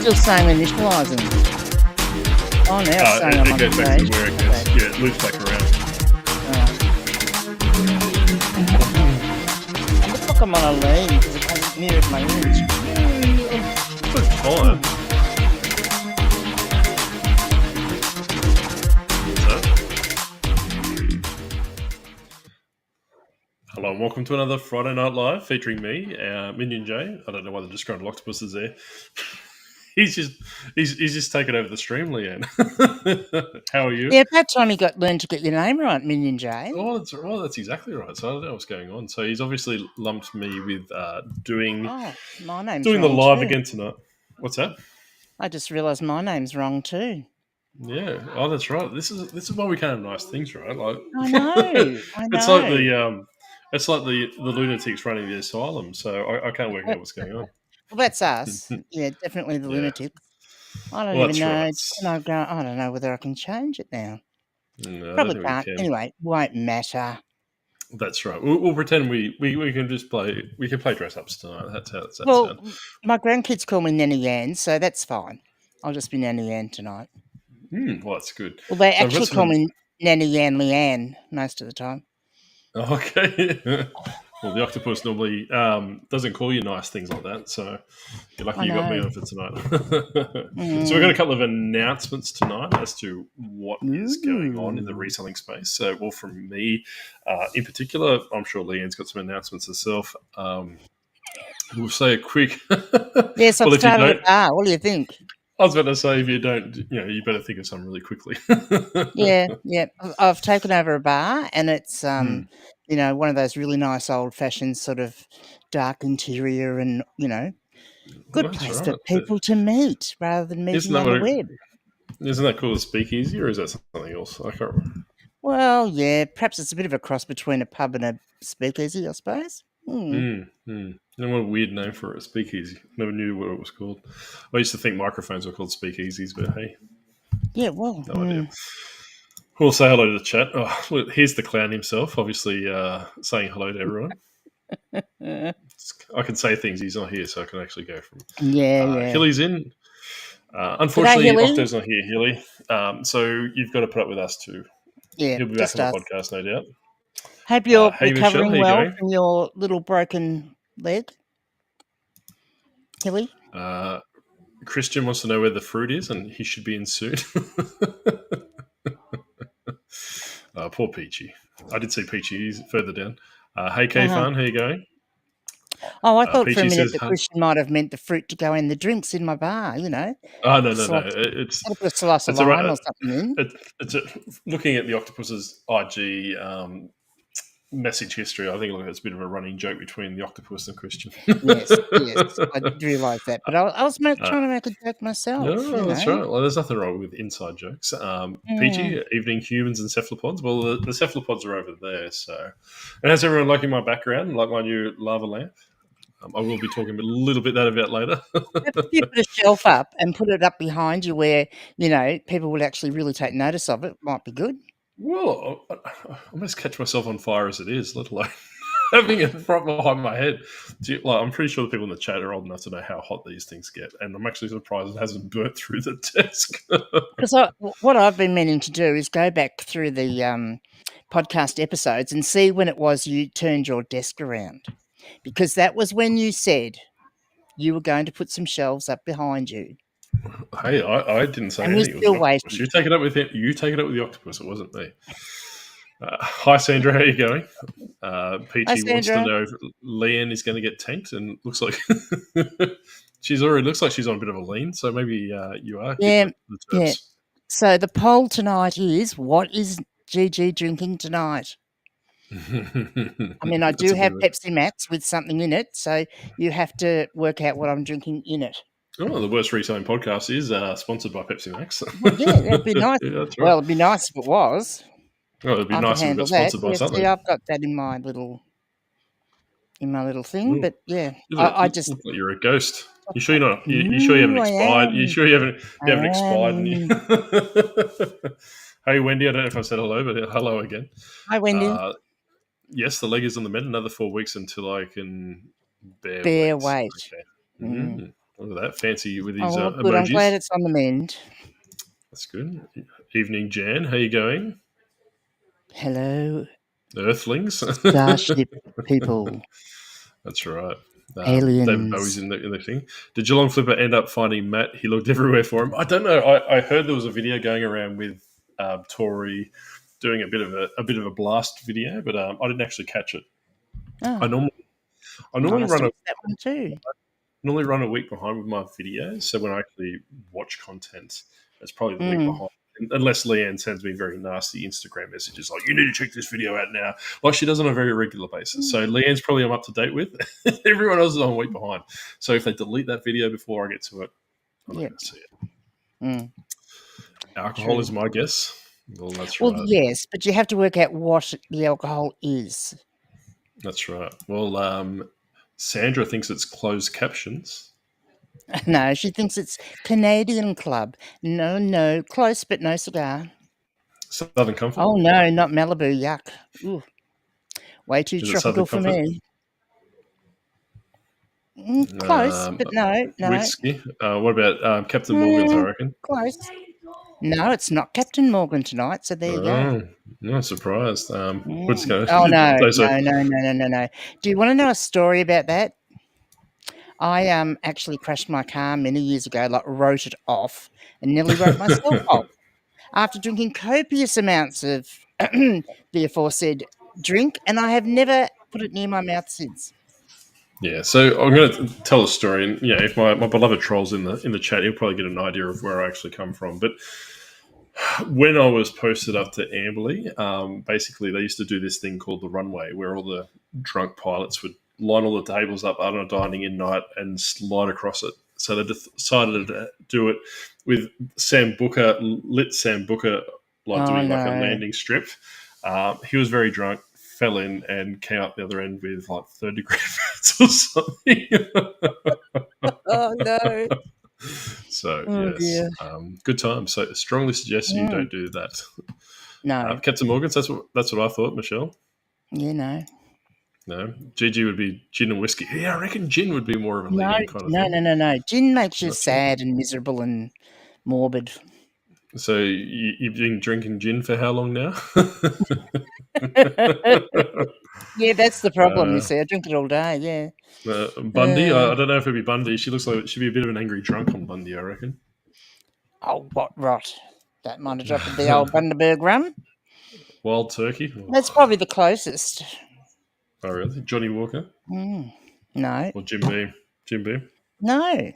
still saying initialising. Oh, now it's saying I'm on It the goes back to page. where it goes. Yeah, it loops back around. It looks like I'm on a lead because it hasn't mirrored my image. It's fine. Hello and welcome to another Friday Night Live featuring me, Minion J. I don't know why the disgruntled octopus is there. He's just taken over the stream, Leanne. How are you? Yeah, about time you learned to get your name right, Minion J. Oh, that's exactly right. So I don't know what's going on. So he's obviously lumped me with doing my name's the wrong live too. again tonight. What's that? I just realised my name's wrong too. Yeah. Oh, that's right. This is why we can't have nice things, right? Like I know. It's like the lunatics running the asylum. So I can't work out what's going on. Well, that's us. Yeah, definitely the lunatics. I don't even know. Right. Can I go? I don't know whether I can change it now. No, Probably can't. Anyway, won't matter. That's right. We'll pretend we can just play. We can play dress ups tonight. That's how it's Well, my grandkids call me Nanny Ann, so that's fine. I'll just be Nanny Ann tonight. Well, that's good. Well, they actually call me Nanny Ann Leanne most of the time. Okay. Well, the octopus normally doesn't call you nice things like that, so you're lucky you got me on for tonight. So we've got a couple of announcements tonight as to what is going on in the reselling space. So, well, from me in particular, I'm sure Leanne's got some announcements herself. We'll say a quick... Yes, I've started a bar. What do you think? I was about to say, if you don't, you better think of some really quickly. Yeah. I've taken over a bar, and it's, one of those really nice old-fashioned sort of dark interior and, good place for people to meet rather than meeting on the web. Isn't that called a speakeasy, or is that something else? I can't remember. Well, yeah, perhaps it's a bit of a cross between a pub and a speakeasy, I suppose. What a weird name for it, speakeasy. Never knew what it was called. I used to think microphones were called speakeasies, but hey. Yeah, well. No idea. We'll say hello to the chat. Oh, look, here's the clown himself, obviously saying hello to everyone. I can say things, he's not here, so I can actually go from... Yeah. Hilly's in. Unfortunately, Octo's not here, Hilly. So you've got to put up with us too. Yeah, he'll be back on the podcast, no doubt. Hope you're recovering well from your little broken leg, Hilly. Christian wants to know where the fruit is, and he should be in soon. Poor Peachy. I did see Peachy. He's further down. Hey, K-Fan, how you going? Oh, I thought Peachy for a minute that Christian might have meant the fruit to go in the drinks in my bar, Oh, no. It's put a slice of lime or something in. Looking at the Octopus's IG message history, I think it's a bit of a running joke between the Octopus and Christian. Yes, I did realise that. But I was trying to make a joke myself. No, that's right. Well, there's nothing wrong with inside jokes. Peachy, evening humans and cephalopods. Well, the cephalopods are over there. So, and how's everyone liking my background, like my new lava lamp? I will be talking a little bit about later. If you put a shelf up and put it up behind you where, people would actually really take notice of it, might be good. Well, I must catch myself on fire as it is, let alone having it right behind my head. I'm pretty sure the people in the chat are old enough to know how hot these things get, and I'm actually surprised it hasn't burnt through the desk. Because what I've been meaning to do is go back through the podcast episodes and see when it was you turned your desk around. Because that was when you said you were going to put some shelves up behind you. Hey, I didn't say anything. We're still waiting. You take it up with the octopus. It wasn't me. Hi, Sandra. How are you going? Peachy wants to know if Leanne is going to get tanked, and looks like she's on a bit of a lean. So maybe you are. Yeah. So the poll tonight is: what is GG drinking tonight? I mean, I do have Pepsi Max with something in it, so you have to work out what I'm drinking in it. Oh, the Worst Reselling Podcast is sponsored by Pepsi Max. Well, yeah, that'd be nice. Yeah, that's right. Well, it'd be nice if it was. Oh, it'd be nice if it got sponsored by something. See, I've got that in my little thing. Ooh. But yeah, I just look like you're a ghost. You sure you're not? You sure you haven't expired? You sure you haven't expired? Hey, Wendy. I don't know if I said hello, but hello again. Hi, Wendy. Yes, the leg is on the mend. Another 4 weeks until I can bear weight. Okay. Look at that, fancy with Oh, his well, good. I'm glad emojis. it's on the mend. That's good. Evening, Jan. How you going? Hello, Earthlings. Starship people, That's right. David Bowie's aliens. in the thing. Did Geelong Flipper end up finding Matt? He looked everywhere for him. I don't know. I heard there was a video going around with Tori doing a bit of a blast video, but I didn't actually catch it. I Oh, normally I I normally must run have a missed that one too. a week behind with my videos. So when I actually watch content, it's probably the week Mm. behind. Unless Leanne sends me very nasty Instagram messages like, you need to check this video out now. Like she does on a very regular basis. So Leanne's probably I'm up to date with. Everyone else is on a week behind. So if they delete that video before I get to it, I'm not Yep. going to see it. Mm. Alcohol True. is my guess. Well, that's Well, right. yes, but you have to work out what the alcohol is. That's right. Well, Sandra thinks it's closed captions. No, she thinks it's Canadian Club. No, close but no cigar. Southern Comfort. Oh no, not Malibu. Yuck. Ooh, way too Is it Southern tropical for Comfort? me. Close, but no. Whiskey. What about Captain Morgan's, I reckon? Close. No, it's not Captain Morgan tonight, so there you go. Oh, no, surprised. What's going Oh, no. so, Do you want to know a story about that? I actually crashed my car many years ago, like wrote it off and nearly wrote myself off after drinking copious amounts of the aforesaid drink, and I have never put it near my mouth since. yeah, so I'm going to tell a story, and if my beloved troll's in the chat, he'll probably get an idea of where I actually come from. But when I was posted up to Amberley, basically they used to do this thing called the runway, where all the drunk pilots would line all the tables up on a dining in night and slide across it. So they decided to do it with Sam Booker, lit Sam Booker, doing like a landing strip. He was very drunk, fell in, and came out the other end with like 3rd-degree burns or something. Oh no! So yes, good time. So strongly suggest you don't do that. No. Captain Morgan's. That's what I thought. Michelle. Yeah, no. No, GG would be gin and whiskey. Yeah, I reckon gin would be more of a leading kind of thing. No. Gin makes you sad and miserable and morbid. So you've been drinking gin for how long now? Yeah, that's the problem. You see, I drink it all day. Yeah. Bundy. I don't know if it'd be Bundy. She looks like she'd be a bit of an angry drunk on Bundy, I reckon. Oh, what rot! That might have dropped the old Bundaberg rum. Wild turkey. That's probably the closest. Oh, really? Johnny Walker? No. Or Jim Beam? Jim Beam? No. I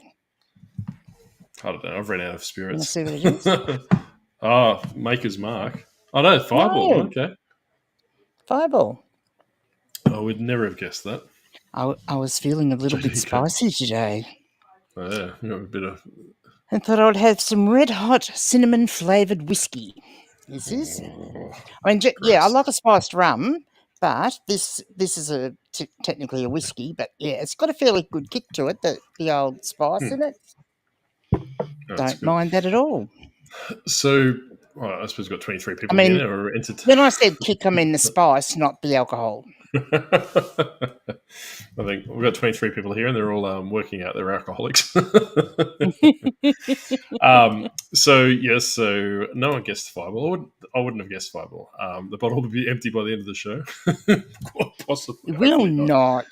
don't know. I've run out of spirits. Wanna see what it is? Maker's Mark. Oh, no, Fireball. No. Okay. Fireball. I would never have guessed that. I was feeling a little bit spicy today. Oh, yeah, you got a bit of... I thought I'd have some red-hot cinnamon-flavoured whiskey. Is this? I mean, I like a spiced rum, but this is technically a whiskey, but yeah, it's got a fairly good kick to it, the old spice in it. Don't mind that at all. So, I suppose we've got 23 people here now. Or when I said kick, I mean the spice, not the alcohol. I think we've got 23 people here and they're all working out they're alcoholics. So no one guessed Fireball. I wouldn't have guessed Fireball. The bottle would be empty by the end of the show. Quite possibly. It will not.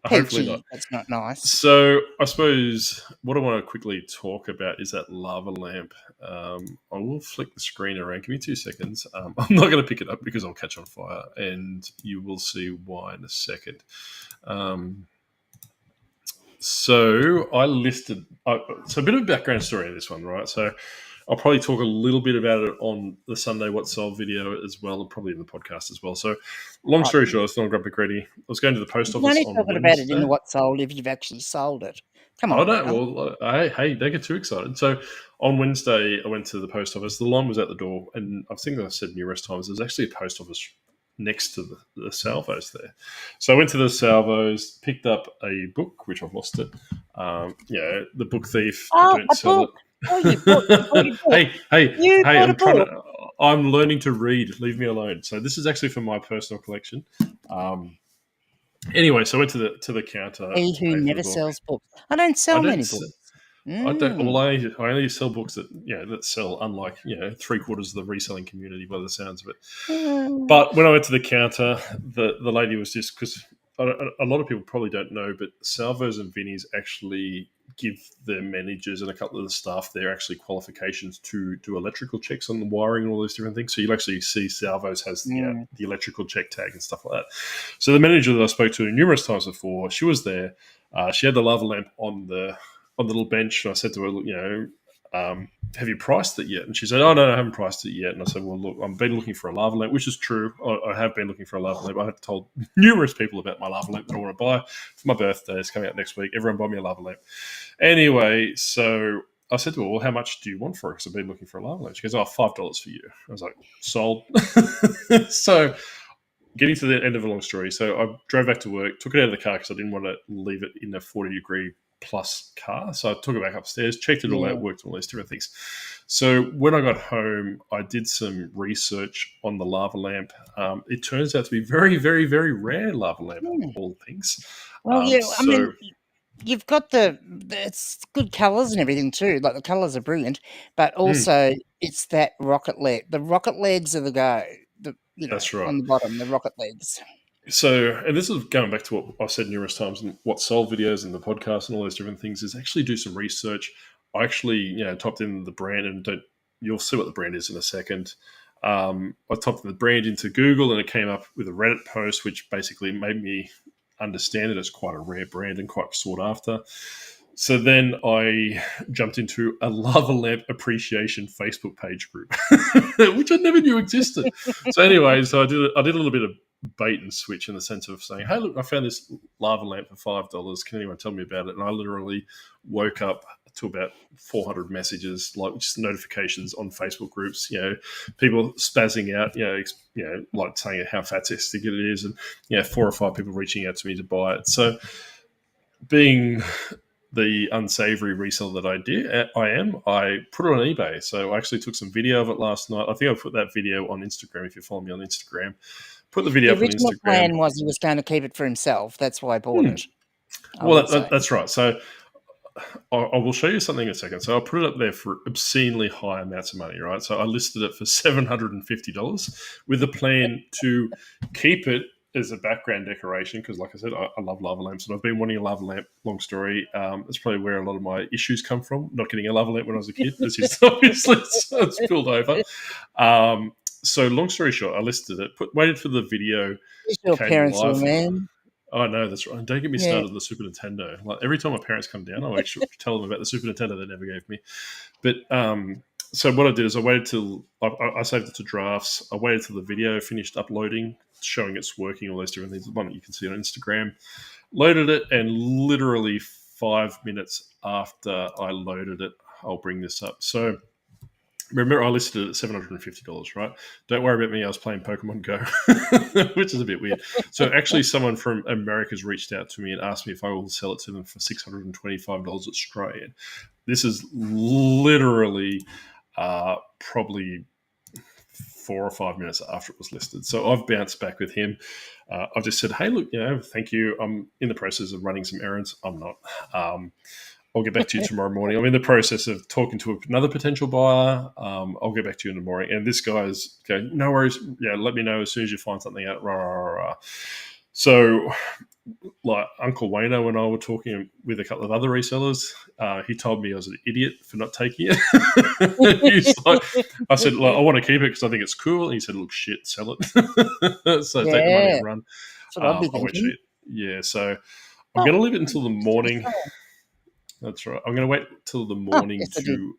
Hopefully not. That's not nice. So I suppose what I want to quickly talk about is that lava lamp. I will flick the screen around. Give me 2 seconds. I'm not going to pick it up because I'll catch on fire, and you will see why in a second. So I listed. So a bit of a background story in this one, right? So I'll probably talk a little bit about it on the Sunday What Sold video as well, and probably in the podcast as well. So long story short, I was still Grumpy Greedy. I was going to the post office on Wednesday. You're only talking about it in the What Sold if you've actually sold it. Come on. Oh, no. Well, hey, don't get too excited. So on Wednesday, I went to the post office. The line was at the door, and I think I've said numerous times, there's actually a post office next to the salvos there. So I went to the salvos, picked up a book, which I've lost it. The Book Thief. Oh, Don't sell it. Oh, you bought a book. Hey, I'm learning to read. Leave me alone. So this is actually for my personal collection. Anyway, so I went to the counter. He who never sells books. I don't sell many books. I don't. Mm. Well, I only sell books that sell, unlike 3/4 of the reselling community by the sounds of it. Mm. But when I went to the counter, the lady was just, because a lot of people probably don't know, but Salvos and Vinnies actually give the managers and a couple of the staff there actually qualifications to do electrical checks on the wiring and all those different things. So you'll actually see Salvos has the electrical check tag and stuff like that. So the manager that I spoke to numerous times before, she was there. She had the lava lamp on the little bench, and I said to her, have you priced it yet? And she said, oh, no, I haven't priced it yet. And I said, well, look, I've been looking for a lava lamp, which is true. I have been looking for a lava lamp. I have told numerous people about my lava lamp that I want to buy for my birthday. It's coming out next week. Everyone buy me a lava lamp. Anyway, so I said to her, well, how much do you want for it? Because I've been looking for a lava lamp. She goes, oh, $5 for you. I was like, sold. So getting to the end of a long story. So I drove back to work, took it out of the car because I didn't want to leave it in a 40-degree plus car. So I took it back upstairs, checked it all out, worked on all these different things. So when I got home, I did some research on the lava lamp. It turns out to be very, very, very rare lava lamp, of all things. Well, I mean, you've got it's good colours and everything too. Like the colours are brilliant, but also it's that rocket leg. The rocket legs are the go. That's right. On the bottom, the rocket legs. So, and this is going back to what I've said numerous times in what sold videos and the podcast and all those different things, is actually do some research. I actually, typed in the brand, and you'll see what the brand is in a second. I typed the brand into Google, and it came up with a Reddit post, which basically made me understand that it's quite a rare brand and quite sought after. So then I jumped into a lava lamp appreciation Facebook page group, which I never knew existed. So anyway, I did a little bit of bait and switch in the sense of saying, hey, look, I found this lava lamp for $5. Can anyone tell me about it? And I literally woke up to about 400 messages, like just notifications on Facebook groups, people spazzing out, like saying how fantastic it is, and 4 or 5 people reaching out to me to buy it. So being the unsavory reseller that I put it on eBay. So I actually took some video of it last night. I think I put that video on Instagram. If you follow me on Instagram, put the video up on Instagram. The original plan was he was going to keep it for himself. That's why I bought it. Well, that's right. So I will show you something in a second. So I put it up there for obscenely high amounts of money, right? So I listed it for $750 with a plan to keep it as a background decoration, because like I said, I love lava lamps, and I've been wanting a lava lamp. Long story. It's probably where a lot of my issues come from, not getting a lava lamp when I was a kid. This is obviously it's spilled over. So long story short, I listed it, waited for the video. Your parents were, man. Oh, no, that's right. And don't get me started on the Super Nintendo. Like every time my parents come down, I actually tell them about the Super Nintendo they never gave me. But so what I did is I waited till I saved it to drafts. I waited till the video finished uploading, showing it's working, all those different things. The one that you can see on Instagram. Loaded it, and literally 5 minutes after I loaded it, I'll bring this up. So remember, I listed it at $750, right? Don't worry about me. I was playing Pokemon Go, which is a bit weird. So actually, someone from America's reached out to me and asked me if I will sell it to them for $625 Australian. This is literally probably 4 or 5 minutes after it was listed. So I've bounced back with him. I've just said, hey, look, thank you. I'm in the process of running some errands. I'm not. I'll get back to you tomorrow morning. I'm in the process of talking to another potential buyer. I'll get back to you in the morning. And this guy's going, no worries. Yeah, let me know as soon as you find something out. Rah, rah, rah. So, like Uncle Wayno and I were talking with a couple of other resellers. He told me I was an idiot for not taking it. He's like, I said, I want to keep it because I think it's cool. And he said, look, shit, sell it. So take the money and run. That's what I'd be thinking. Yeah, so I'm going to leave it until the morning. That's right. I'm going to wait till the morning to.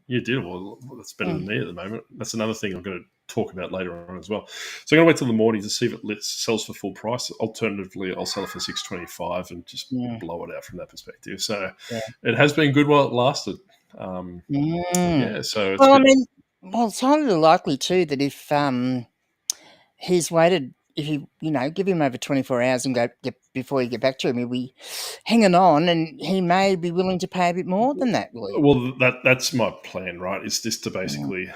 You did. Well, that's better than me at the moment. That's another thing I'm going to talk about later on as well. So I'm going to wait till the morning to see if it sells for full price. Alternatively, I'll sell it for $625 and just blow it out from that perspective. So it has been good while it lasted. Yeah. So it's highly likely too that if he's waited. If you give him over 24 hours and before you get back to him, he'll be hanging on, and he may be willing to pay a bit more than that. Well, that's my plan, right? It's just to basically,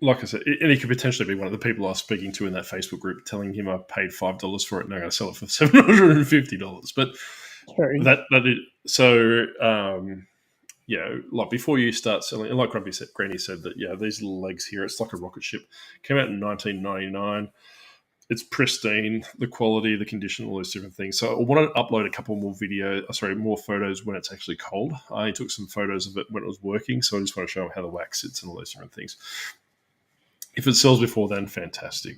like I said, and he could potentially be one of the people I was speaking to in that Facebook group, telling him I paid $5 for it and I'm going to sell it for $750. But like before you start selling, and like Granny said that, these little legs here, it's like a rocket ship. Came out in 1999. It's pristine, the quality, the condition, all those different things. So I want to upload a couple more photos when it's actually cold. I took some photos of it when it was working, so I just want to show them how the wax sits and all those different things. If it sells before then, fantastic.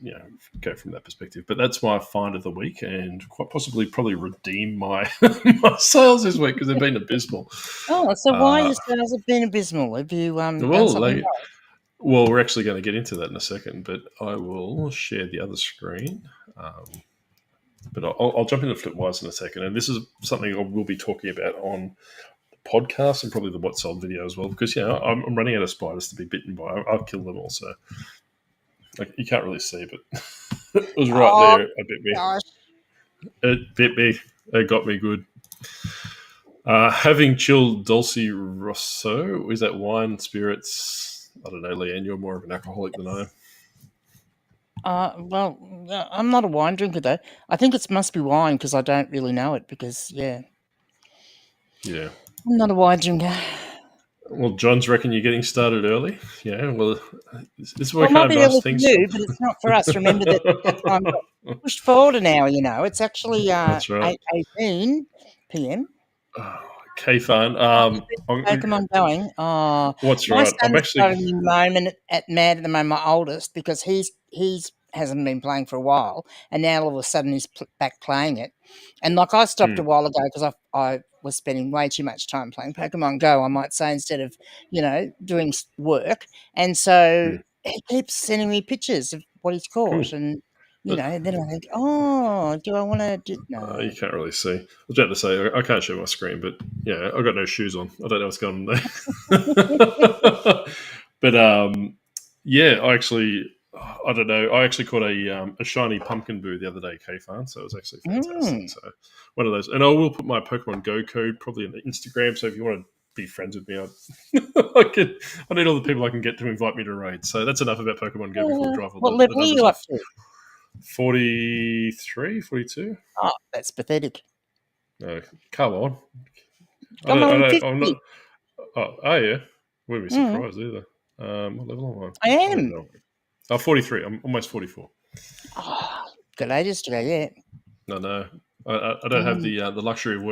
Go from that perspective. But that's my find of the week, and quite possibly probably redeem my my sales this week because they've been abysmal. Oh, so why your sales have been abysmal? Have you done something right? Well, we're actually going to get into that in a second, but I will share the other screen. But I'll jump into Flipwise in a second, and this is something I will be talking about on the podcast and probably the What Sold video as well, because I'm running out of spiders to be bitten by. I've killed them all, so you can't really see, but it was right there. It bit me. Gosh. It bit me. It got me good. Having chilled Dulce Rosso, is that wine, spirits? I don't know, Leanne, you're more of an alcoholic than I am. Well, I'm not a wine drinker, though. I think it must be wine because I don't really know it because, Yeah. I'm not a wine drinker. Well, John's reckon you're getting started early. Yeah, well, this is where Well, it might I be can't early ask for things. you, but it's not for us. Remember that time got pushed forward an hour, It's actually That's right. 8:18 p.m. Okay, fun. Pokemon going. What's My right? I'm son's actually. starting the moment at mad at the moment, my oldest, because he's hasn't been playing for a while, and now all of a sudden he's back playing it. And like I stopped a while ago because I was spending way too much time playing Pokemon Go, I might say, instead of doing work. And so he keeps sending me pictures of what he's caught, Cool. and then I think, do I want to do? No, You can't really see. I was about to say I can't show my screen, but I've got no shoes on. I don't know what's going on there. But I actually. I don't know. I actually caught a shiny pumpkin boo the other day, K-Fan, so it was actually fantastic. So one of those. And I will put my Pokemon Go code probably on the Instagram, so if you want to be friends with me, I need all the people I can get to invite me to raid. So that's enough about Pokemon Go before we drive all what the level are numbers you up off. to? 43, 42. Oh, that's pathetic. No, come on. I'm on 50. I'm not. Oh yeah. Wouldn't be surprised either. What level am I? I am. 43. I'm almost 44. Oh, good ages to go yet. No. I don't have the luxury of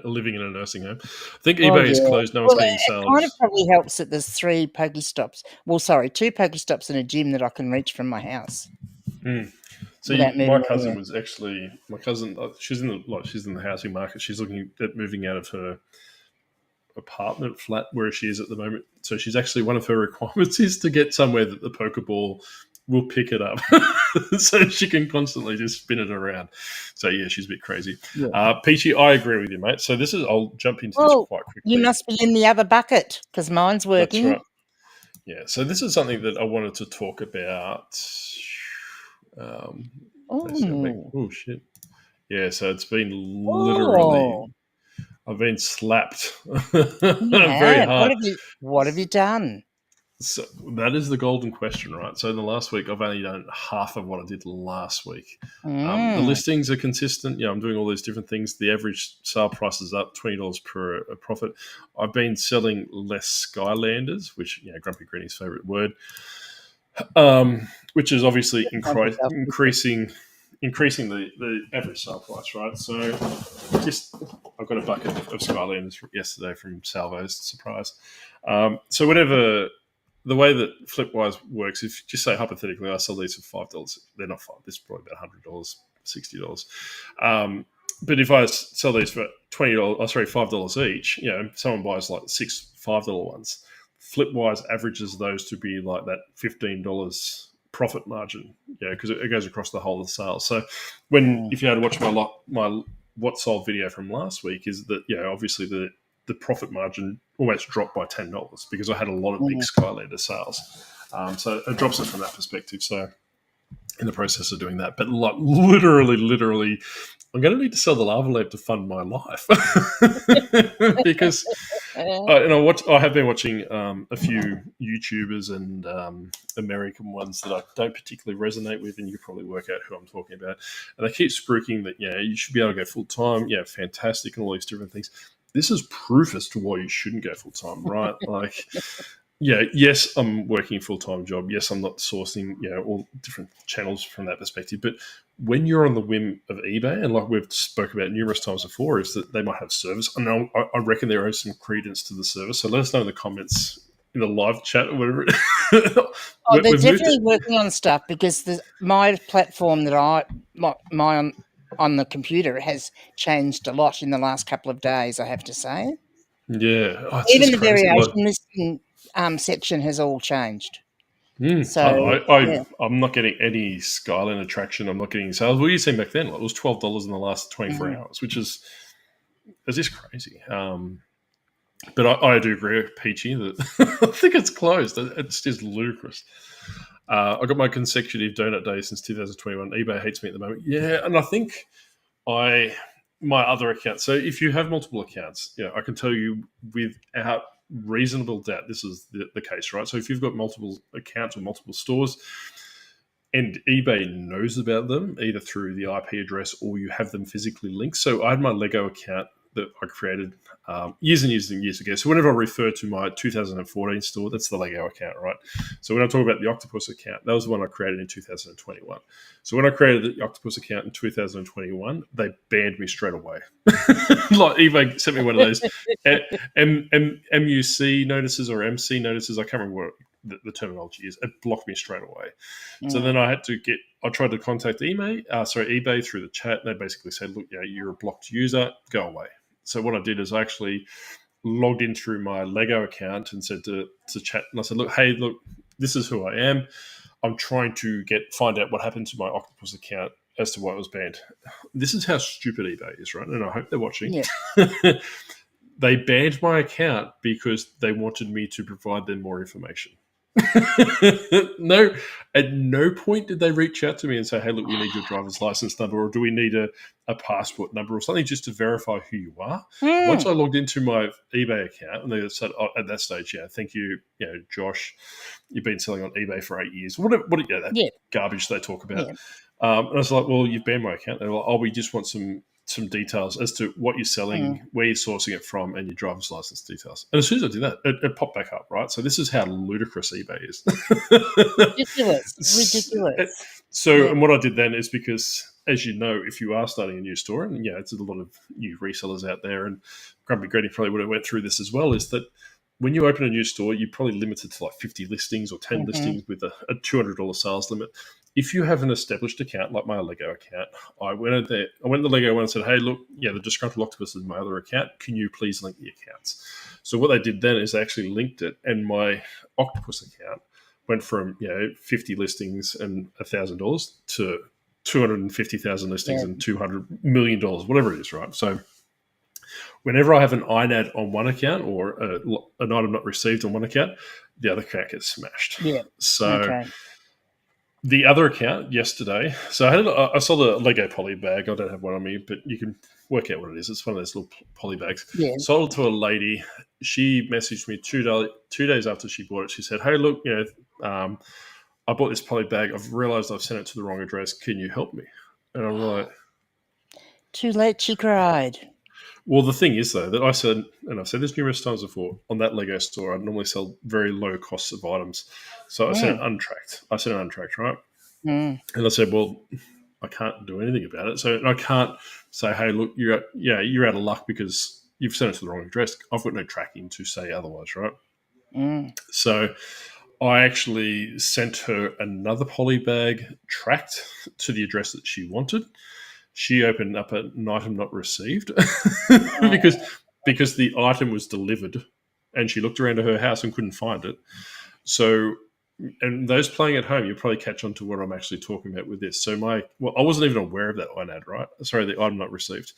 living in a nursing home. I think eBay is closed. No one's getting sales. It kind of probably helps that there's 3 Pokestops. Well, sorry, 2 Pokestops and a gym that I can reach from my house. So my cousin was actually she's in the housing market. She's looking at moving out of her apartment flat where she is at the moment. So she's actually, one of her requirements is to get somewhere that the Pokeball will pick it up, so she can constantly just spin it around. So she's a bit crazy. Peachy, I agree with you, mate. So I'll jump into this quite quickly. You must be in the other bucket because mine's working. That's right. Yeah. So this is something that I wanted to talk about. Oh shit! Yeah. So it's been literally. I've been slapped very hard. What have you done? So that is the golden question, right? So in the last week, I've only done half of what I did last week. The listings are consistent. I'm doing all these different things. The average sale price is up $20 per profit. I've been selling less Skylanders, which Grumpy Granny's favourite word, which is obviously increasing the average sale price, right? So I've got a bucket of Skylanders yesterday from Salvo's, surprise. So whatever. The way that Flipwise works, if just say hypothetically I sell these for $5, they're not $5. This is probably about $100, $60. But if I sell these for $5 each, someone buys like 6 $5 ones. Flipwise averages those to be like that $15 profit margin, because it goes across the whole of the sales. So if you had to watch my what sold video from last week, is that obviously the profit margin almost dropped by $10 because I had a lot of big Skylander sales. So it drops it from that perspective. So in the process of doing that, but like literally, I'm going to need to sell the lava lamp to fund my life because I have been watching a few YouTubers and American ones that I don't particularly resonate with, and you can probably work out who I'm talking about. And they keep spruiking that you should be able to go full time, fantastic, and all these different things. this is proof as to why you shouldn't go full time, right? Like, yeah, yes, I'm working a full time job. Yes, I'm not sourcing, all different channels from that perspective. But when you're on the whim of eBay, and like we've spoke about numerous times before, is that they might have service. And I reckon there is some credence to the service. So let us know in the comments in the live chat or whatever. Oh, they're definitely working on stuff, because my platform that my on the computer has changed a lot in the last couple of days, I have to say. Yeah, Even the variation listing section has all changed. So I'm not getting any Skyline attraction. I'm not getting sales. What were you saying back then? Like, it was $12 in the last 24 hours, which is just crazy. But I do agree with Peachy that I think it's closed. It's just ludicrous. I got my consecutive donut days since 2021. eBay hates me at the moment. Yeah, and I think my other account. So if you have multiple accounts, I can tell you without reasonable doubt this is the case, right? So if you've got multiple accounts or multiple stores, and eBay knows about them either through the IP address or you have them physically linked. So I had my Lego account that I created years and years and years ago. So whenever I refer to my 2014 store, that's the Lego account, right? So when I talk about the Octopus account, that was the one I created in 2021. So when I created the Octopus account in 2021, they banned me straight away. Like, eBay sent me one of those MUC notices or MC notices. I can't remember what the terminology is. It blocked me straight away. So then I tried to contact eBay through the chat, and they basically said, look, you're a blocked user, go away. So what I did is I actually logged in through my Lego account and said to chat, and I said, look, this is who I am. I'm trying to find out what happened to my Octopus account as to why it was banned. This is how stupid eBay is, right? And I hope they're watching. Yeah. They banned my account because they wanted me to provide them more information. No, at no point did they reach out to me and say, hey, look, we need your driver's license number, or do we need a passport number or something just to verify who you are. Once I logged into my eBay account, and they said, at that stage, thank you, Josh, you've been selling on eBay for 8 years, whatever that garbage they talk about. And I was like, well, you've banned my account. They're like, we just want some details as to what you're selling, where you're sourcing it from, and your driver's license details. And as soon as I did that, it popped back up, right? So this is how ludicrous eBay is. Ridiculous. So, and what I did then is, because, as you know, if you are starting a new store, and it's a lot of new resellers out there, and Grumpy Granny probably would have went through this as well, is that when you open a new store, you're probably limited to like 50 listings or 10 listings with a $200 sales limit. If you have an established account like my Lego account, I went to the Lego one and said, hey, look, the Disgruntled Octopus is my other account. Can you please link the accounts? So what they did then is they actually linked it, and my Octopus account went from 50 listings and $1,000 to 250,000 listings and $200 million, whatever it is, right? So whenever I have an INAD on one account or an item not received on one account, the other account gets smashed. Yeah. So the other account yesterday, so I saw the Lego poly bag. I don't have one on me, but you can work out what it is. It's one of those little poly bags. Yeah. Sold it to a lady. She messaged me 2 days after she bought it. She said, hey, look, I bought this poly bag. I've realized I've sent it to the wrong address. Can you help me? And I'm like, too late, she cried. Well, the thing is, though, that I said, and I've said this numerous times before, on that Lego store, I normally sell very low costs of items. So I sent it untracked. Right? And I said, well, I can't do anything about it. So I can't say, hey, look, you're out of luck because you've sent it to the wrong address. I've got no tracking to say otherwise, right? So I actually sent her another poly bag tracked to the address that she wanted. She opened up an item not received because the item was delivered, and she looked around to her house and couldn't find it. So, and those playing at home, you'll probably catch on to what I'm actually talking about with this. So I wasn't even aware of that INAD, right? Sorry, the item not received.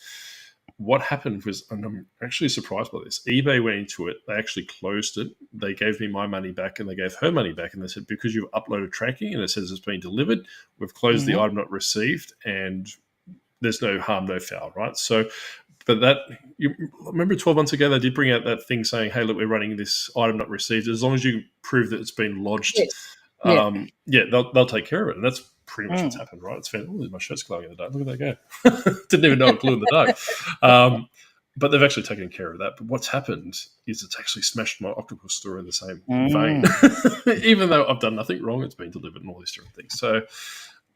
What happened was, and I'm actually surprised by this, eBay went into it. They actually closed it. They gave me my money back, and they gave her money back. And they said, because you've uploaded tracking and it says it's been delivered, we've closed the item not received, and there's no harm, no foul, right? So, but you remember 12 months ago, they did bring out that thing saying, hey, look, we're running this item not received. As long as you prove that it's been lodged, they'll take care of it. And that's pretty much what's happened, right? It's fantastic. My shirt's glowing in the dark. Look at that go. Didn't even know it glowed in the dark. but they've actually taken care of that. But what's happened is it's actually smashed my Octopus store in the same vein. Even though I've done nothing wrong, it's been delivered and all these different things. So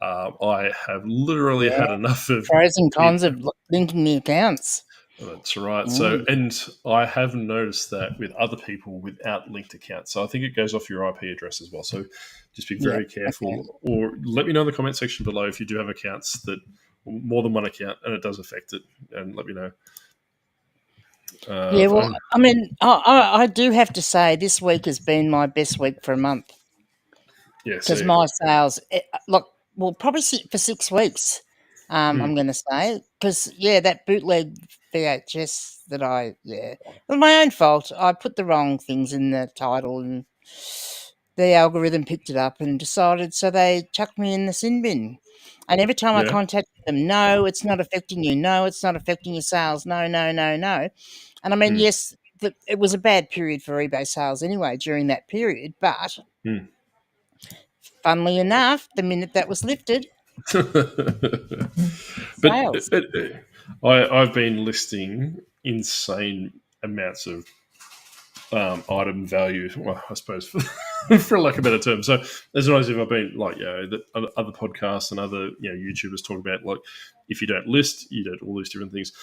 I have literally had enough of pros and cons of linking the accounts. That's right. So, and I have noticed that with other people without linked accounts. So I think it goes off your IP address as well. So just be very careful, or let me know in the comment section below if you do have accounts that more than one account and it does affect it, and let me know. Well, I mean, I do have to say this week has been my best week for a month. Yeah, because my sales, probably for 6 weeks. I'm going to say because that bootleg VHS that it was my own fault. I put the wrong things in the title, and the algorithm picked it up and decided. So they chucked me in the sin bin. And every time I contacted them, no, it's not affecting you. No, it's not affecting your sales. No, no, no, no. And I mean, yes, it was a bad period for eBay sales anyway during that period, but funnily enough, the minute that was lifted, sales. I've been listing insane amounts of item value. Well, I suppose for lack of a better term. So as always, if I've been the other podcasts and other YouTubers talk about if you don't list, you don't all these different things.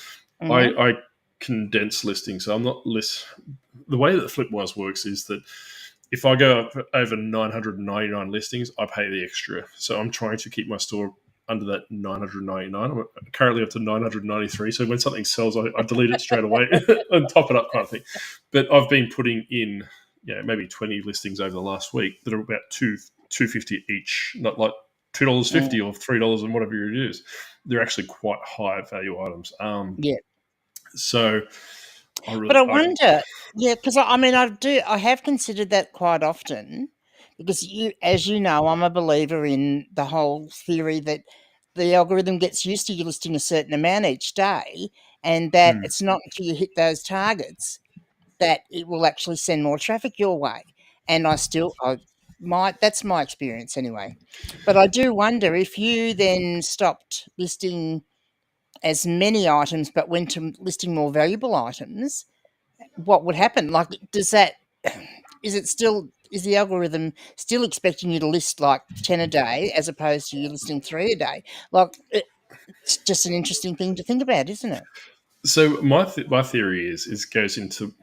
I condense listing, so I'm not list. The way that Flipwise works is that if I go up over 999 listings, I pay the extra. So I'm trying to keep my store under that 999. I'm currently up to 993. So when something sells, I delete it straight away and top it up kind of thing. But I've been putting in maybe 20 listings over the last week that are about $2.50 each, not like $2.50 or $3 and whatever it is. They're actually quite high value items. So I wonder, because I have considered that quite often, because as you know, I'm a believer in the whole theory that the algorithm gets used to you listing a certain amount each day, and that it's not until you hit those targets that it will actually send more traffic your way. And that's my experience anyway. But I do wonder if you then stopped listing as many items but went to listing more valuable items, what would happen? Like, is the algorithm still expecting you to list like 10 a day as opposed to you listing 3 a day? Like, it's just an interesting thing to think about, isn't it? So my theory is goes into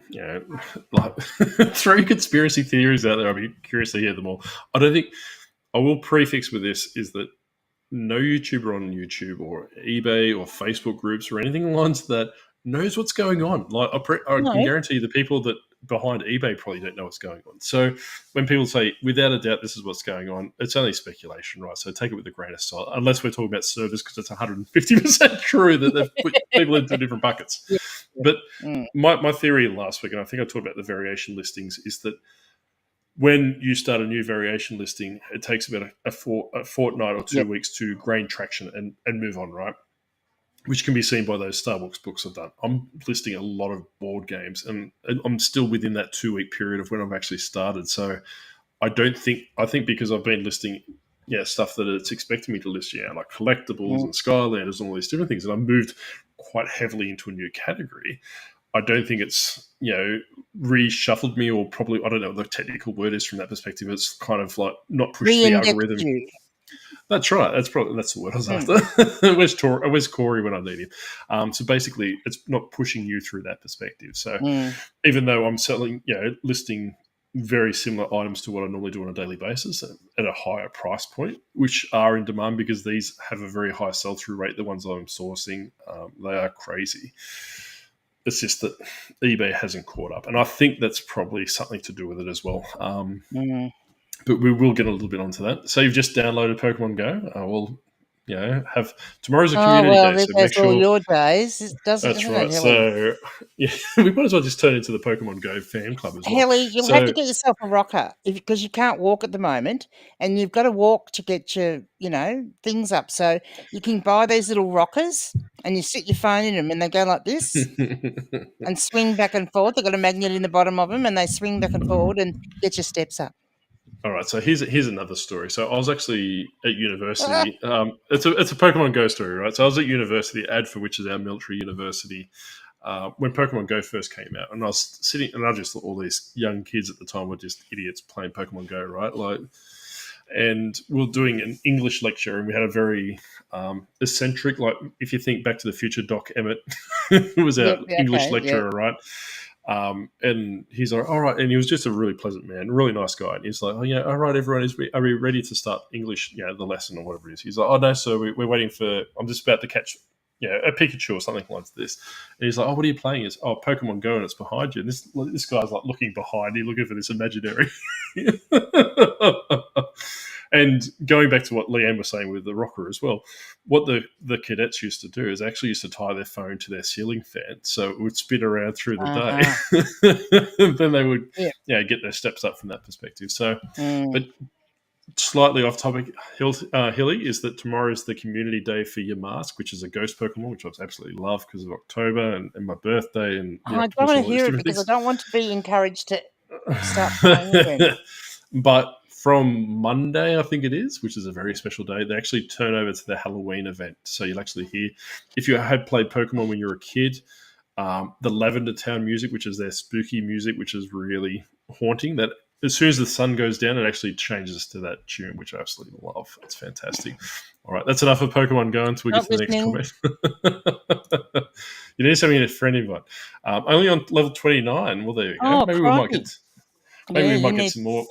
like 3 conspiracy theories out there. I'll be curious to hear them all. I will prefix with this is that no YouTuber on YouTube or eBay or Facebook groups or anything along that knows what's going on. Like I can guarantee the people that behind eBay probably don't know what's going on. So when people say, without a doubt, this is what's going on, it's only speculation, right? So take it with a grain of salt, unless we're talking about servers, because it's 150% true that they've put people into different buckets. But my theory last week, and I think I talked about the variation listings, is that when you start a new variation listing, it takes about a fortnight or 2 weeks to gain traction and move on, right? Which can be seen by those Starbucks books I've done. I'm listing a lot of board games, and I'm still within that 2-week period of when I've actually started. So I think because I've been listing stuff that it's expecting me to list, like collectibles and Skylanders and all these different things, and I've moved quite heavily into a new category. I don't think it's reshuffled me, or probably, I don't know what the technical word is from that perspective. It's kind of like not pushed the algorithm. That's right. That's the word I was after. Where's Corey when I need him? So basically, it's not pushing you through that perspective. So even though I'm selling, listing very similar items to what I normally do on a daily basis at a higher price point, which are in demand because these have a very high sell-through rate. The ones I'm sourcing, they are crazy. It's just that eBay hasn't caught up, and I think that's probably something to do with it as well. But we will get a little bit onto that. So you've just downloaded Pokemon Go. Have tomorrow's a community day. So make sure all your days. That's right. So we might as well just turn into the Pokemon Go fan club as well. Helly, you'll have to get yourself a rocker because you can't walk at the moment, and you've got to walk to get your things up. So you can buy these little rockers, and you sit your phone in them, and they go like this and swing back and forth. They've got a magnet in the bottom of them, and they swing back and forward and get your steps up. All right, so here's another story. So I was actually at university. It's a Pokemon Go story, right? So I was at university, ADFA, which is our military university. when Pokemon Go first came out, and I was sitting, and I just thought all these young kids at the time were just idiots playing Pokemon Go, right? Like, and we were doing an English lecture, and we had a very eccentric, like if you think Back to the Future, Doc Emmett was our English lecturer, right? And he's like, all right, and he was just a really pleasant man, really nice guy. And he's like, oh yeah, all right, everyone, are we ready to start English, the lesson or whatever it is? He's like, oh no, sir, we're waiting for, I'm just about to catch a Pikachu or something like this. And he's like, oh, what are you playing? It's Pokemon Go, and it's behind you. And this guy's like looking behind you, looking for this imaginary. And going back to what Leanne was saying with the rocker as well, what the cadets used to do is actually used to tie their phone to their ceiling fan, so it would spin around through the day. Then they would get their steps up from that perspective. So, but slightly off topic, Hilly, is that tomorrow is the community day for your mask, which is a ghost Pokemon, which I absolutely love because of October and my birthday. And I don't want to hear it because I don't want to be encouraged to start playing again. But from Monday, I think it is, which is a very special day, they actually turn over to the Halloween event. So you'll actually hear, if you had played Pokemon when you were a kid, the Lavender Town music, which is their spooky music, which is really haunting, that as soon as the sun goes down, it actually changes to that tune, which I absolutely love. It's fantastic. All right, that's enough of Pokemon Go until we get to the next comment. You need to send me a friend invite. Only on level 29. Well, there you go. Maybe we might get... Maybe we might get some more.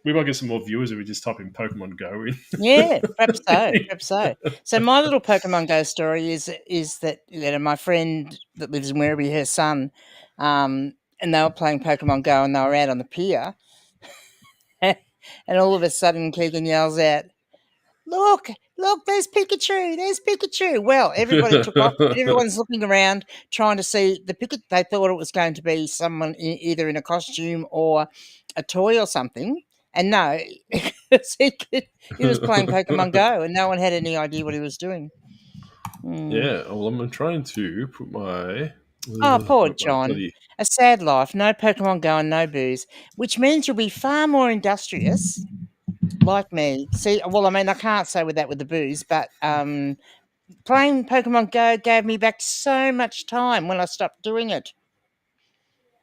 We might get some more viewers if we just type in Pokemon Go in. Yeah, perhaps so. So my little Pokemon Go story is that my friend that lives in Werribee, her son, and they were playing Pokemon Go, and they were out on the pier, and all of a sudden Keegan yells out, Look, there's Pikachu. Well, everybody took off. Everyone's looking around trying to see the Pikachu. They thought it was going to be someone either in a costume or a toy or something. And no, he was playing Pokemon Go and no one had any idea what he was doing. Yeah, well, I'm trying to put my... Oh, poor John. A sad life. No Pokemon Go and no booze, which means you'll be far more industrious... like me. See, well, I mean, I can't say with the booze, but playing Pokemon Go gave me back so much time when I stopped doing it.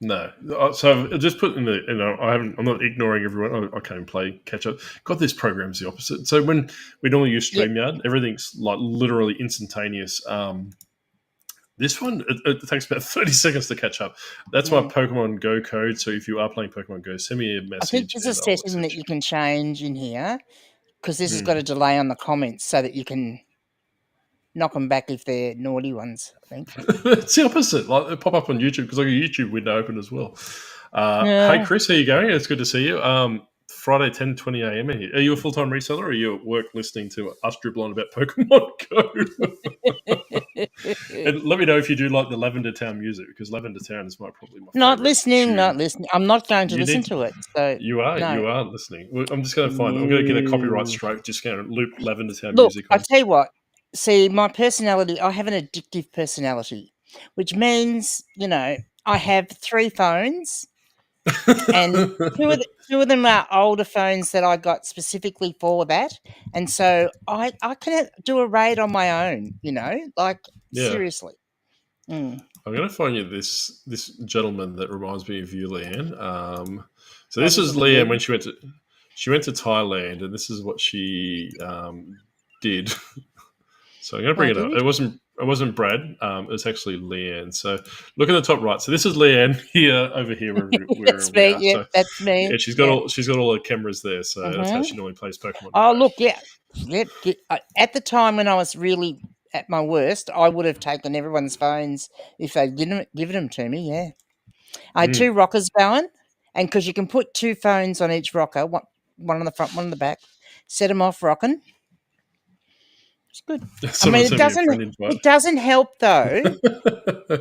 No, so I've just put in the. I'm not ignoring everyone. I can't even play catch up. God, this program's the opposite. So when we normally use StreamYard, everything's like literally instantaneous. This one, it takes about 30 seconds to catch up. That's my Pokemon Go code. So if you are playing Pokemon Go, send me a message. I think there's a setting that you can change in here because this has got a delay on the comments so that you can knock them back if they're naughty ones, I think. It's the opposite. Like they pop up on YouTube because I got a YouTube window open as well. Hey, Chris, how you going? It's good to see you. Friday, 10:20 a.m. Are you a full-time reseller or are you at work listening to us dribble on about Pokemon Go? And let me know if you do like the Lavender Town music because Lavender Town is probably my not listening. I'm not going to listen to it. So you are listening. I'm just going to I'm going to get a copyright strike. Just going to loop Lavender Town music on. I tell you what. See, my personality, I have an addictive personality, which means, I have 3 phones and two of them are older phones that I got specifically for that. And so I can do a raid on my own, seriously. I'm going to find you this gentleman that reminds me of you, Leanne. So this is Leanne when she went to Thailand, and this is what she did. So I'm going to bring it up. It wasn't Brad. It was actually Leanne. So look at the top right. So this is Leanne over here. That's me. Yeah, so, that's me. Yeah, she's got all the cameras there. So that's how she normally plays Pokemon. Oh, look, yeah. Yep. At the time when I was really at my worst, I would have taken everyone's phones if they didn't give them to me. Yeah, I had 2 rockers going, and because you can put 2 phones on each rocker, one on the front, one on the back, set them off rocking. It's good. I mean, it doesn't help though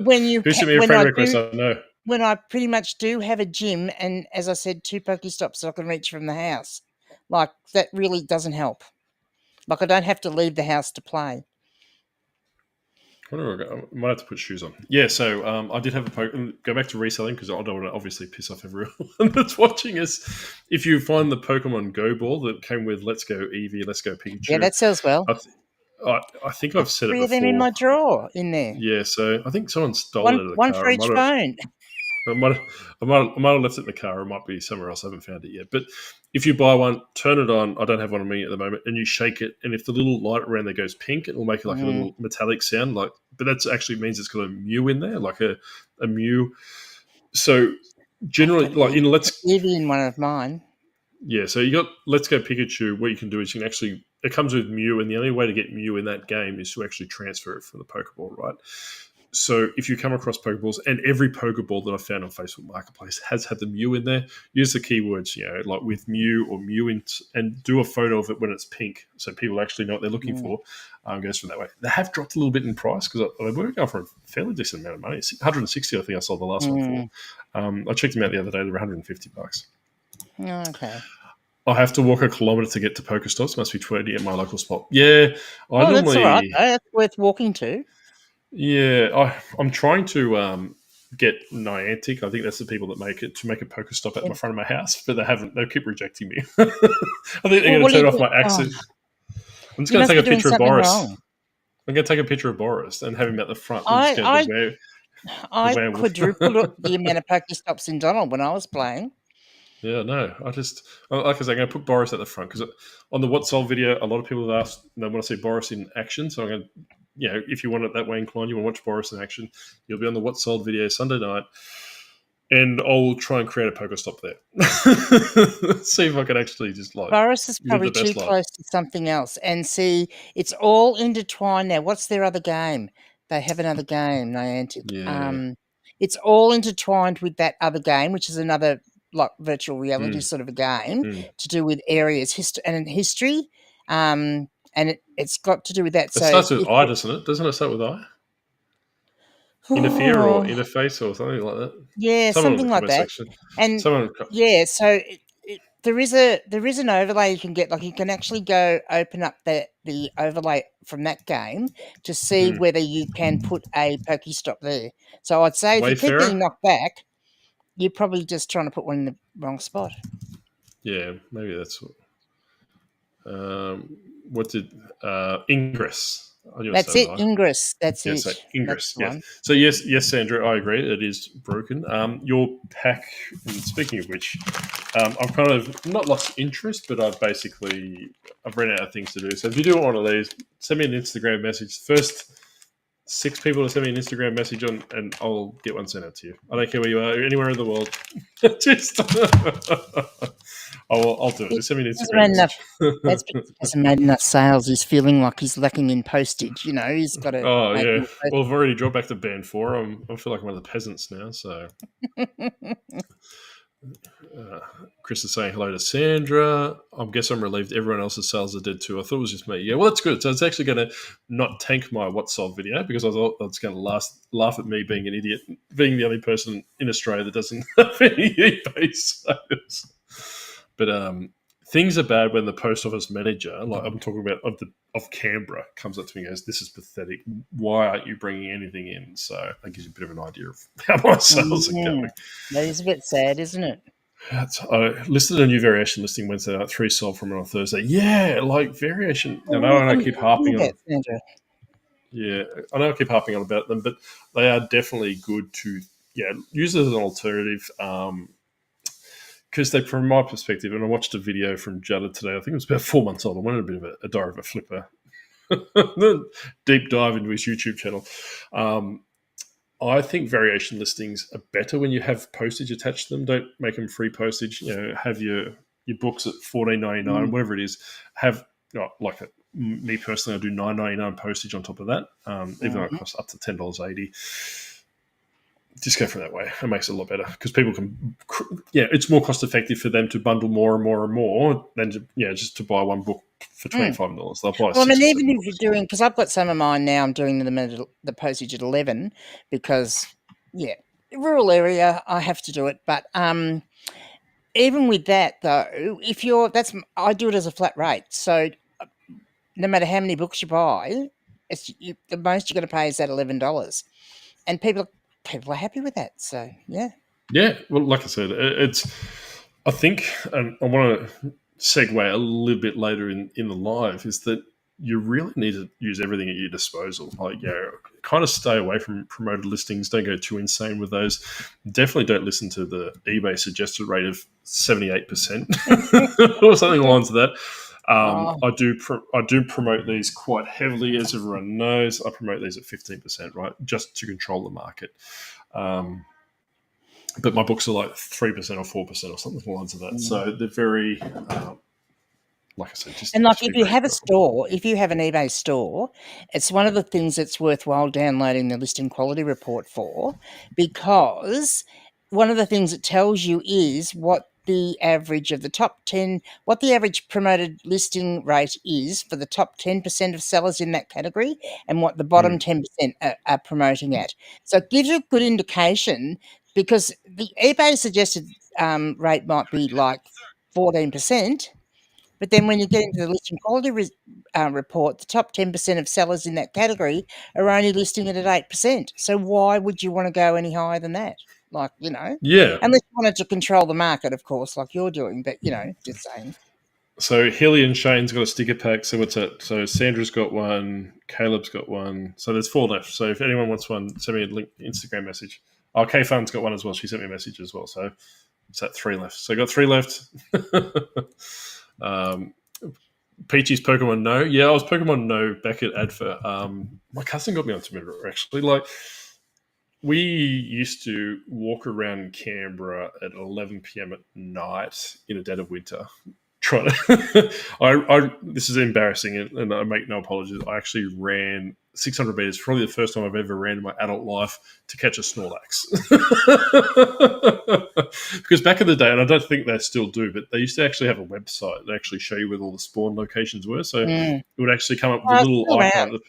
when you sent me a friend request. I know when I pretty much do have a gym, and as I said, 2 Pokestops so I can reach from the house. Like that really doesn't help. Like I don't have to leave the house to play. I might have to put shoes on. Yeah, so I did have go back to reselling because I don't want to obviously piss off everyone that's watching us. If you find the Pokemon Go ball that came with Let's Go Eevee, Let's Go Pikachu. Yeah, that sells well. I think I've said it 3 of them in before. my drawer in there. Yeah, so I think someone stole it One out of the one for car. each phone. I might have left it in the car. It might be somewhere else. I haven't found it yet. But if you buy one, turn it on. I don't have one on me at the moment. And you shake it, and if the little light around there goes pink, it will make like a little metallic sound. Like, but that actually means it's got a mew in there, like a mew. So generally, Got like in Let's Eevee in one of mine. yeah, so you got Let's Go Pikachu. What you can do is you can actually it comes with Mew, and the only way to get Mew in that game is to actually transfer it from the Pokeball, right? So if you come across Pokeballs, and every Pokeball that I found on Facebook Marketplace has had the Mew in there, use the keywords, like with Mew or Mewint, and do a photo of it when it's pink, so people actually know what they're looking for. Goes from that way. They have dropped a little bit in price because they were going for a fairly decent amount of money. 160, I think I sold the last one for. I checked them out the other day; they were $150. Okay. I have to walk a kilometre to get to Pokestops. Must be 20 at my local spot. Yeah, That's all right. That's worth walking to. Yeah, I'm trying to get Niantic. I think that's the people that make it to make a Pokestop at the front of my house, but they haven't. They keep rejecting me. I think they're going to turn off my access. I'm just going to take a picture of Boris. Wrong. I'm going to take a picture of Boris and have him at the front. I quadrupled the amount of Pokestops in Donald when I was playing. Yeah, no, like I said, I'm going to put Boris at the front because on the What Sold video, a lot of people have asked, they want to see Boris in action. So I'm going to, if you want it that way inclined, you want to watch Boris in action, you'll be on the What Sold video Sunday night. And I'll try and create a Pokestop there. See if I can actually just Boris is probably too close to something else. And see, it's all intertwined now. What's their other game? They have another game, Niantic. Yeah. It's all intertwined with that other game, which is another like virtual reality sort of a game to do with areas, history. And it's got to do with that. It starts with I, doesn't it? Doesn't it start with I? Interfere or interface or something like that. Yeah, something like that. And so there is an overlay you can get. Like you can actually go open up the overlay from that game to see whether you can put a Pokestop there. So I'd say if you keep getting knocked back, you're probably just trying to put one in the wrong spot. Yeah, maybe that's what did Ingress. That's it, Ingress. That's it. So Ingress, yes. So yes, Sandra, I agree. It is broken. Your pack. And speaking of which, I've kind of not lost interest, but I've run out of things to do. So if you do want one of these, send me an Instagram message. First 6 people to send me an Instagram message and I'll get one sent out to you. I don't care where you are, anywhere in the world. Just I'll do it. Just send me an Instagram message. That's because he hasn't made enough sales. He's feeling like he's lacking in postage. He's got to. Oh yeah. Well, I've already dropped back to band 4. I feel like one of the peasants now. So. Chris is saying hello to Sandra. I guess I'm relieved everyone else's sales are dead too. I thought it was just me. Yeah, well, that's good. So it's actually going to not tank my What Sold video because I thought it's going to laugh at me being an idiot, being the only person in Australia that doesn't have any eBay sales. But things are bad when the post office manager, like I'm talking about of Canberra, comes up to me and goes, "This is pathetic. Why aren't you bringing anything in?" So that gives you a bit of an idea of how my sales are going. That is a bit sad, isn't it? I listed a new variation listing Wednesday night, 3 sold from it on Thursday. Yeah, like variation. I know I keep harping on. Yeah, I know I keep harping on about them, but they are definitely good to use as an alternative. Because from my perspective, and I watched a video from Judda today, I think it was about 4 months old. I wanted a bit of a diary of a flipper. Deep dive into his YouTube channel. I think variation listings are better when you have postage attached to them. Don't make them free postage. Have your books at $14.99, whatever it is. Have me personally, I do $9.99 postage on top of that, even though it costs up to $10.80. Just go for that way. It makes it a lot better because people can. It's more cost effective for them to bundle more and more and more than just to buy one book for $25. They'll buy. Well, I mean, even if you're doing, because I've got some of mine now, I'm doing the postage at 11 because rural area I have to do it. But even with that though, I do it as a flat rate. So no matter how many books you buy, the most you're going to pay is that $11, and people are happy with that. So yeah. Well, like I said, I think, and I want to segue a little bit later in the live, is that you really need to use everything at your disposal. Like, kind of stay away from promoted listings. Don't go too insane with those. Definitely don't listen to the eBay suggested rate of 78% or something along to that. I do promote these quite heavily, as everyone knows. I promote these at 15%, right, just to control the market. But my books are like 3% or 4% or something along to that. So they're very, like I said, just and like just if be you very have a careful. store, if you have an eBay store, it's one of the things that's worthwhile downloading the listing quality report for, because one of the things it tells you is what the average of the top 10, what the average promoted listing rate is for the top 10% of sellers in that category, and what the bottom 10% are promoting at. So it gives you a good indication, because the eBay suggested rate might be like 14%. But then when you get into the listing quality report, the top 10% of sellers in that category are only listing it at 8%. So why would you want to go any higher than that? Like, Yeah. unless you wanted to control the market, of course, like you're doing, but, just saying. So Hilly and Shane's got a sticker pack. So what's that? So Sandra's got one. Caleb's got one. So there's 4 left. So if anyone wants one, send me a link, Instagram message. Oh, K Fun's got one as well. She sent me a message as well. So it's that 3 left. So I got 3 left. Peachy's Pokemon No. Yeah, I was Pokemon No back at Adfa. My cousin got me onto it actually. Like, we used to walk around Canberra at 11 p.m. at night in the dead of winter. Trying to, this is embarrassing, and I make no apologies. I actually ran 600 meters, probably the first time I've ever ran in my adult life, to catch a Snorlax. Because back in the day, and I don't think they still do, but they used to actually have a website that actually show you where all the spawn locations were. So it would actually come up with a Oh, it's little still icon. around.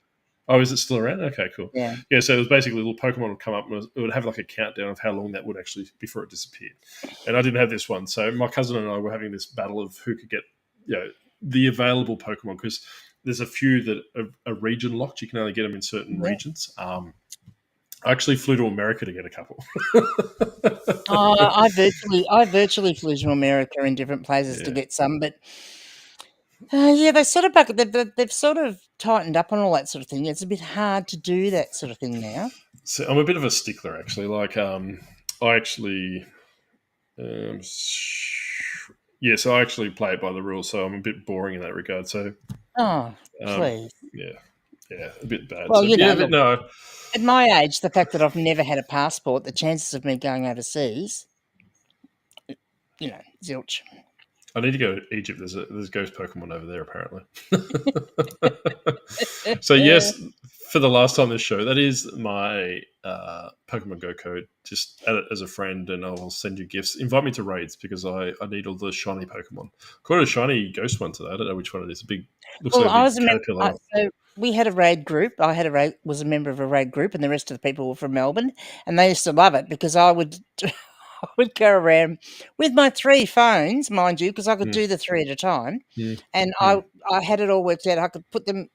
Oh, is it still around? Okay, cool. Yeah. Yeah, so it was basically a little Pokemon would come up and it would have like a countdown of how long that would actually before it disappeared. And I didn't have this one, so my cousin and I were having this battle of who could get the available Pokemon, because there's a few that are region locked. You can only get them in certain regions. I actually flew to America to get a couple. I virtually flew to America in different places to get some, but they sort of they've sort of tightened up on all that sort of thing. It's a bit hard to do that sort of thing now. So I'm a bit of a stickler, actually. Like, I actually, so I actually play it by the rules. So I'm a bit boring in that regard. So, Please. a bit bad. Well, So, look, but no. at my age, the fact that I've never had a passport, the chances of me going overseas, zilch. I need to go to Egypt. There's ghost Pokemon over there, apparently. So yes, for the last time this show, that is my Pokemon Go code. Just add it as a friend, and I'll send you gifts. Invite me to raids, because I need all the shiny Pokemon. Caught a shiny ghost one today. I don't know which one it is. Looks like a big caterpillar. So we had a raid group. Was a member of a raid group, and the rest of the people were from Melbourne, and they used to love it because I would go around with my 3 phones, mind you, because I could do the 3 at a time, and I had it all worked out. I could put them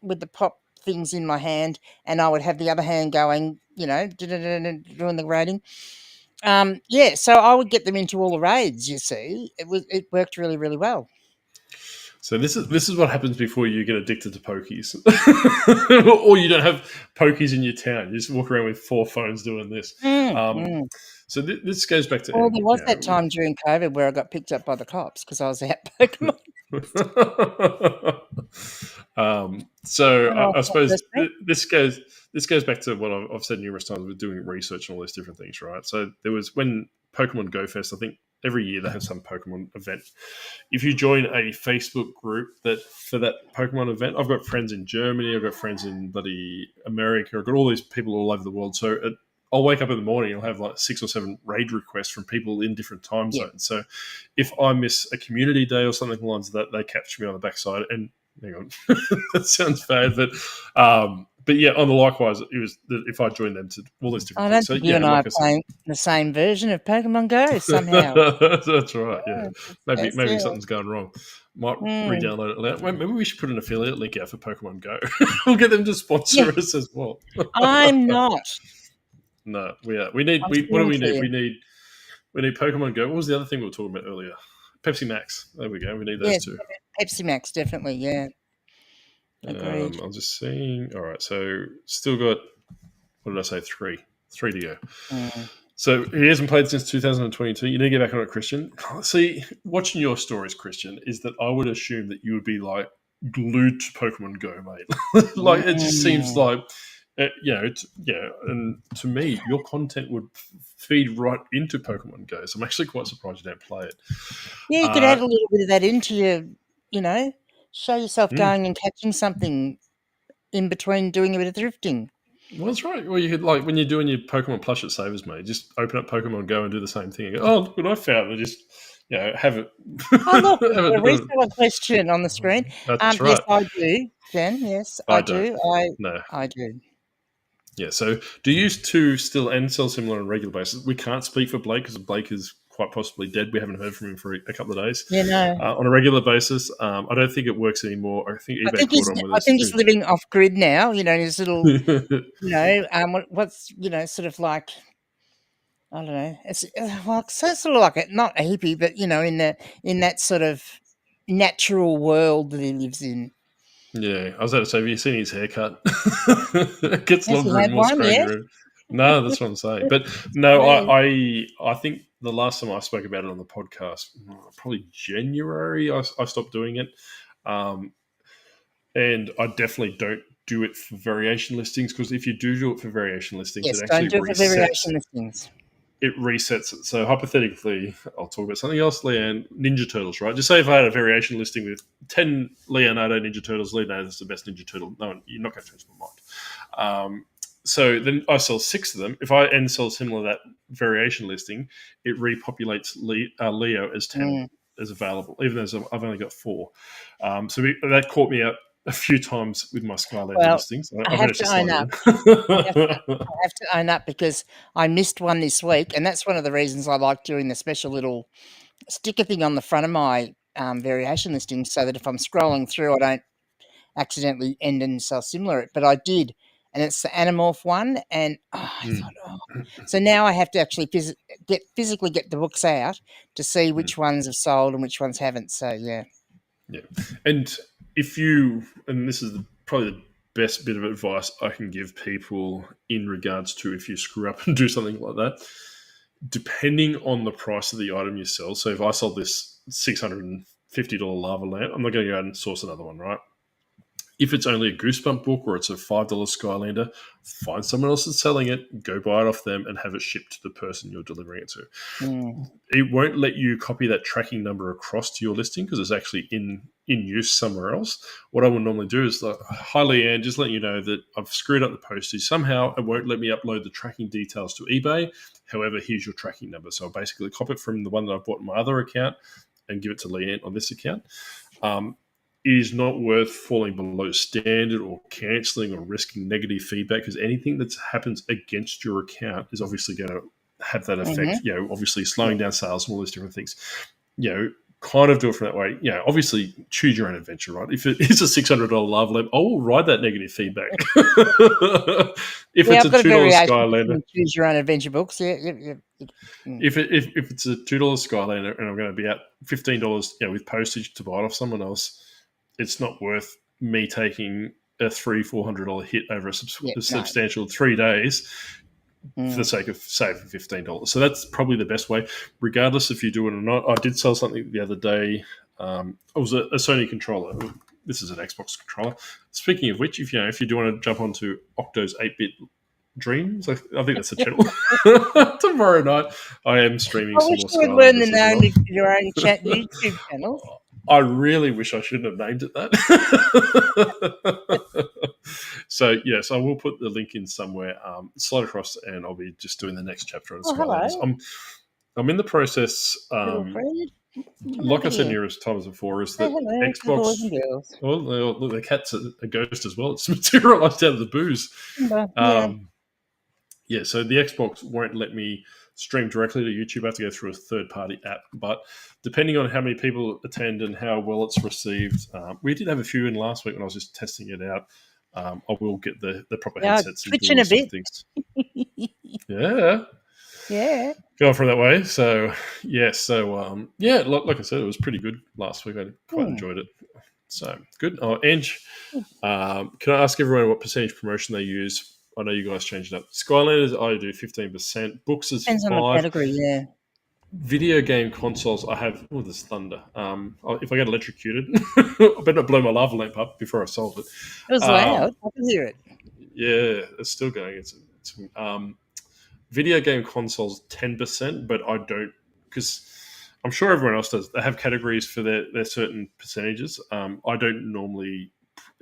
with the pop things in my hand, and I would have the other hand going, doing the raiding. So I would get them into all the raids. You see, it worked really, really well. So this is what happens before you get addicted to pokies, or you don't have pokies in your town. You just walk around with 4 phones doing this. So this goes back to. Well, there was that time during COVID where I got picked up by the cops because I was out Pokemon. I suppose this goes back to what I've said numerous times with doing research and all these different things, right? So there was, when Pokemon Go Fest, I think every year they have some Pokemon event. If you join a Facebook group for that Pokemon event, I've got friends in Germany, I've got friends in bloody America, I've got all these people all over the world. So I'll wake up in the morning, I'll have like 6 or 7 raid requests from people in different time zones. So if I miss a community day or something along that, they capture me on the backside. And hang on, that sounds bad, but yeah, on the likewise, it was if I joined them to all these different things. I don't think you and I are playing the same version of Pokemon Go somehow. That's right. Yeah, maybe something's going wrong. Might re-download it later. Maybe we should put an affiliate link out for Pokemon Go. We'll get them to sponsor us as well. I'm not. No, we are. What do we need? We need Pokemon Go. What was the other thing we were talking about earlier? Pepsi Max. There we go. We need those 2. Pepsi Max, definitely. Yeah. Agreed. I'm just seeing. All right, so still got, what did I say? Three to go. Mm. So he hasn't played since 2022. You need to get back on it, Christian. See, watching your stories, Christian, is that I would assume that you would be like glued to Pokemon Go, mate. Like it just seems Mm. like, and to me, your content would feed right into Pokemon Go. So I'm actually quite surprised you don't play it. Yeah, you could add a little bit of that into your, show yourself Mm. going and catching something in between doing a bit of thrifting. Well, that's right. Well, you could, like, when you're doing your Pokemon plush at Savers, mate, just open up Pokemon Go and do the same thing. And go, oh, look what I found. And just, have it. Oh, look, have a it. reseller question on the screen. That's Yes, right. I do, Jen. Yes, I I don't. do. No. I do. Yeah. So do you two still end sell similar on a regular basis? We can't speak for Blake because Blake is quite possibly dead. We haven't heard from him for a couple of days. Yeah, no. On a regular basis, I don't think it works anymore. I think eBay caught on with I us think too. he's living off grid now. His little, what's sort of like, I don't know. It's well, so sort of like not a hippie, but in that sort of natural world that he lives in. Yeah, I was about to say, have you seen his haircut? It gets Has he longer and had more one scraggly. yet? No, that's what I'm saying. But no, Really? I think the last time I spoke about it on the podcast, probably January, I stopped doing it. And I definitely don't do it for variation listings, because if you do it for variation listings, Yes, it don't actually do it for variation listings. it resets it. So hypothetically, I'll talk about something else, Leanne, Ninja Turtles, right? Just say if I had a variation listing with 10 Leonardo Ninja Turtles, Leonardo's the best Ninja Turtle. No, you're not going to change my mind. So then I sell 6 of them. If I end sell similar to that variation listing, it repopulates Leo as 10 as available, even though I've only got 4. That caught me out a few times with my Skylander Well, listings. I I have managed to to own slide up. it I have to own up because I missed one this week, and that's one of the reasons I like doing the special little sticker thing on the front of my variation listing, so that if I'm scrolling through, I don't accidentally end and sell similar it. But I did, and it's the Animorph one, and I thought, so now I have to actually physically get the books out to see which ones have sold and which ones haven't. So yeah. Yeah. And this is probably the best bit of advice I can give people in regards to if you screw up and do something like that, depending on the price of the item you sell. So if I sold this $650 lava lamp, I'm not going to go out and source another one, right? If it's only a Goosebump book or it's a $5 Skylander, find someone else that's selling it, go buy it off them and have it shipped to the person you're delivering it to. It won't let you copy that tracking number across to your listing because it's actually in use somewhere else. What I would normally do is, like, hi Leanne, just let you know that I've screwed up the postage. Somehow it won't let me upload the tracking details to eBay. However, here's your tracking number. So I'll basically copy it from the one that I've bought in my other account and give it to Leanne on this account. It is not worth falling below standard or cancelling or risking negative feedback, because anything that happens against your account is obviously going to have that effect, obviously slowing down sales and all those different things. Kind of do it from that way. Obviously choose your own adventure, right? If it is a $600 lava lamp, I will ride that negative feedback. If it's a $2 Skylander, choose your own adventure books. Yeah. If it's a $2 Skylander and I'm going to be at $15, with postage to buy it off someone else, it's not worth me taking a $300-$400 hit over a substantial 3 days for the sake of saving $15. So that's probably the best way, regardless if you do it or not. I did sell something the other day. It was a Sony controller. This is an Xbox controller. Speaking of which, if you do want to jump onto Octo's 8-bit Dreams, I think that's the channel. Tomorrow night, I am streaming some more Skylanders. I wish you would learn the Skylanders name of your own YouTube channels. I really wish I shouldn't have named it that. So, yes, I will put the link in somewhere. Slide across, and I'll be just doing the next chapter on Skylanders. I'm in the process. Like I said near times before, is that Xbox. Well, the cat's a ghost as well. It's materialized out of the booze. So the Xbox won't let me stream directly to YouTube. I have to go through a third-party app. But depending on how many people attend and how well it's received, we did have a few in last week when I was just testing it out. I will get the proper headsets and twitching a bit. Things. Yeah. Going from that way. So, like I said, it was pretty good last week. I quite enjoyed it. So good. Oh, Ange, can I ask everyone what percentage promotion they use? I know you guys changed it up. Skylanders, I do 15%. Books is Depends on the 5. category, yeah. Video game consoles, I have. Oh, there's thunder. If I get electrocuted, I better not blow my lava lamp up before I solve it. It was loud. Um, I could hear it. yeah, it's still going. Video game consoles 10%, but I don't, because I'm sure everyone else does. They have categories for their certain percentages. I don't normally,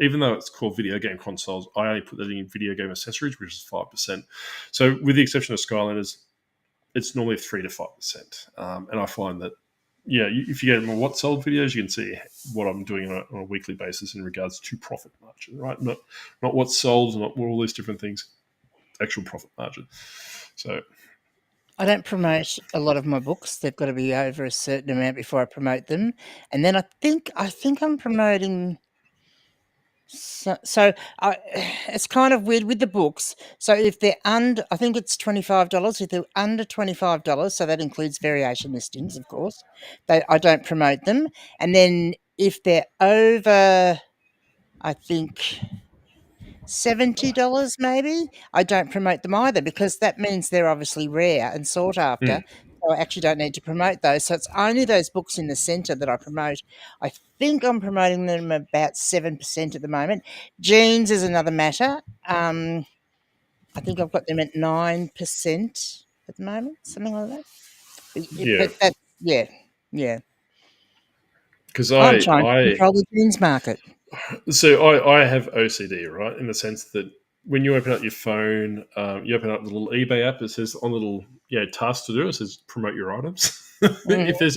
even though it's called video game consoles, I only put that in video game accessories, which is 5%. So with the exception of Skylanders, it's normally 3 to 5%. And I find that, yeah, if you get my what sold videos, you can see what I'm doing on a weekly basis in regards to profit margin, right? Not what's sold, not all these different things, actual profit margin. So I don't promote a lot of my books. They've got to be over a certain amount before I promote them. And then I think I'm promoting. So it's kind of weird with the books. So if they're under, I think it's $25. If they're under $25, so that includes variation listings, of course, I don't promote them. And then if they're over, I think $70 maybe, I don't promote them either, because that means they're obviously rare and sought after. So I actually don't need to promote those. So it's only those books in the centre that I promote. I think I'm promoting them about 7% at the moment. Jeans is another matter. I think I've got them at 9% at the moment, something like that. yeah, But that's, yeah. because I'm trying to control the jeans market. So I have OCD, right? In the sense that when you open up your phone, you open up the little eBay app. It says on the little task to do. It says promote your items. If there's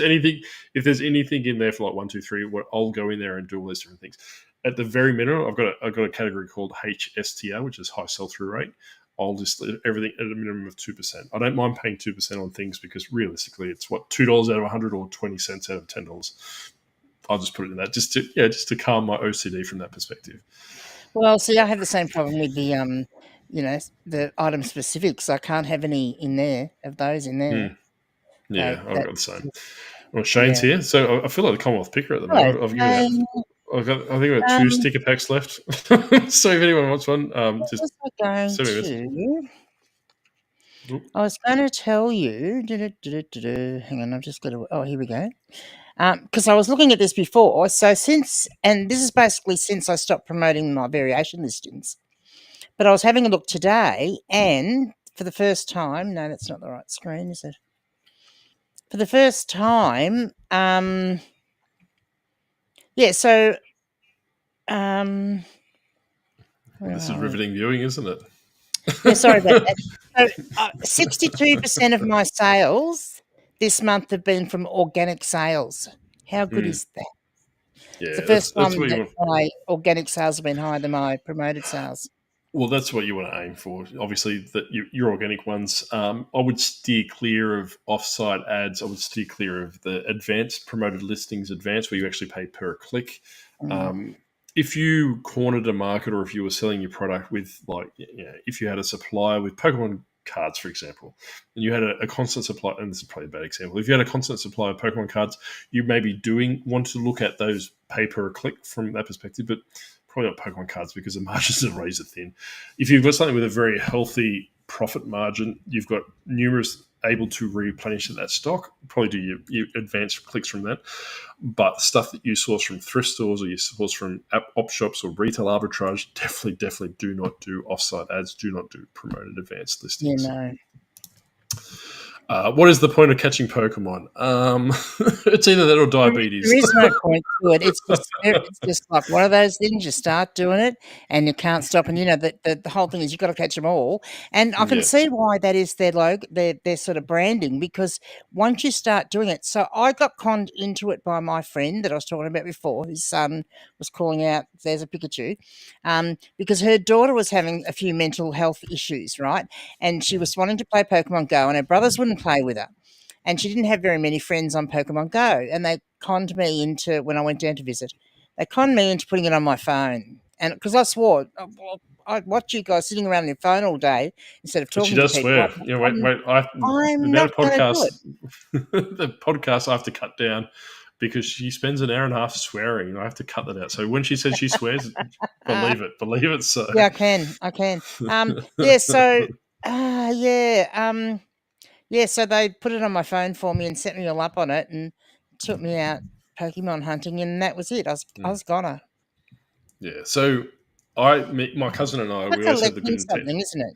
anything in there for like 1, 2, 3, I'll go in there and do all these different things. At the very minimum, I've got a category called HSTR, which is high sell through rate. I'll just everything at a minimum of 2%. I don't mind paying 2% on things because realistically, it's what $2 out of 100 or 20 cents out of $10. I'll just put it in that just to calm my OCD from that perspective. Well, see, I have the same problem with the the item specifics. I can't have any in there of those in there. Yeah, I've got the same. Well, Shane's here, so I feel like the Commonwealth picker at the Hello, moment. Shane. I think we've got 2 sticker packs left. So if anyone wants one, just send me a message. I was going to tell you. Hang on, I've just got to. Oh, here we go. Because I was looking at this before. So this is basically since I stopped promoting my variation listings. But I was having a look today, and for the first time, no, that's not the right screen, is it? For the first time, so this is riveting viewing, isn't it? Yeah, sorry about that. So 62% of my sales this month have been from organic sales. How good is that? Yeah, it's the first time that my organic sales have been higher than my promoted sales. Well, that's what you want to aim for. Obviously, that your organic ones. I would steer clear of off-site ads. I would steer clear of the advanced promoted listings, advanced where you actually pay per click. If you cornered a market, or if you were selling your product with, like, if you had a supplier with Pokemon cards, for example, and you had a constant supply, and this is probably a bad example. If you had a constant supply of Pokemon cards, you maybe want to look at those pay per click from that perspective, but probably not Pokemon cards because the margins are razor thin. If you've got something with a very healthy profit margin, you've got numerous able to replenish that stock, probably do your advanced clicks from that. But stuff that you source from thrift stores or you source from op shops or retail arbitrage, definitely do not do offsite ads, do not do promoted advanced listings. Yeah, no. What is the point of catching Pokemon? It's either that or diabetes. There is no point to it. It's just like one of those things. You start doing it and you can't stop. And the whole thing is you've got to catch them all. And I can see why that is their logo, their sort of branding, because once you start doing it. So I got conned into it by my friend that I was talking about before. His son was calling out, "There's a Pikachu," because her daughter was having a few mental health issues, right? And she was wanting to play Pokemon Go, and her brothers wouldn't play with her. And she didn't have very many friends on Pokemon Go. And they conned me into, when I went down to visit, they conned me into putting it on my phone. And because I swore, I'd watch you guys sitting around on your phone all day instead of talking to people. She does swear. I'm not going to do it. The podcast I have to cut down because she spends an hour and a half swearing, and I have to cut that out. So when she says she swears, believe it. So Yeah, I can. Yeah. So, yeah. So they put it on my phone for me and set me all up on it, and took me out Pokemon hunting, and that was it. I was goner. yeah. So my cousin and I, Like we always had the good collecting intent. something, isn't it?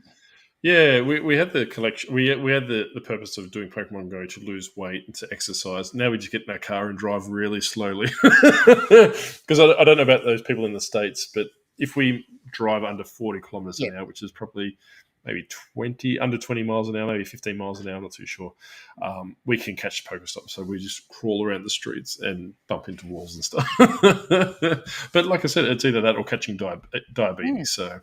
Yeah, we had the collection. We had the purpose of doing Pokemon Go to lose weight and to exercise. Now we just get in our car and drive really slowly because I don't know about those people in the States, but if we drive under 40 kilometers Yeah. an hour, which is probably maybe under 20 miles an hour, maybe 15 miles an hour, I'm not too sure, we can catch Pokestops. So we just crawl around the streets and bump into walls and stuff. But like I said, it's either that or catching diabetes. So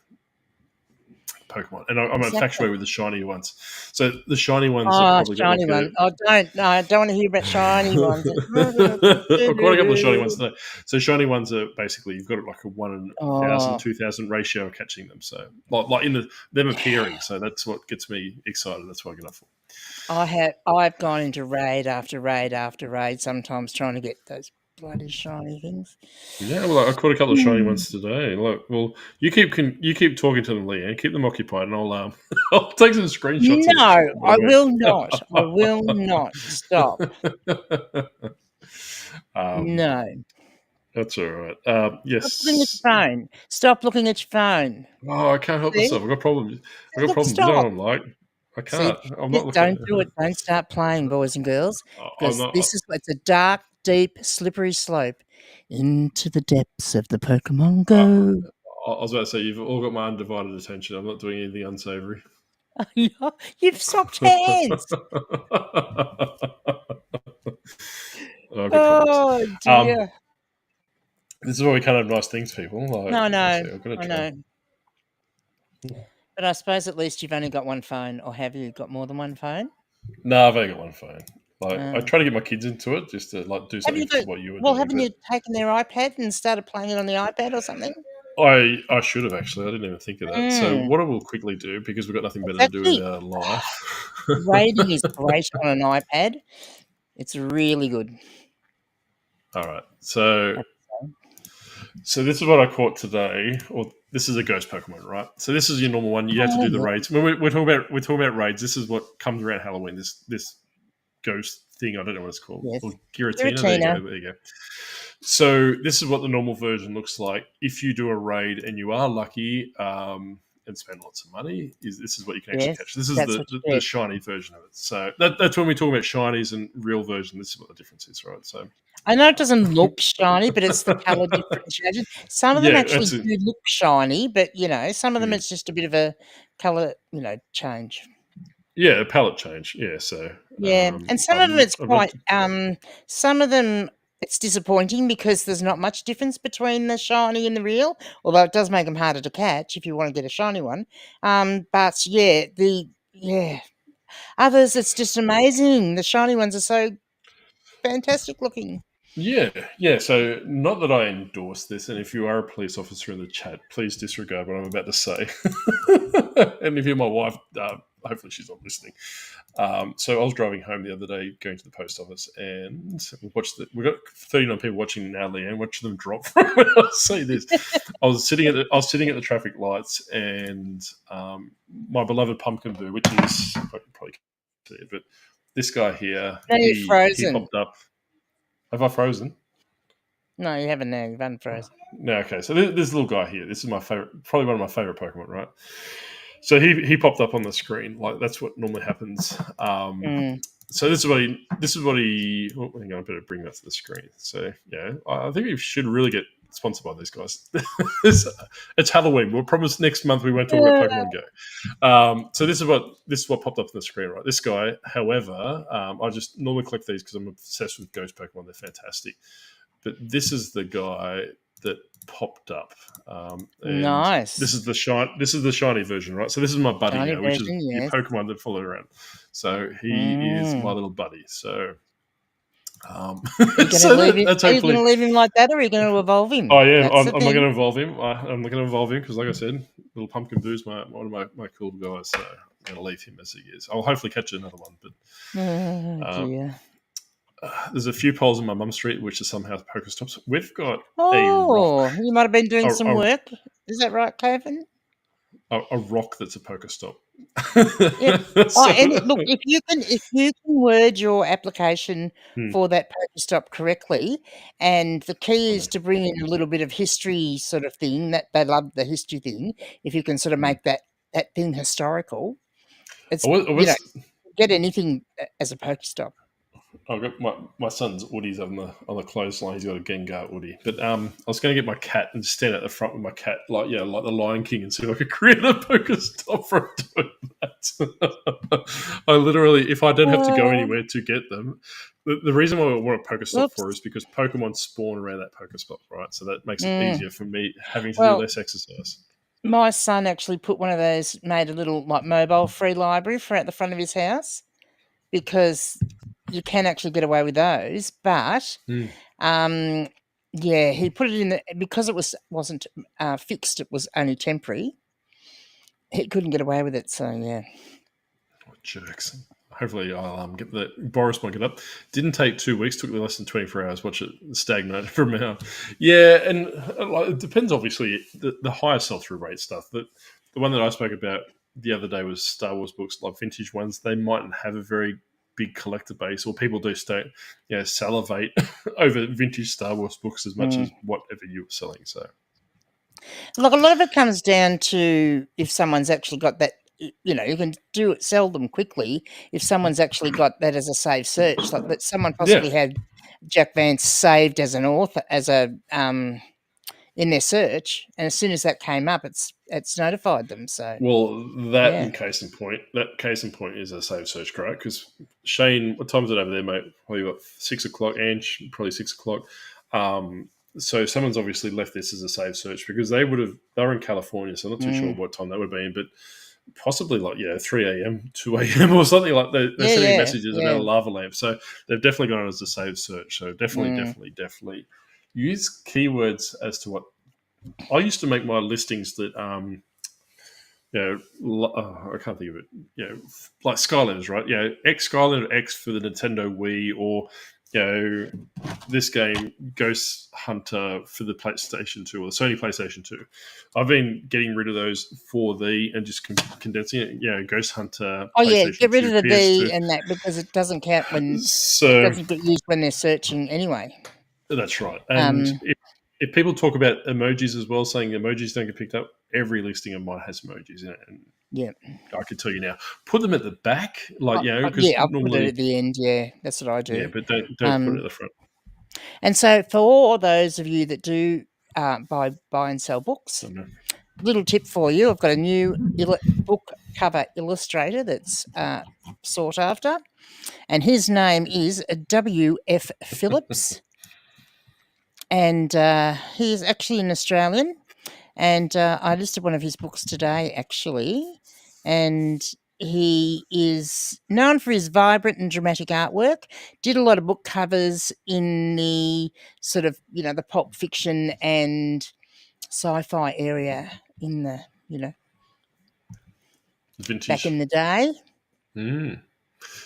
Pokemon, and I'm Exactly. infatuated with the shiny ones. So the shiny ones have Oh, probably got shiny like one. Oh, don't. No, I don't want to hear about shiny ones. I've quite a couple of shiny ones today. So shiny ones are basically you've got like a 1 in 1,000, Oh, 2,000 ratio of catching them. So like in them appearing. So that's what gets me excited. That's what I get up for. I've gone into raid after raid after raid, sometimes trying to get those bloody shiny things. Yeah, well, I caught a couple of shiny ones today. Look, well, you keep talking to them, Leanne. Keep them occupied, and I'll I'll take some screenshots of No, what I I will not. I will not. Stop. um, No. that's all right. Stop looking at Yes. your phone. Stop looking at your phone. Oh, I can't help See? myself. I've got problems. I've got Look, problems. You know what stop. I'm like. I See, can't. I'm not just looking. don't do it. Don't start playing, boys and girls, I'm because not. it's a dark, deep, slippery slope into the depths of the Pokemon I, Go. I was about to say you've all got my undivided attention. I'm not doing anything unsavory. You've swapped hands. Good problems. Oh Um, dear. this is why we can't have nice things, people. Like, No, let's no, see, I've got to I try. know. But I suppose at least you've only got one phone, or have you got more than one phone? No, I've only got one phone. Like, I Uh, try to get my kids into it just to like do have something you for got? what you were Well, doing, haven't but you taken their iPad and started playing it on the iPad or something? I should have actually. I didn't even think of that. So Mm. what I will quickly do because we've got nothing It's better to do with actually our life. rating is great on an iPad. It's really good. All right. So this is what I caught today, or this is a ghost Pokemon, right? So this is your normal one. You have to Oh do the yeah. raids. When we're talking about raids. This is what comes around Halloween. This ghost thing. I don't know what it's called. Yes. Or Giratina. There you Giratina. go. There you go. So this is what the normal version looks like. If you do a raid and you are lucky and spend lots of money, this is what you can actually Yes, catch. This is that's the, what the, you the get. shiny version of it. So that's when we talk about shinies and real version. This is what the difference is, right? So I know it doesn't look shiny, but it's the colour differentiation. Some of them yeah, actually that's it. do look shiny, but some of them Mm. it's just a bit of a colour, change. Yeah, a palette change. Yeah, so Yeah, and some of them I'm it's not. quite. Some of them it's disappointing because there's not much difference between the shiny and the real. Although it does make them harder to catch if you want to get a shiny one. But others it's just amazing. The shiny ones are so fantastic looking. Yeah. So, not that I endorse this, and if you are a police officer in the chat, please disregard what I'm about to say. And if you're my wife, hopefully she's not listening. So, I was driving home the other day, going to the post office, and we got 39 people watching now, Leanne. Watch them drop. When I say this, I was sitting at the traffic lights, and my beloved Pumpkin Boo, which is probably can't see it, but this guy here, Now you're he frozen. popped up. Have I frozen? No, you haven't now. You've unfrozen. No, okay. So this little guy here, this is my favorite, probably one of my favorite Pokemon, right? So he popped up on the screen, like that's what normally happens. Mm. So this is what he. Oh, hang on, I better bring that to the screen. So yeah, I think we should really get sponsored by these guys. It's Halloween. We'll promise next month we won't talk about Pokemon Go. So this is what popped up on the screen, right? This guy, however, I just normally collect these because I'm obsessed with Ghost Pokemon. They're fantastic. But this is the guy that popped up, and Nice. this is the shiny version, right? So this is my buddy Shiny now, which is version, your yes. Pokemon that follow around. So he is my Mm. little buddy. So, Are you going to leave him? that's Are you going hopefully. to leave him like that, or are you going to evolve him? I am. That's I'm the not going to thing. involve him. I'm not going to involve him because, like I said, little Pumpkin Boo's one of my cool guys. So I'm going to leave him as he is. I'll hopefully catch another one, but Oh uh, dear. there's a few poles on my mum's street which are somehow Pokestops. We've got Oh, you might have been doing some a, work. Is that right, Kevin? a rock that's a Pokestop. Yep. Oh, So, and look, if you can word your application hmm, for that Pokestop correctly, and the key I is know. to bring in a little bit of history sort of thing, that they love the history thing. If you can sort of Hmm. make that thing historical, I it's, was, I was get anything as a Pokestop. I've got my son's Woodies on the clothesline. He's got a Gengar Woody. But I was going to get my cat and stand at the front with my cat, like the Lion King, and see if I could create a Pokestop for him doing that. I literally, if I don't have to go anywhere to get them, the reason why I want a Pokestop for Whoops. is because Pokemon spawn around that Pokestop, right? So that makes it Mm. easier for me having to do Well, less exercise. my son actually put one of those, made a little like mobile free library for at the front of his house, because you can actually get away with those. But Mm. yeah, he put it in because it wasn't fixed. It was only temporary. He couldn't get away with it. So yeah. Oh, jerks. Hopefully, I'll get the Boris might get up. Didn't take 2 weeks. Took me less than 24 hours. Watch it stagnate from now. Yeah, and it depends. Obviously, the higher sell through rate stuff. The one that I spoke about the other day was Star Wars books, like vintage ones. They mightn't have a very big collector base, or people do salivate over vintage Star Wars books as much as whatever you were selling. So, Look, a lot of it comes down to if someone's actually got that. You can sell them quickly if someone's actually got that as a saved search, like that someone yeah. possibly had Jack Vance saved as an author, as a in their search, and as soon as that came up, it's notified them. So Well, yeah. that case in point is a save search, correct? Because Shane, what time is it over there, mate? Probably about 6 o'clock. Ange, probably 6 o'clock. So someone's obviously left this as a save search because they were in California, so I'm not too sure what time that would be in, but possibly 3 a.m., 2 a.m. or something like that. They're Yeah, sending yeah, messages about yeah. a lava lamp. So they've definitely gone on as a save search. So Mm. definitely use keywords as to what I used to make my listings that I can't think of it. Like Skylanders, right? X Skylander X for the Nintendo Wii, or this game Ghost Hunter for the PlayStation 2 or the Sony PlayStation 2. I've been getting rid of those for and just condensing it. Ghost Hunter Oh yeah, PlayStation get rid 2, of the B PS2. and that, because it doesn't count when it So doesn't get used when they're searching anyway. that's right. And Um, if people talk about emojis as well, saying emojis don't get picked up, every listing of mine has emojis in it. And yeah. I can tell you now, put them at the back, because Yeah, I'll put it normally, at the end. Yeah, that's what I yeah, do. but don't put it Um, at the front. and so for all those of you that do buy and sell books, Don't know. little tip for you: I've got a new book cover illustrator that's sought after, and his name is W.F. Phillips, and he's actually an Australian. And I listed one of his books today, actually, and he is known for his vibrant and dramatic artwork. Did a lot of book covers in the sort of, the pulp fiction and sci-fi area in the, back Vintage. in the day. Mm.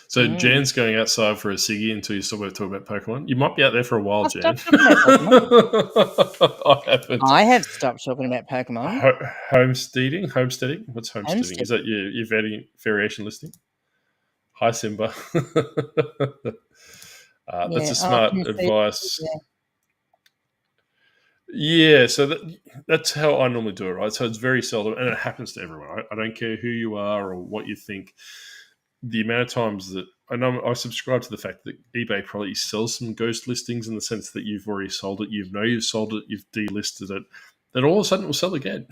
So Mm. Jan's going outside for a ciggy until you start talking about Pokemon. You might be out there for a while, I'll Jan. stop talking about Pokemon. I haven't. I have stopped talking about Pokemon. Homesteading. What's homesteading? Is Homestead. that your variation listing? Hi, Simba. That's Yeah. a Oh, smart can you see? advice. Yeah. Yeah, so that's how I normally do it, right? So it's very seldom, and it happens to everyone. Right? I don't care who you are or what you think. The amount of times that I know I subscribe to the fact that eBay probably sells some ghost listings in the sense that you've already sold it, you've sold it, you've delisted it, then all of a sudden it will sell again.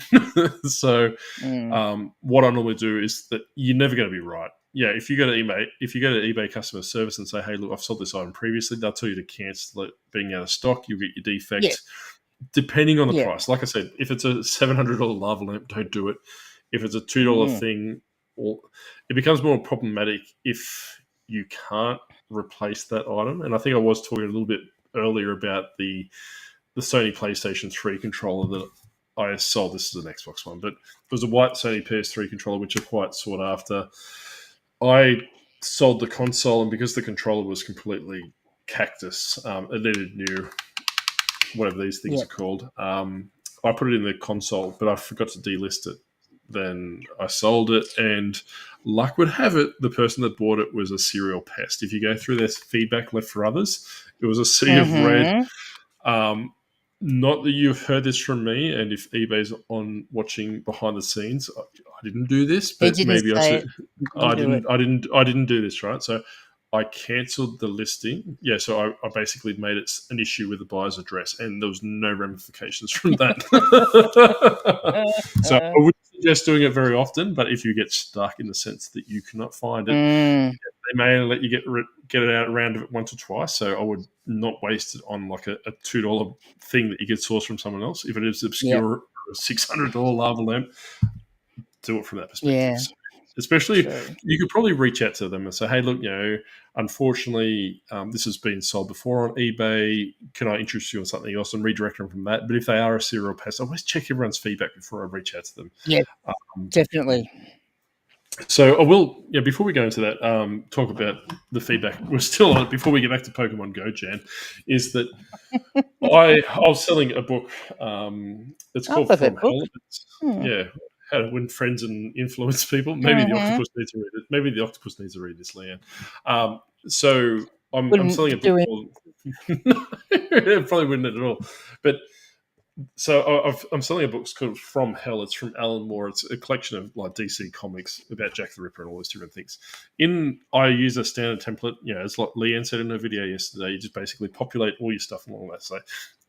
So Mm. what I normally do is that you're never going to be right. Yeah, if you go to eBay customer service and say, "Hey, look, I've sold this item previously," they'll tell you to cancel it, being out of stock. You'll get your Yeah. defects. Depending on the Yeah. price, like I said, if it's a $700 lava lamp, don't do it. If it's a $2 Mm. thing, or it becomes more problematic if you can't replace that item. And I think I was talking a little bit earlier about the Sony PlayStation 3 controller that I sold. This is an Xbox one, but it was a white Sony PS3 controller, which are quite sought after. I sold the console, and because the controller was completely cactus. It needed new, whatever these things are called. I put it in the console, but I forgot to delist it. Then I sold it, and luck would have it, the person that bought it was a serial pest. If you go through their feedback left for others, it was a sea of red. Not that you've heard this from me, and if eBay's on watching behind the scenes, I didn't do this, but maybe I said I didn't do this, right? So I cancelled the listing. Yeah, so I basically made it an issue with the buyer's address, and there was no ramifications from that. So I wouldn't suggest doing it very often, but if you get stuck in the sense that you cannot find it, they may let you get it out around it once or twice. So I would not waste it on like a $2 thing that you get sourced from someone else. If it is obscure, $600 lava lamp, do it from that perspective. Yeah. So, especially if you could probably reach out to them and say, hey, look, unfortunately, this has been sold before on eBay. Can I interest you in something else, and redirect them from that? But if they are a serial pest, I always check everyone's feedback before I reach out to them. Yeah, definitely. So I will, before we go into that, talk about the feedback. We're still on it before we get back to Pokemon Go, Jan, is that I was selling a book. It's called From Hell. Yeah. How to win friends and influence people. Maybe the octopus needs to read it. Maybe the octopus needs to read this, Leanne. So I'm selling a book called... It probably wouldn't at all. But so I'm selling a book called From Hell. It's from Alan Moore. It's a collection of like DC comics about Jack the Ripper and all those different things. I use a standard template. It's like Leanne said in her video yesterday. You just basically populate all your stuff along that. So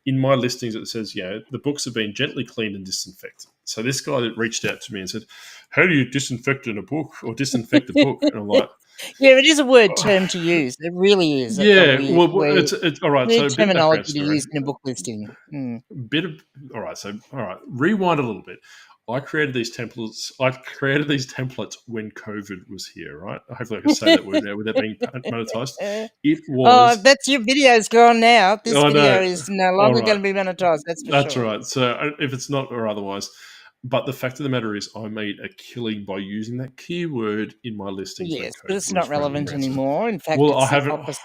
in my listings, it says, the books have been gently cleaned and disinfected. So this guy that reached out to me and said, how do you disinfect in a book or disinfect a book? And I'm like... Yeah, it is a word term to use. It really is. It's all right. So terminology to use in a book listing. All right. Rewind a little bit. I created these templates when COVID was here, right? Hopefully I can say that word now without being monetized. It was... Oh, that's your video's gone now. This video is no longer going to be monetized. That's sure. Right. So if it's not or otherwise... But the fact of the matter is I made a killing by using that keyword in my listings. Yes, but it's not relevant anymore. In fact, it's the opposite.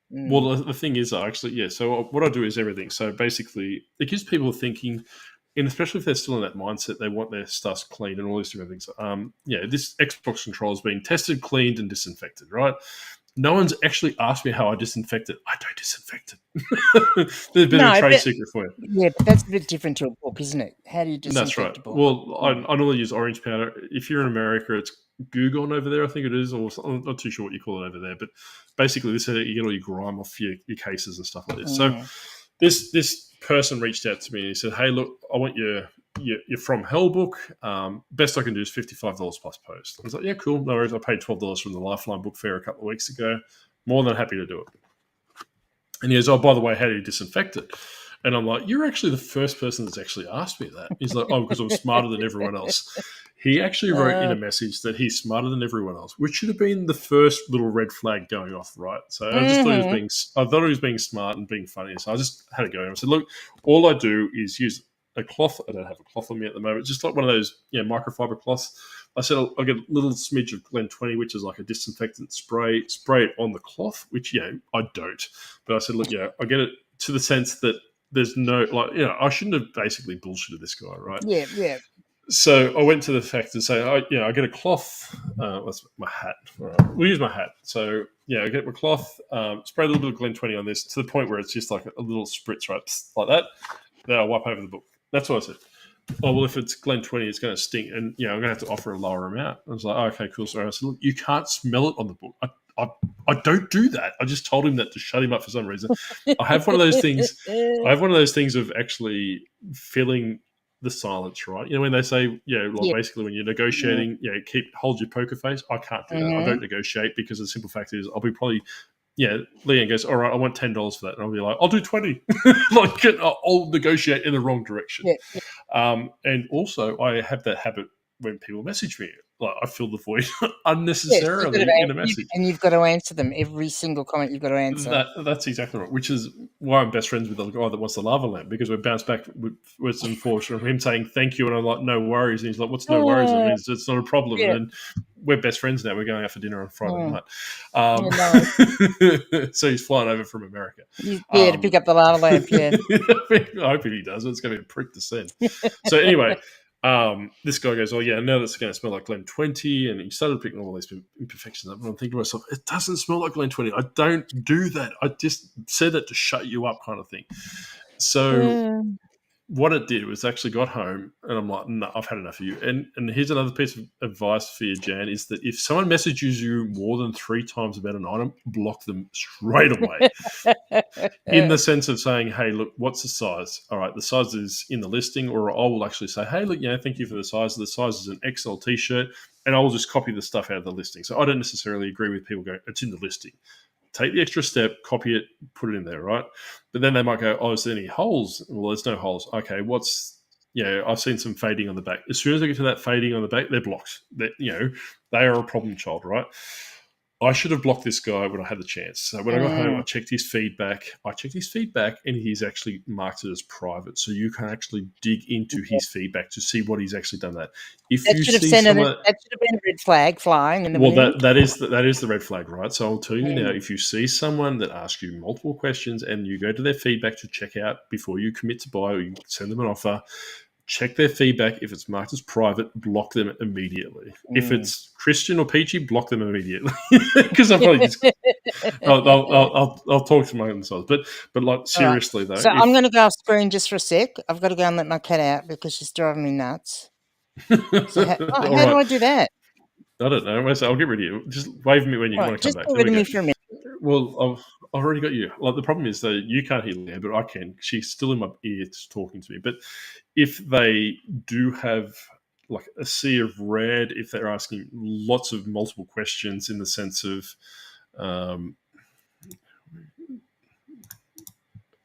Well, the thing is, so what I do is everything. So basically, it gives people thinking, and especially if they're still in that mindset, they want their stuff clean and all these different things. This Xbox controller is being tested, cleaned, and disinfected, right? No one's actually asked me how I disinfect it. I don't disinfect it. There's a bit of a trade secret for you. Yeah, but that's a bit different to a book, isn't it? How do you disinfect a book? That's right. Well, I normally use orange powder. If you're in America, it's Gugon over there, I think it is, or I'm not too sure what you call it over there. But basically, this is how you get all your grime off your cases and stuff like this. So this person reached out to me and he said, hey, look, I want your From Hell book. Best I can do is $55 plus post. I was like, yeah, cool. No worries. I paid $12 from the Lifeline book fair a couple of weeks ago. More than happy to do it. And he goes, oh, by the way, how do you disinfect it? And I'm like, you're actually the first person that's actually asked me that. He's like, oh, because I'm smarter than everyone else. He actually wrote in a message that he's smarter than everyone else, which should have been the first little red flag going off, right? So I just thought he was being smart and being funny. So I just had to go. And I said, look, all I do is use a cloth. I don't have a cloth on me at the moment. Just like one of those microfiber cloths. I said I'll get a little smidge of Glen 20, which is like a disinfectant spray it on the cloth, which I don't. But I said, look, I get it to the sense that there's no I shouldn't have basically bullshitted this guy, right? Yeah. So I went to the fact and say, I get a cloth. That's my hat. All right. We'll use my hat. So I get my cloth, spray a little bit of Glen 20 on this to the point where it's just like a little spritz, right, like that. Then I'll wipe over the book. That's what I said. Oh, well, if it's Glen 20, it's going to stink, and I'm going to have to offer a lower amount. I was like, oh, okay, cool. So I said, look, you can't smell it on the book. I don't do that. I just told him that to shut him up for some reason. I have one of those things. Of actually feeling the silence, right? When they say, basically when you're negotiating, hold your poker face. I can't do that. I don't negotiate because the simple fact is I'll be probably, Leanne goes, all right, I want $10 for that. And I'll be like, I'll do 20. I'll negotiate in the wrong direction. And also I have that habit when people message me. like I filled the void unnecessarily in a message. And you've got to answer them. Every single comment you've got to answer. That's exactly right. Which is why I'm best friends with the guy that wants the lava lamp, because we bounced back with some force from him saying thank you, and I'm like, no worries. And he's like, what's no worries? It means it's not a problem. Yeah. And we're best friends now. We're going out for dinner on Friday night. So he's flying over from America. Yeah, to pick up the lava lamp. Yeah. I hope he does. It's going to be a prick to send. So anyway. This guy goes, oh yeah, now that's going to smell like Glen 20, and he started picking all these imperfections up, and I'm thinking to myself, it doesn't smell like Glen 20. I don't do that. I just said that to shut you up, kind of thing. So what it did was actually got home, and I'm like, no, I've had enough of you. And here's another piece of advice for you, Jan, is that if someone messages you more than 3 times about an item, block them straight away. In the sense of saying, hey, look, what's the size? All right, the size is in the listing, or I will actually say, hey, look, thank you for the size. The size is an XL t-shirt, and I'll just copy the stuff out of the listing. So I don't necessarily agree with people going, it's in the listing. Take the extra step, copy it, put it in there, right? But then they might go, oh, is there any holes? Well, there's no holes. Okay, I've seen some fading on the back. As soon as I get to that fading on the back, they're blocked. They are a problem child, right? I should have blocked this guy when I had the chance. So when I got home, I checked his feedback. And he's actually marked it as private. So you can actually dig into his feedback to see what he's actually done that. That should have been a red flag flying in the wind. That is the red flag, right? So I'll tell you now, if you see someone that asks you multiple questions and you go to their feedback to check out before you commit to buy or you send them an offer, check their feedback. If it's marked as private, block them immediately. If it's Christian or Peachy, block them immediately. Because I'm probably just, I'll talk to my own size. But like seriously though. So I'm going to go off screen just for a sec. I've got to go and let my cat out because she's driving me nuts. So how do I do that? I don't know. I'll get rid of you. Just wave me when you want to come back. Just get rid of me for a minute. Well, I've already got you. Like the problem is that you can't hear Leah, but I can. She's still in my ear talking to me. But if they do have like a sea of red, if they're asking lots of multiple questions in the sense of,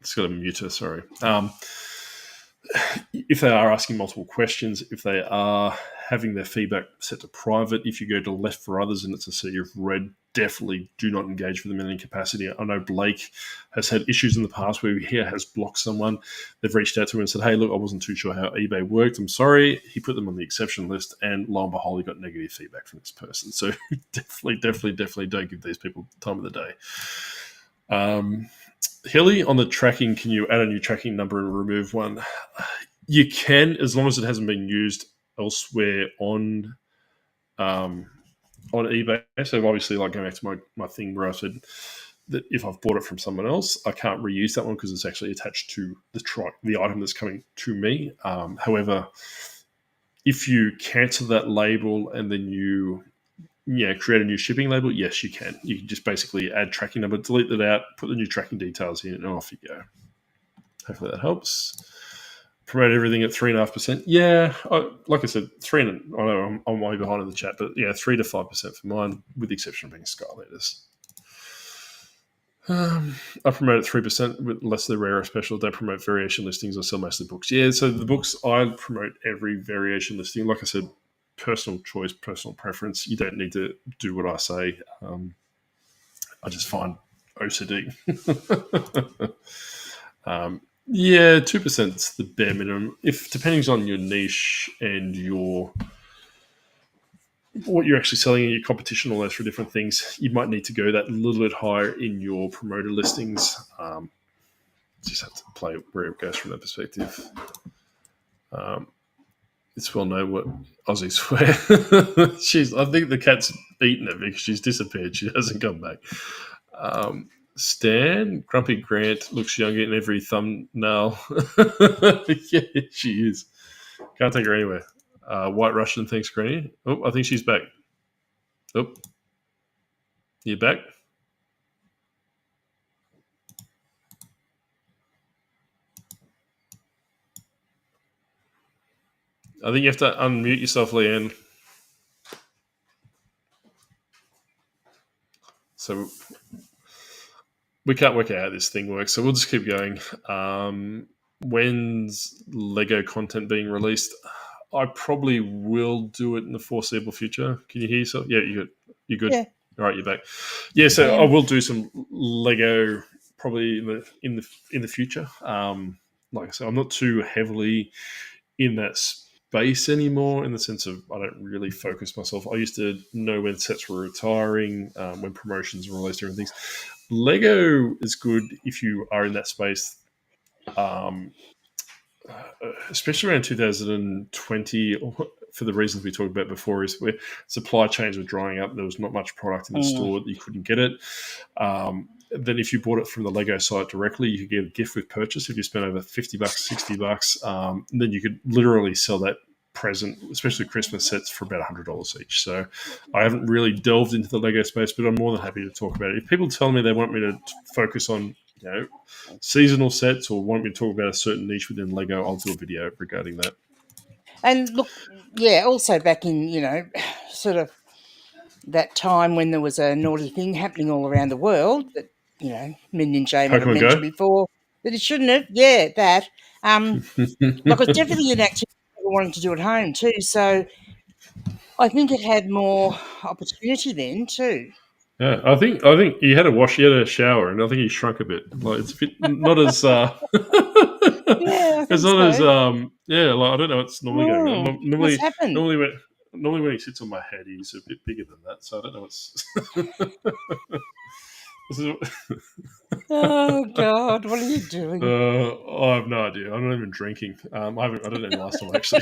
it's got to mute her. Sorry. If they are asking multiple questions, if they are having their feedback set to private, if you go to left for others and it's a sea of red, definitely do not engage with them in any capacity. I know Blake has had issues in the past where he has blocked someone. They've reached out to him and said, hey, look, I wasn't too sure how eBay worked. I'm sorry. He put them on the exception list, and lo and behold, he got negative feedback from this person. So definitely don't give these people time of the day. Hilly, on the tracking, can you add a new tracking number and remove one? You can, as long as it hasn't been used elsewhere on eBay. So obviously, like going back to my thing where I said that if I've bought it from someone else, I can't reuse that one because it's actually attached to the item that's coming to me. However, if you cancel that label and then you create a new shipping label, yes, you can. You can just basically add tracking number, delete that out, put the new tracking details in, and off you go. Hopefully that helps. Promote everything at 3.5%. Yeah, like I said, I know I'm way behind in the chat, but 3 to 5% for mine, with the exception of being Skylanders. I promote at 3% with less the rare or special. Don't promote variation listings. I sell mostly books. Yeah, so the books, I promote every variation listing. Like I said, personal choice, personal preference. You don't need to do what I say. I just find OCD. 2% is the bare minimum. If depending on your niche and what you're actually selling and your competition, all those for different things, you might need to go that little bit higher in your promoter listings. Just have to play where it goes from that perspective. It's well known what Aussies swear. I think the cat's eaten her because she's disappeared. She hasn't come back. Stan, Grumpy Grant looks younger in every thumbnail. Yeah, she is. Can't take her anywhere. White Russian, thanks, Granny. Oh, I think she's back. Oh, you back? I think you have to unmute yourself, Leanne. So we can't work out how this thing works, so we'll just keep going. When's Lego content being released? I probably will do it in the foreseeable future. Can you hear yourself? Yeah, you good. You good? Yeah, All right, you're back. Yeah, I so I am. will do some Lego probably in the future. Like I said, I'm not too heavily in that space anymore, in the sense of I don't really focus myself. I used to know when sets were retiring, when promotions were released, different things. Lego is good if you are in that space. Um, Especially around 2020, for the reasons we talked about before, is where supply chains were drying up. There was not much product in the Mm. store. You couldn't get it. Then if you bought it from the Lego site directly, you could get a gift with purchase. If you spent over $50, $60, then you could literally sell that present, especially Christmas sets, for about $100 each. So I haven't really delved into the Lego space, but I'm more than happy to talk about it. If people tell me they want me to focus on, seasonal sets, or want me to talk about a certain niche within Lego, I'll do a video regarding that. And look, yeah, also back in, sort of that time when there was a naughty thing happening all around the world that, Minion J might have Pokemon mentioned Go. before, that it shouldn't have. Yeah, that. Like, it was definitely an activity people wanted to do at home too. So I think it had more opportunity then too. Yeah, I think he had a wash, he had a shower, and I think he shrunk a bit. Like it's a bit not as Yeah, I it's think not as so. like I don't know what's normally going on. What's Normally, happened? normally when he sits on my head, he's a bit bigger than that. So I don't know what's. This is, Oh God, what are you doing? I have no idea. I'm not even drinking. I don't know the last time I actually.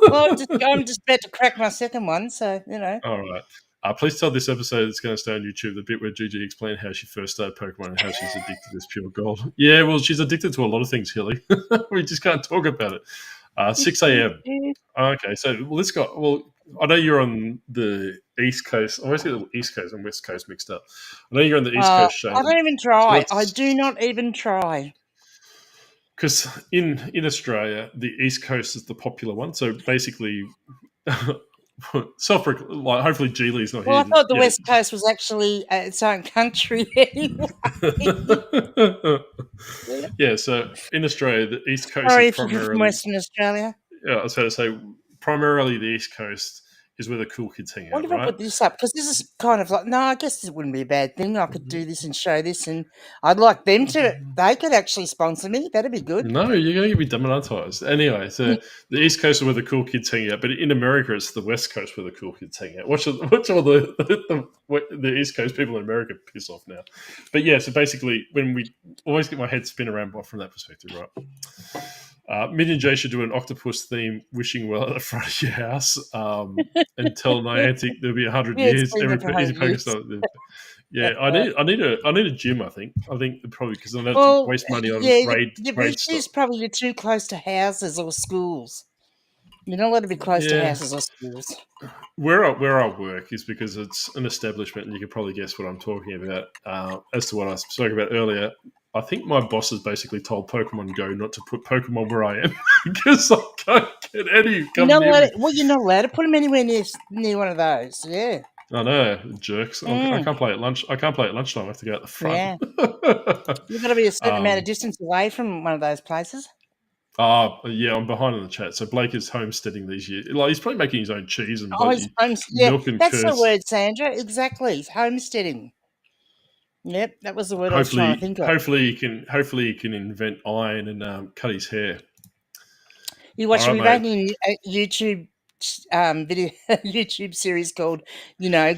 Well, I'm just about to crack my second one, so All right. Please tell this episode that's going to stay on YouTube the bit where Gigi explained how she first started Pokemon and how she's addicted to this pure gold. Yeah, well, she's addicted to a lot of things, Hilly. We just can't talk about it. 6 a.m. Okay, so let's go. Well, I know you're on the East Coast. I always get the East Coast and West Coast mixed up. I know you're on the East Coast, I Shane. don't even So try. I let's, do not even try. because in Australia, the East Coast is the popular one. So basically, like hopefully Geely's not Well, I here thought the yet. West Coast was actually its own country anyway. Yeah, so in Australia, the East Coast is Sorry if you're from primarily, Western Australia. yeah, I was going to say, primarily the East Coast is where the cool kids hang What out, if I right? put this up? Because this is kind of like, no, I guess this wouldn't be a bad thing. I could do this and show this, and I'd like them to, they could actually sponsor me. That'd be good. No, you're going to be demonetized. Anyway, so the East Coast is where the cool kids hang out, but in America, it's the West Coast where the cool kids hang out. Watch all the East Coast people in America piss off now. But yeah, so basically, when we always get my head spin around from that perspective, right? Minion J should do an octopus theme, wishing well at the front of your house, and tell Niantic there'll be 100 Yeah, it's years. been there Every for easy 100 years. Pokestop. Yeah, I need a gym. I think probably because I don't have to Well, waste money on yeah, your raid issue stock. is probably you're too close to houses or schools. You're not allowed to be close to Yeah, houses or schools. where I work is because it's an establishment, and you can probably guess what I'm talking about. As to what I spoke about earlier, I think my boss has basically told Pokemon Go not to put Pokemon where I am because I can't get any You're come not near allowed me. to, well, you're not allowed to put them anywhere near one of those. Yeah. I know, jerks. I Mm, can't play at lunch. I can't play at lunchtime. I have to go out the front. yeah. You've got to be a certain amount of um, distance away from one of those places. yeah, I'm behind in the chat. So Blake is homesteading these years. Like he's probably making his own cheese and Oh, it's yeah, milk and that's the curds. word, Sandra. Exactly. It's homesteading. Yep, that was the word I was trying to Hopefully, think of. hopefully he can invent iron and cut his hair. You All watch right, me mate. making a YouTube video, YouTube series called,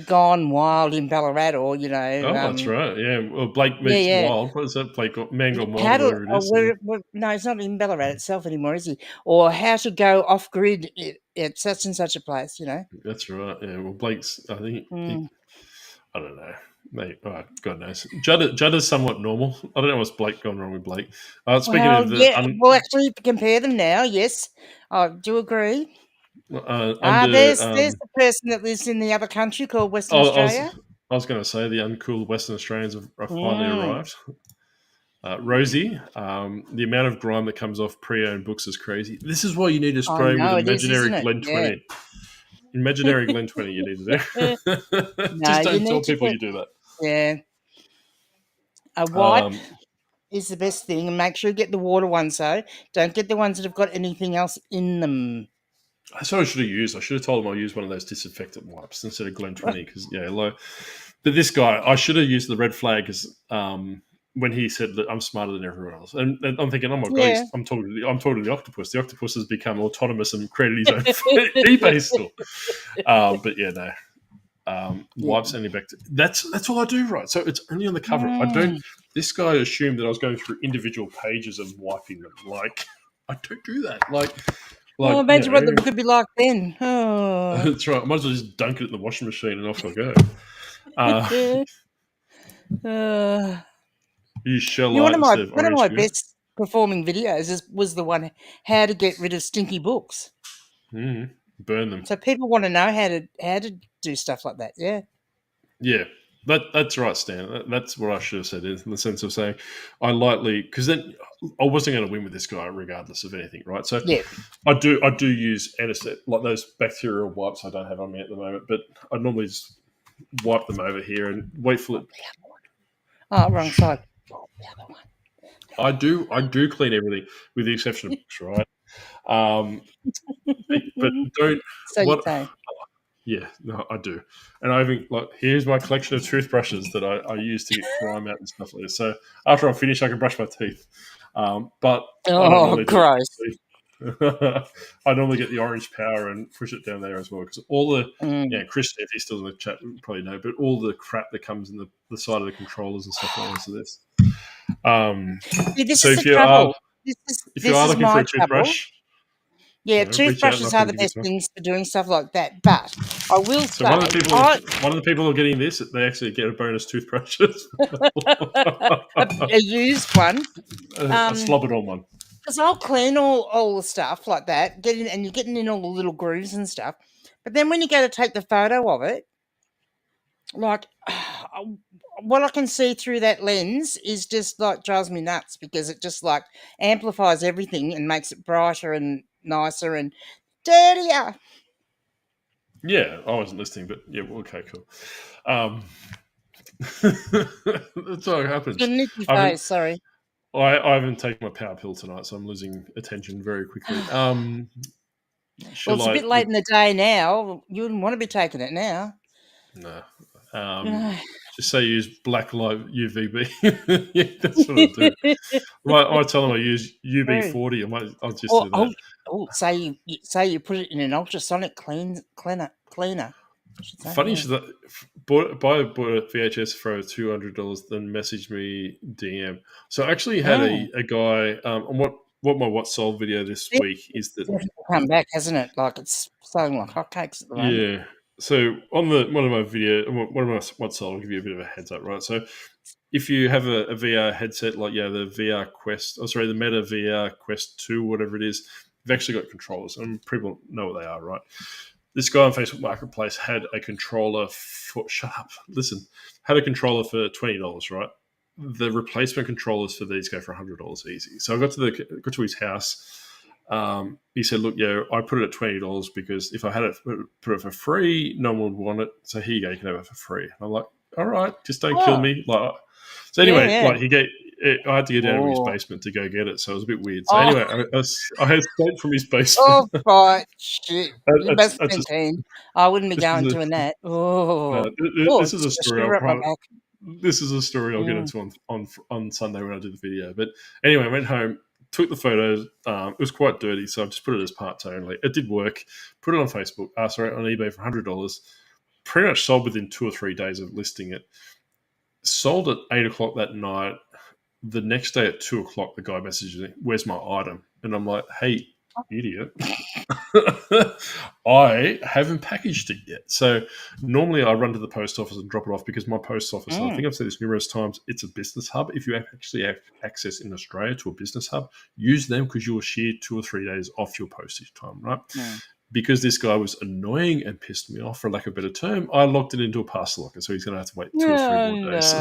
Gone Wild in Ballarat, or Oh, that's right. Yeah. Well, Blake yeah, meets yeah. Wild. What is that? Blake got Man Gone Wild, How or to whatever it is. no, it's not in Ballarat itself anymore, is he? Or how to go off grid at such and such a place, That's right. Yeah. Well, Blake's. I think. Mm. I don't know. Mate, God knows. Judd is somewhat normal. I don't know what's Blake gone wrong with Blake. Speaking Well, of the yeah, well, actually, compare them now. Yes, I do agree. under, There's the person that lives in the other country called Western I was Australia. I was going to say the uncool Western Australians have finally Mm. arrived. Rosie, the amount of grime that comes off pre-owned books is crazy. This is why you need to I spray with know it is, imaginary isn't it? Glen Yeah. 20. Imaginary Glen 20 you need to do. No, Just you don't need tell to people get, you do that. yeah. A wipe Um, is the best thing, and make sure you get the water ones. So don't get the ones that have got anything else in them. That's what I should have used. I should have told him I'll use one of those disinfectant wipes instead of Glen 20 because, But this guy, I should have used the red flag as when he said that I'm smarter than everyone else. And I'm thinking, oh my God, Yeah. I'm talking to the octopus. The octopus has become autonomous and created his own eBay store. But yeah, no. Yeah. Wipes antibacterial. That's all I do, right? So it's only on the cover. I don't. Mm. This guy assumed that I was going through individual pages and wiping them. Like, I don't do that. Oh, imagine what the book would be like then. Oh. That's right. I might as well just dunk it in the washing machine and off I go. Use shell light instead of One of orange my sugar. best performing videos was the one how to get rid of stinky books. Burn them. So people want to know how to do stuff like that. Yeah. Yeah. That's right, Stan. That's what I should have said, in the sense of saying I lightly, because then I wasn't going to win with this guy regardless of anything, right? So Yeah. I do use anesthetic, like those bacterial wipes. I don't have on me at the moment, but I normally just wipe them over here and wait for it. Oh, wrong side. The other one. I do clean everything with the exception of books, right? But don't. So What? you say. Yeah, no, I do. And I even, like, here's my collection of toothbrushes that I use to get grime out and stuff like this. So after I'm finished, I can brush my teeth. But I don't Oh, normally do gross. it. I normally get the orange power and push it down there as well. Because all the, Christian, if he's still in the chat, would probably know, but all the crap that comes in the side of the controllers and stuff like this. This So is if the you trouble. are looking for My a trouble. toothbrush, Yeah, reach out and I toothbrushes are can the give you best some. things for doing stuff like that. But I will So say, one of the people who are getting this, they actually get a bonus toothbrush as well. a used one. A slob it on one. Because I'll clean all the stuff like that, and you're getting in all the little grooves and stuff. But then when you go to take the photo of it, like what I can see through that lens is just like drives me nuts because it just like amplifies everything and makes it brighter and nicer and dirtier. Yeah, I wasn't listening, but yeah, okay, cool. That's how it happens. It's a nippy I haven't, face, sorry. I haven't taken my power pill tonight, so I'm losing attention very quickly. Well, it's a bit late in the day now. You wouldn't want to be taking it now. No. No. Just say use black light UVB. Yeah, that's what I do. I tell them I use UB40. I'll just do that. Say you put it in an ultrasonic cleaner. Funny is that bought a VHS for $200, then messaged me DM. So I actually had a guy on what my What Sold video this week is that come back, hasn't it? Like it's selling like hotcakes at the moment. Yeah. So on one of my What Sold, I'll give you a bit of a heads up, right? So if you have a VR headset like the VR Quest, the Meta VR Quest 2, whatever it is, they've actually got controllers, and people know what they are, right? This guy on Facebook Marketplace had a controller for had a controller for $20, right? The replacement controllers for these go for $100 easy. So I got to his house. He said, "Look, I put it at $20 because if I had it put it for free, no one would want it. So here you go, you can have it for free." And I'm like, "All right, just don't kill me." So anyway, I had to get down to his basement to go get it, so it was a bit weird. So anyway, I had escaped from his basement. Oh, right, shit! You must have been 10. I wouldn't be doing that. This is a story. This is a story I'll get into on Sunday when I do the video. But anyway, I went home, took the photos. It was quite dirty, so I just put it as parts only. It did work. Put it on Facebook. On eBay for $100. Pretty much sold within 2 or 3 days of listing it. Sold at 8 o'clock that night. The next day at 2 o'clock, the guy messaged me, "Where's my item?" And I'm like, "Hey, idiot. I haven't packaged it yet." So normally I run to the post office and drop it off because my post office, and I think I've said this numerous times, it's a business hub. If you actually have access in Australia to a business hub, use them because you'll share 2 or 3 days off your postage time, right? Because this guy was annoying and pissed me off, for lack of a better term, I locked it into a parcel locker, so he's going to have to wait 2 or 3 more days.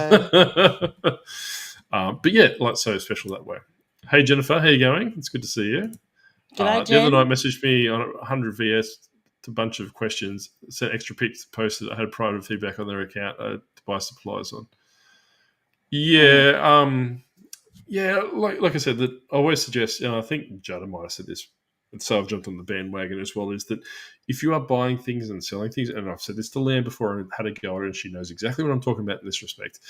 But yeah, so special that way. Hey, Jennifer, how you going? It's good to see you. The other night messaged me on 100 VS a bunch of questions, sent extra pics, posted. I had private feedback on their account to buy supplies on. Yeah, like I said, that I always suggest. I think Jada might have said this and so I've jumped on the bandwagon as well, is that if you are buying things and selling things, and I've said this to Leanne before and had a go at her, and she knows exactly what I'm talking about in this respect.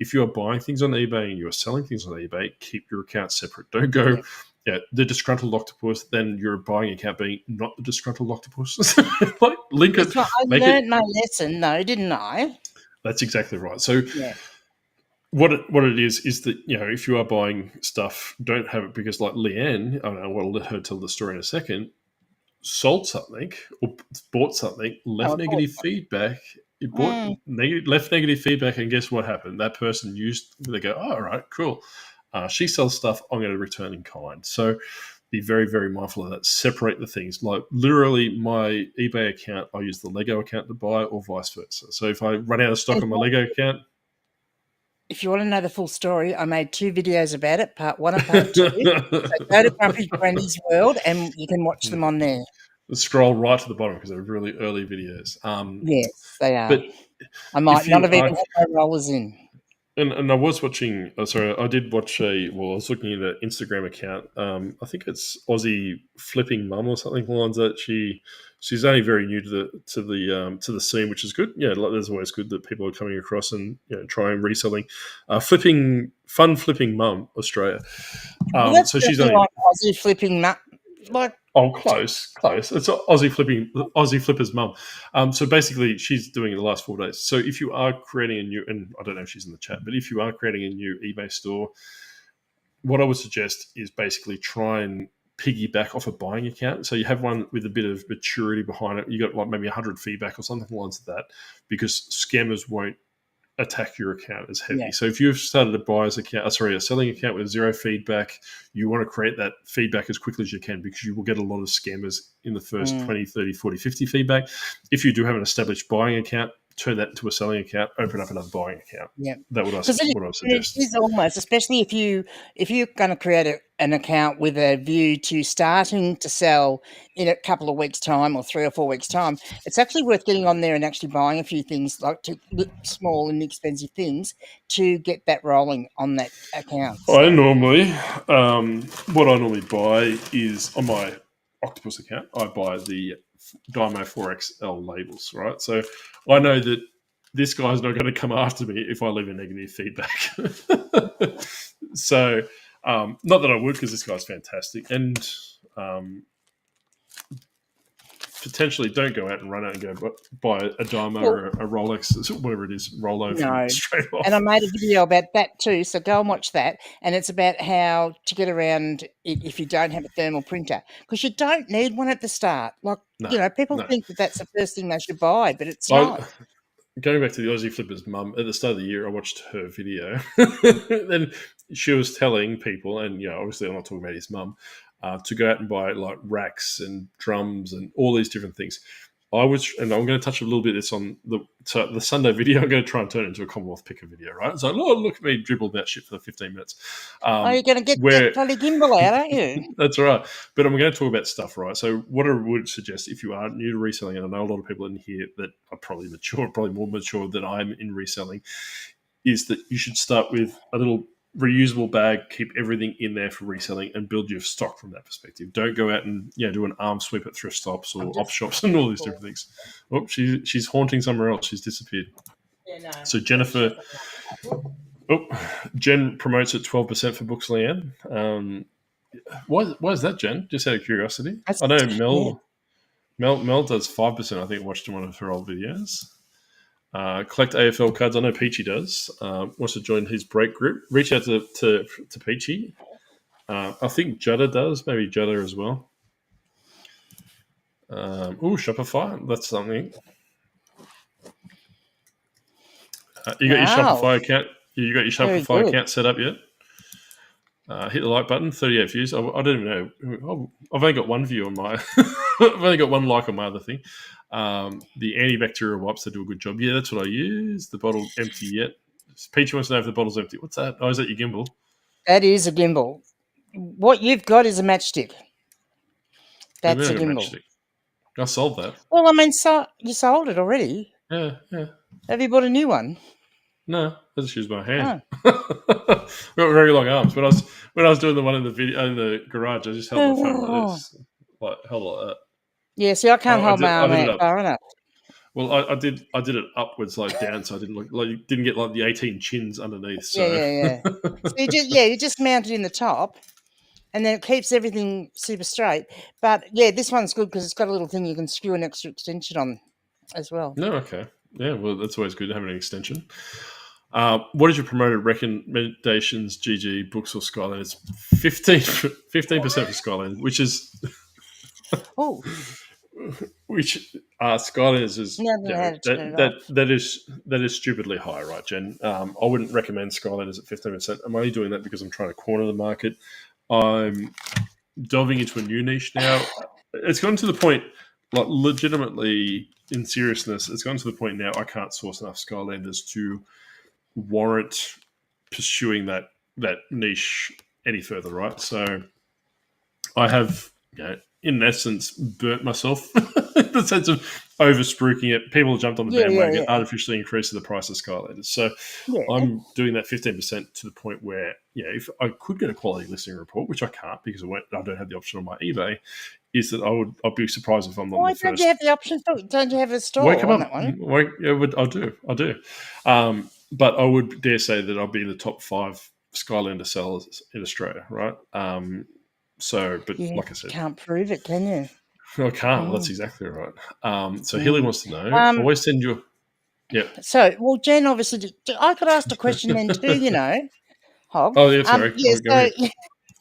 If you are buying things on eBay and you are selling things on eBay, keep your accounts separate. Don't go, the disgruntled octopus, then your buying account being not the disgruntled octopus. Like, link it. I learned my lesson, though, didn't I? That's exactly right. So what it is that, if you are buying stuff, don't have it because, like Leanne, I don't know, I'll let her tell the story in a second, sold something or bought something, left negative feedback. It bought left negative feedback, and guess what happened? That person they go, oh, all right, cool. She sells stuff, I'm going to return in kind. So be very, very mindful of that. Separate the things. Like, literally, my eBay account, I use the Lego account to buy, or vice versa. So if I run out of stock on my Lego account, if you want to know the full story, I made 2 videos about it, part 1 and part 2. So go to Grumpy Granny's World and you can watch them on there. Scroll right to the bottom because they're really early videos. Yes, they are. But I might not have even had my rollers in. And I was watching. I did watch I was looking at an Instagram account. I think it's Aussie Flipping Mum or something along that. She's only very new to the scene, which is good. Yeah, there's always good that people are coming across and trying reselling. Flipping Mum Australia. Well, that's so she's only like Aussie Flipping Mum. Like, close. It's Aussie Flipper's mum. So basically, she's doing it the last 4 days. So if you are creating a new, and I don't know if she's in the chat, but if you are creating a new eBay store, what I would suggest is basically try and piggyback off a buying account. So you have one with a bit of maturity behind it. You got like maybe 100 feedback or something along that, because scammers won't attack your account as heavy. So if you've started a selling account with 0 feedback, you want to create that feedback as quickly as you can, because you will get a lot of scammers in the first 20, 30, 40, 50 feedback. If you do have an established buying account, turn that into a selling account, open up another buying account. Yeah. That would I suggest. It is almost, especially if you're going to create an account with a view to starting to sell in a couple of weeks' time or 3 or 4 weeks' time, it's actually worth getting on there and actually buying a few things, like small and inexpensive things, to get that rolling on that account. So. What I normally buy is on my Octopus account, I buy the Dymo 4XL labels, right? So I know that this guy's not going to come after me if I leave a negative feedback. So, not that I would, because this guy's fantastic. And potentially don't go out and run out and go buy a Dymo or a Rolex, whatever it is, Rolo straight off. And I made a video about that too, so go and watch that. And it's about how to get around it if you don't have a thermal printer, because you don't need one at the start. Like, people think that that's the first thing they should buy, but it's not. Going back to the Aussie Flipper's mum, at the start of the year, I watched her video. And she was telling people, and obviously I'm not talking about his mum, to go out and buy like racks and drums and all these different things. And I'm going to touch a little bit of this on the Sunday video. I'm going to try and turn it into a Commonwealth Picker video, right? So, look at me dribble about shit for 15 minutes. You're going to get that bloody gimbal out, aren't you? That's right. But I'm going to talk about stuff, right? So what I would suggest, if you are new to reselling, and I know a lot of people in here that are probably more mature than I'm in reselling, is that you should start with a little reusable bag, keep everything in there for reselling, and build your stock from that perspective. Don't go out and do an arm sweep at thrift stops or op shops and all these different things. Oh, she's haunting somewhere else. She's disappeared. Yeah, no. So Jen promotes at 12% for books, Leanne. Why is that, Jen? Just out of curiosity. I know Mel does 5%. I think I watched one of her old videos. Collect AFL cards. I know Peachy does. Wants to join his break group. Reach out to Peachy. I think Judder does. Maybe Judder as well. Shopify. That's something. You got your Shopify account. You got your Shopify account set up yet? Hit the like button. 38 views. I don't even know. I've only got one view on my. I've only got one like on my other thing. The antibacterial wipes, they do a good job. Yeah, that's what I use. The bottle empty yet? Peachy wants to know if the bottle's empty. What's that? Oh, is that your gimbal? That is a gimbal. What you've got is a matchstick. That's a gimbal. Matchstick. I sold that. Well, I mean, you sold it already. Yeah. Have you bought a new one? No, I just use my hand. Got very long arms. When I was doing the one in the video in the garage, I just held my phone like this. like held like that. Yeah, see, I can't hold my I arm did it out up. far enough. Well, I did it upwards, like down, so I didn't get like the 18 chins underneath. So Yeah. So you just mount it in the top, and then it keeps everything super straight. But yeah, this one's good because it's got a little thing you can screw an extra extension on as well. no, okay, yeah. Well, that's always good to have an extension. What is your promoted recommendations? GG books or Skyline? It's 15% for Skyline, which is Oh, which Skylanders is now that I had to turn it off. that is stupidly high, right, Jen? I wouldn't recommend Skylanders at 15%. I'm only doing that because I'm trying to corner the market. I'm delving into a new niche now. It's gotten to the point, like legitimately in seriousness, it's gotten to the point now I can't source enough Skylanders to warrant pursuing that niche any further, right? So I have, in essence, burnt myself in the sense of over spruiking it. People jumped on the bandwagon, artificially increasing the price of Skylanders. So I'm doing that 15% to the point where, if I could get a quality listing report, which I can't because I don't have the option on my eBay, is that I'd be surprised if I'm not the first. Why don't you have the option? Don't you have a store Wake on up. that one? I do. But I would dare say that I'll be in the top 5 Skylander sellers in Australia, right? Like I said, can't prove it, can you? I can't. That's exactly right. So Hilly wants to know. Always send you. Yeah. So, well, Jen, obviously, I could ask a question then too. Hog. Oh yeah, sorry. Yeah.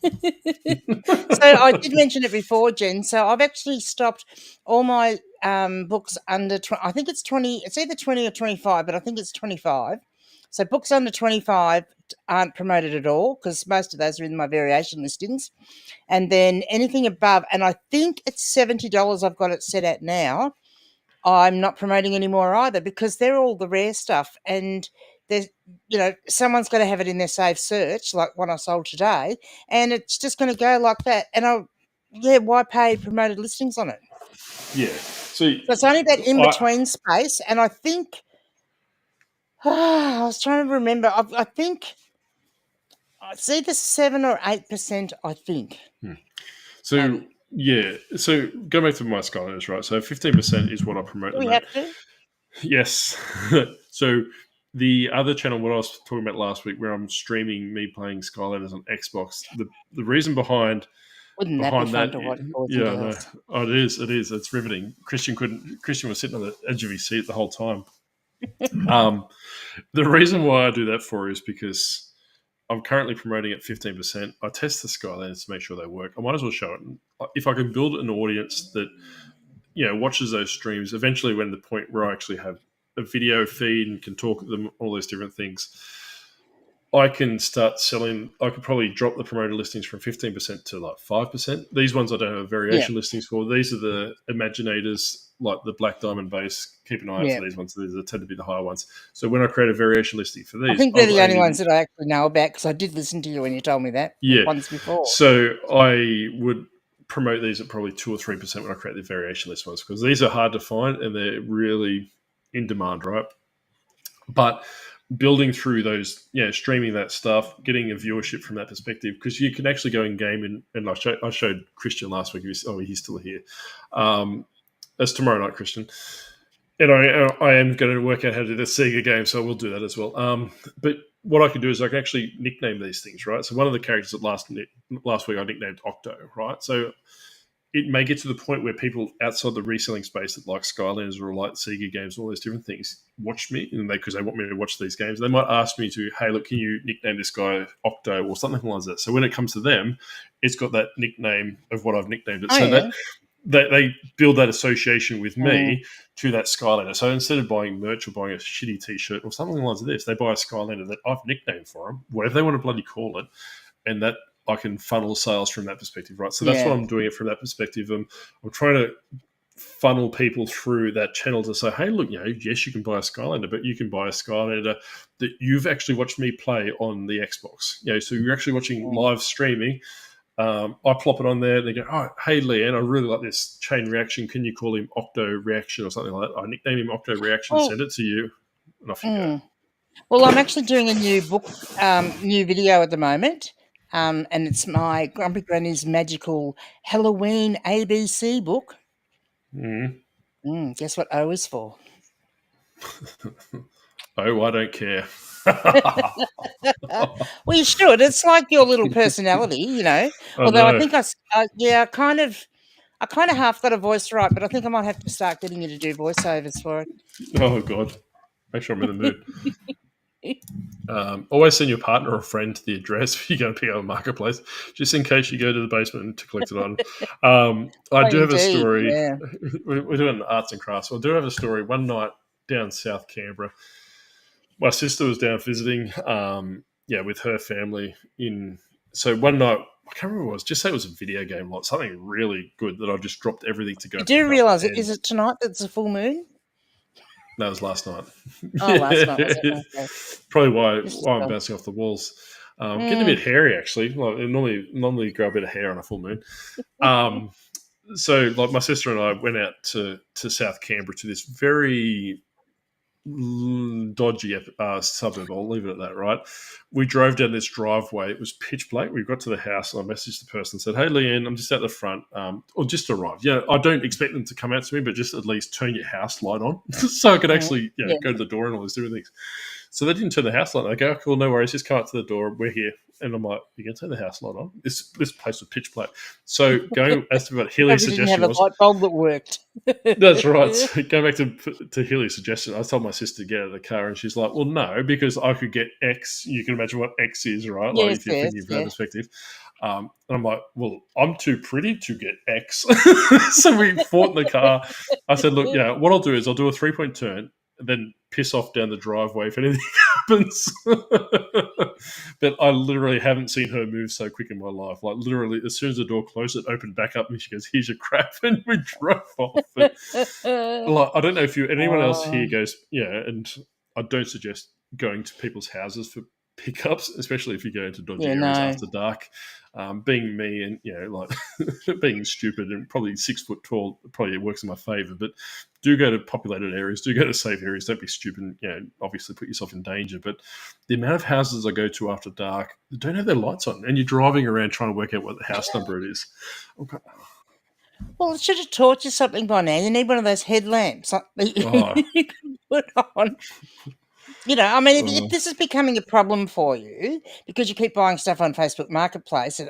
So I did mention it before, Jen. So I've actually stopped all my books under. I think it's 20. It's either 20 or 25, but I think it's 25. So books under 25 aren't promoted at all because most of those are in my variation listings. And then anything above, and I think it's $70 I've got it set at now, I'm not promoting anymore either because they're all the rare stuff. And there's, someone's going to have it in their safe search, like one I sold today, and it's just going to go like that. And why pay promoted listings on it? Yeah. So it's only that in-between space, and I think, I was trying to remember, I think it's either 7 or 8%, I think. So, maybe. Yeah. So, go back to my Skylanders, right? So, 15% is what I promote them at. Do we have to? Yes. So, the other channel, what I was talking about last week, where I'm streaming me playing Skylanders on Xbox, the reason behind Wouldn't that be fun to watch? Yeah, no. Oh, it is. It's riveting. Christian was sitting on the edge of his seat the whole time. The reason why I do that for is because I'm currently promoting at 15%. I test the Skylanders to make sure they work. I might as well show it. If I can build an audience that, watches those streams, eventually when the point where I actually have a video feed and can talk to them, all those different things, I can start selling. I could probably drop the promoted listings from 15% to like 5%. These ones I don't have variation listings for. These are the Imaginators, like the Black Diamond base. Keep an eye out for these ones. These tend to be the higher ones. So when I create a variation listing for these, I think they're the only ones that I actually know about because I did listen to you when you told me that once before. So I would promote these at probably 2 or 3% when I create the variation list ones because these are hard to find and they're really in demand, right? But building through those, streaming that stuff, getting a viewership from that perspective, because you can actually go in game and I showed Christian last week. He's still here. That's tomorrow night, Christian. And I am going to work out how to do the Sega game, so I will do that as well. But what I can do is I can actually nickname these things, right? So one of the characters that last week I nicknamed Octo, right? So it may get to the point where people outside the reselling space that like Skylanders or like Sega games, all those different things, watch me because they want me to watch these games. They might ask me to, hey, look, can you nickname this guy Octo or something like that? So when it comes to them, it's got that nickname of what I've nicknamed it. They build that association with me to that Skylander. So instead of buying merch or buying a shitty T-shirt or something like this, they buy a Skylander that I've nicknamed for them, whatever they want to bloody call it, and that I can funnel sales from that perspective, right? So that's what I'm doing it from that perspective. I'm trying to funnel people through that channel to say, hey, look, yes, you can buy a Skylander, but you can buy a Skylander that you've actually watched me play on the Xbox. So you're actually watching live streaming. I plop it on there. And they go, oh, hey, Leanne, I really like this chain reaction. Can you call him Octo Reaction or something like that? I nickname him Octo Reaction, send it to you, and off you go. Well, I'm actually doing a new book, new video at the moment. and it's my Grumpy Granny's magical Halloween ABC book. Guess what O is for? Oh, I don't care. Well, you should. It's like your little personality, you know. I Although I know. think I kind of half got a voice right, but I think I might have to start getting you to do voiceovers for it. Oh, God. Make sure I'm in the mood. Always send your partner or friend the address if you're going to pick up a marketplace, just in case you go to the basement to collect it on. I Oh, do have a indeed, story. yeah. We're doing arts and crafts. So I do have a story. One night down South Canberra, my sister was down visiting, with her family. So one night, I can't remember what it was. Just say it was a video game, like something really good that I just dropped everything to go You pick do up. realise it And is it tonight that's a full moon? that was last night. Oh, last night was it? Okay. Probably why Just I'm bouncing off the walls. Getting a bit hairy, actually. Like normally grow a bit of hair on a full moon. So, like, my sister and I went out to South Canberra to this very dodgy suburb. I'll leave it at that, right? We drove down this driveway. It was pitch black. We got to the house and I messaged the person and said, "Hey, Leanne, I'm just out the front, or just arrived. Yeah, I don't expect them to come out to me, but just at least turn your house light on so I could actually go to the door and all these different things." So they didn't turn the house light on. I go, "Cool, no worries. Just come up to the door. We're here." And I'm like, "You can turn the house light on?" This place was pitch black. So going as to what Healy's Probably didn't suggestion have a was, light bulb that worked. that's right. So going back to Healy's suggestion, I told my sister to get out of the car, and she's like, "Well, no, because I could get X. You can imagine what X is, right? Like Yes, if you're yes, thinking from that yeah. perspective." And I'm like, "Well, I'm too pretty to get X." So we fought in the car. I said, "Look, yeah, what I'll do is I'll do a 3-point turn, and then piss off down the driveway if anything happens." But I literally haven't seen her move so quick in my life. Like literally, as soon as the door closed, it opened back up, and she goes, "Here's your crap," and we drove off. But like, I don't know if anyone else here goes, and I don't suggest going to people's houses for pickups, especially if you go into dodgy areas after dark. Being me and like being stupid and probably 6 foot tall probably works in my favor, but do go to populated areas, do go to safe areas, don't be stupid and obviously put yourself in danger. But the amount of houses I go to after dark that don't have their lights on, and you're driving around trying to work out what the house number it is. Okay. Well, it should have taught you something by now. You need one of those headlamps that you can put on. I mean, if this is becoming a problem for you because you keep buying stuff on Facebook Marketplace at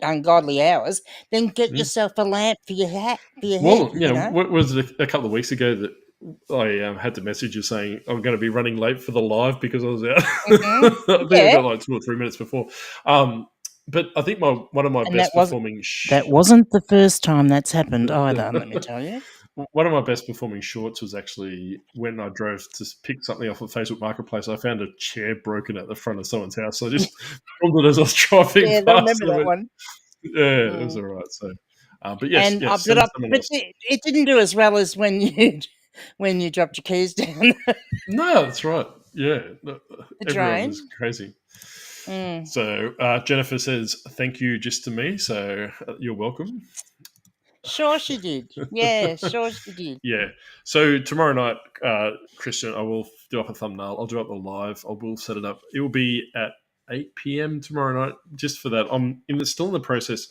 ungodly hours, then get yourself a lamp for your head. Well, what was it a couple of weeks ago that I had to message you saying I'm going to be running late for the live because I was out. I think I got like 2 or 3 minutes before. But I think one of my best performing... That wasn't the first time that's happened either, let me tell you. One of my best performing shorts was actually when I drove to pick something off of Facebook Marketplace. I found a chair broken at the front of someone's house. So I just filmed it as I was driving past. I remember that one. Yeah, it was all right. So, but yes, it didn't do as well as when you dropped your keys down. No, that's right. Yeah, everyone was drain. crazy. So Jennifer says thank you just to me. So you're welcome. Sure she did. Yeah, sure she did. Yeah. So tomorrow night, Christian, I will do up a thumbnail. I'll do up the live. I will set it up. It will be at 8 p.m. tomorrow night. Just for that, I'm still in the process.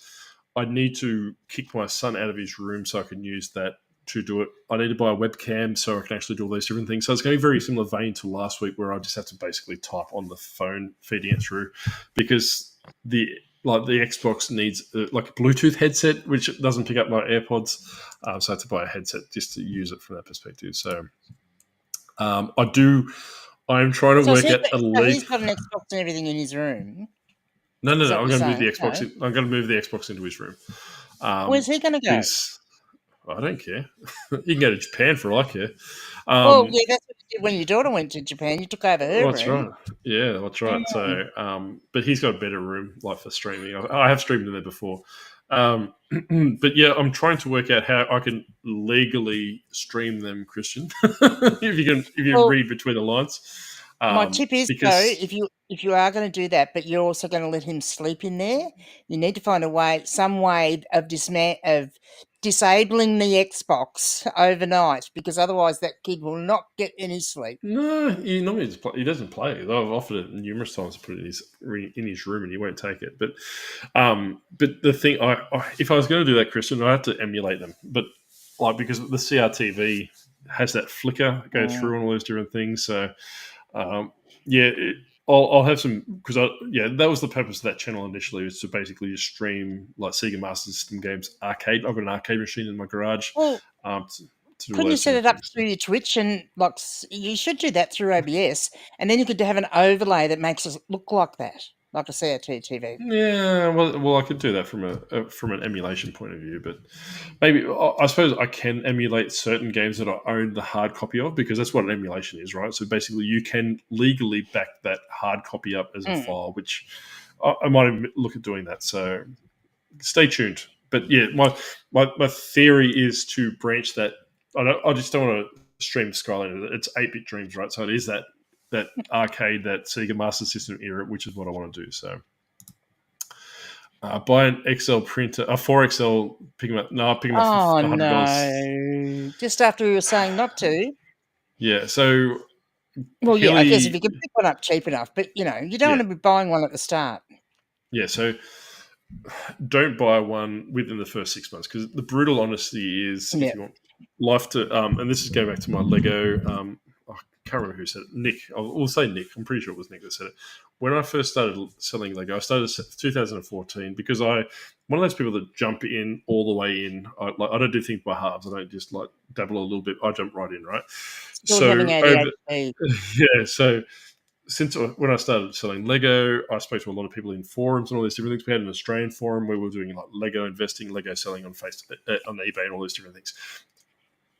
I need to kick my son out of his room so I can use that to do it. I need to buy a webcam so I can actually do all these different things. So it's going to be very similar vein to last week where I just have to basically type on the phone feeding it through because the Xbox needs like a Bluetooth headset, which doesn't pick up my AirPods. So I have to buy a headset just to use it from that perspective. So I'm trying to work out a lead. He's got an Xbox and everything in his room. No. I'm going to move the Xbox. I'm going to move the Xbox into his room. Where's he going to go? I don't care. You can go to Japan for all I care. Well, yeah, that's what you did when your daughter went to Japan. You took over her room. That's right. Yeah, that's right. So, but he's got a better room, like for streaming. I have streamed in there before. But yeah, I'm trying to work out how I can legally stream them, Christian. if you read between the lines. My tip is though, if you are going to do that, but you're also going to let him sleep in there, you need to find some way of disabling the Xbox overnight, because otherwise that kid will not get any sleep. No, he normally just he doesn't play it. I've offered it numerous times to put it in his room, and he won't take it. But the thing, if I was going to do that, Christian, I have to emulate them. But like, because the CRTV has that flicker go through and all those different things. So yeah, I'll have some, because that was the purpose of that channel initially, was to basically just stream like Sega Master System games arcade. I've got an arcade machine in my garage. Well, to do couldn't you set it up things. through your Twitch, and like you should do that through OBS, and then you could have an overlay that makes it look like that, like a CRT-TV. Yeah, well, I could do that from an emulation point of view, but maybe I suppose I can emulate certain games that I own the hard copy of, because that's what an emulation is, right? So basically, you can legally back that hard copy up as a file, which I might look at doing that. So stay tuned. But yeah, my theory is to branch that. I just don't want to stream Skyline. It's 8-bit dreams, right? So it is that arcade, that Sega Master System era, which is what I want to do. So buy an XL printer, a 4XL, pick them up. No, pick them up for $100. No, just after we were saying not to. Yeah, so well, yeah, I guess if you can pick one up cheap enough, but you don't want to be buying one at the start. Yeah, so don't buy one within the first 6 months, because the brutal honesty is, if you want life to, and this is going back to my Lego. I can't remember who said it. Nick. We'll say Nick. I'm pretty sure it was Nick that said it. When I first started selling Lego, I started 2014, because I'm one of those people that jump in all the way in. I don't do things by halves. I don't just like dabble a little bit. I jump right in, right? Still having ADHD. Yeah, so since when I started selling Lego, I spoke to a lot of people in forums and all these different things. We had an Australian forum where we were doing like Lego investing, Lego selling on on eBay, and all these different things.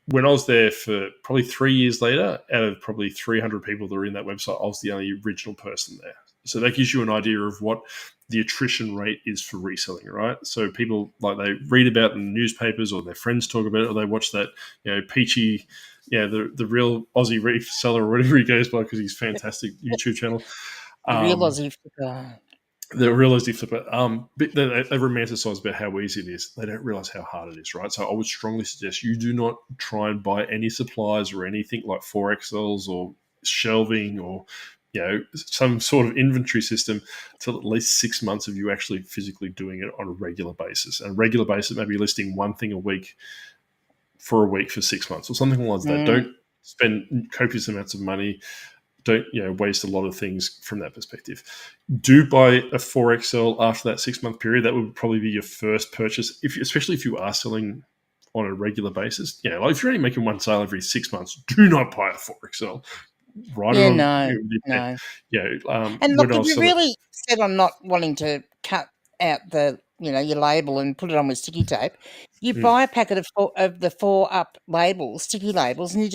When I was there for probably 3 years later, out of probably 300 people that were in that website, I was the only original person there. So that gives you an idea of what the attrition rate is for reselling, right? So people, like, they read about it in the newspapers, or their friends talk about it, or they watch that, Peachy, the real Aussie reseller, or whatever he goes by, because he's fantastic YouTube channel. The real Aussie flipper. The real Aussie flipper. But they romanticize about how easy it is. They don't realize how hard it is, right? So I would strongly suggest you do not try and buy any supplies or anything like 4XLs or shelving or some sort of inventory system till at least 6 months of you actually physically doing it on a regular basis. And a regular basis, maybe listing one thing a week for 6 months or something like that. Don't spend copious amounts of money. Don't waste a lot of things from that perspective. Do buy a 4XL after that 6 month period. That would probably be your first purchase, especially if you are selling on a regular basis. Like if you're only making one sale every 6 months, do not buy a 4XL. Right? Yeah, no. And look, if you really set on not wanting to cut out the your label and put it on with sticky tape, you buy a packet of the 4-up labels, sticky labels, and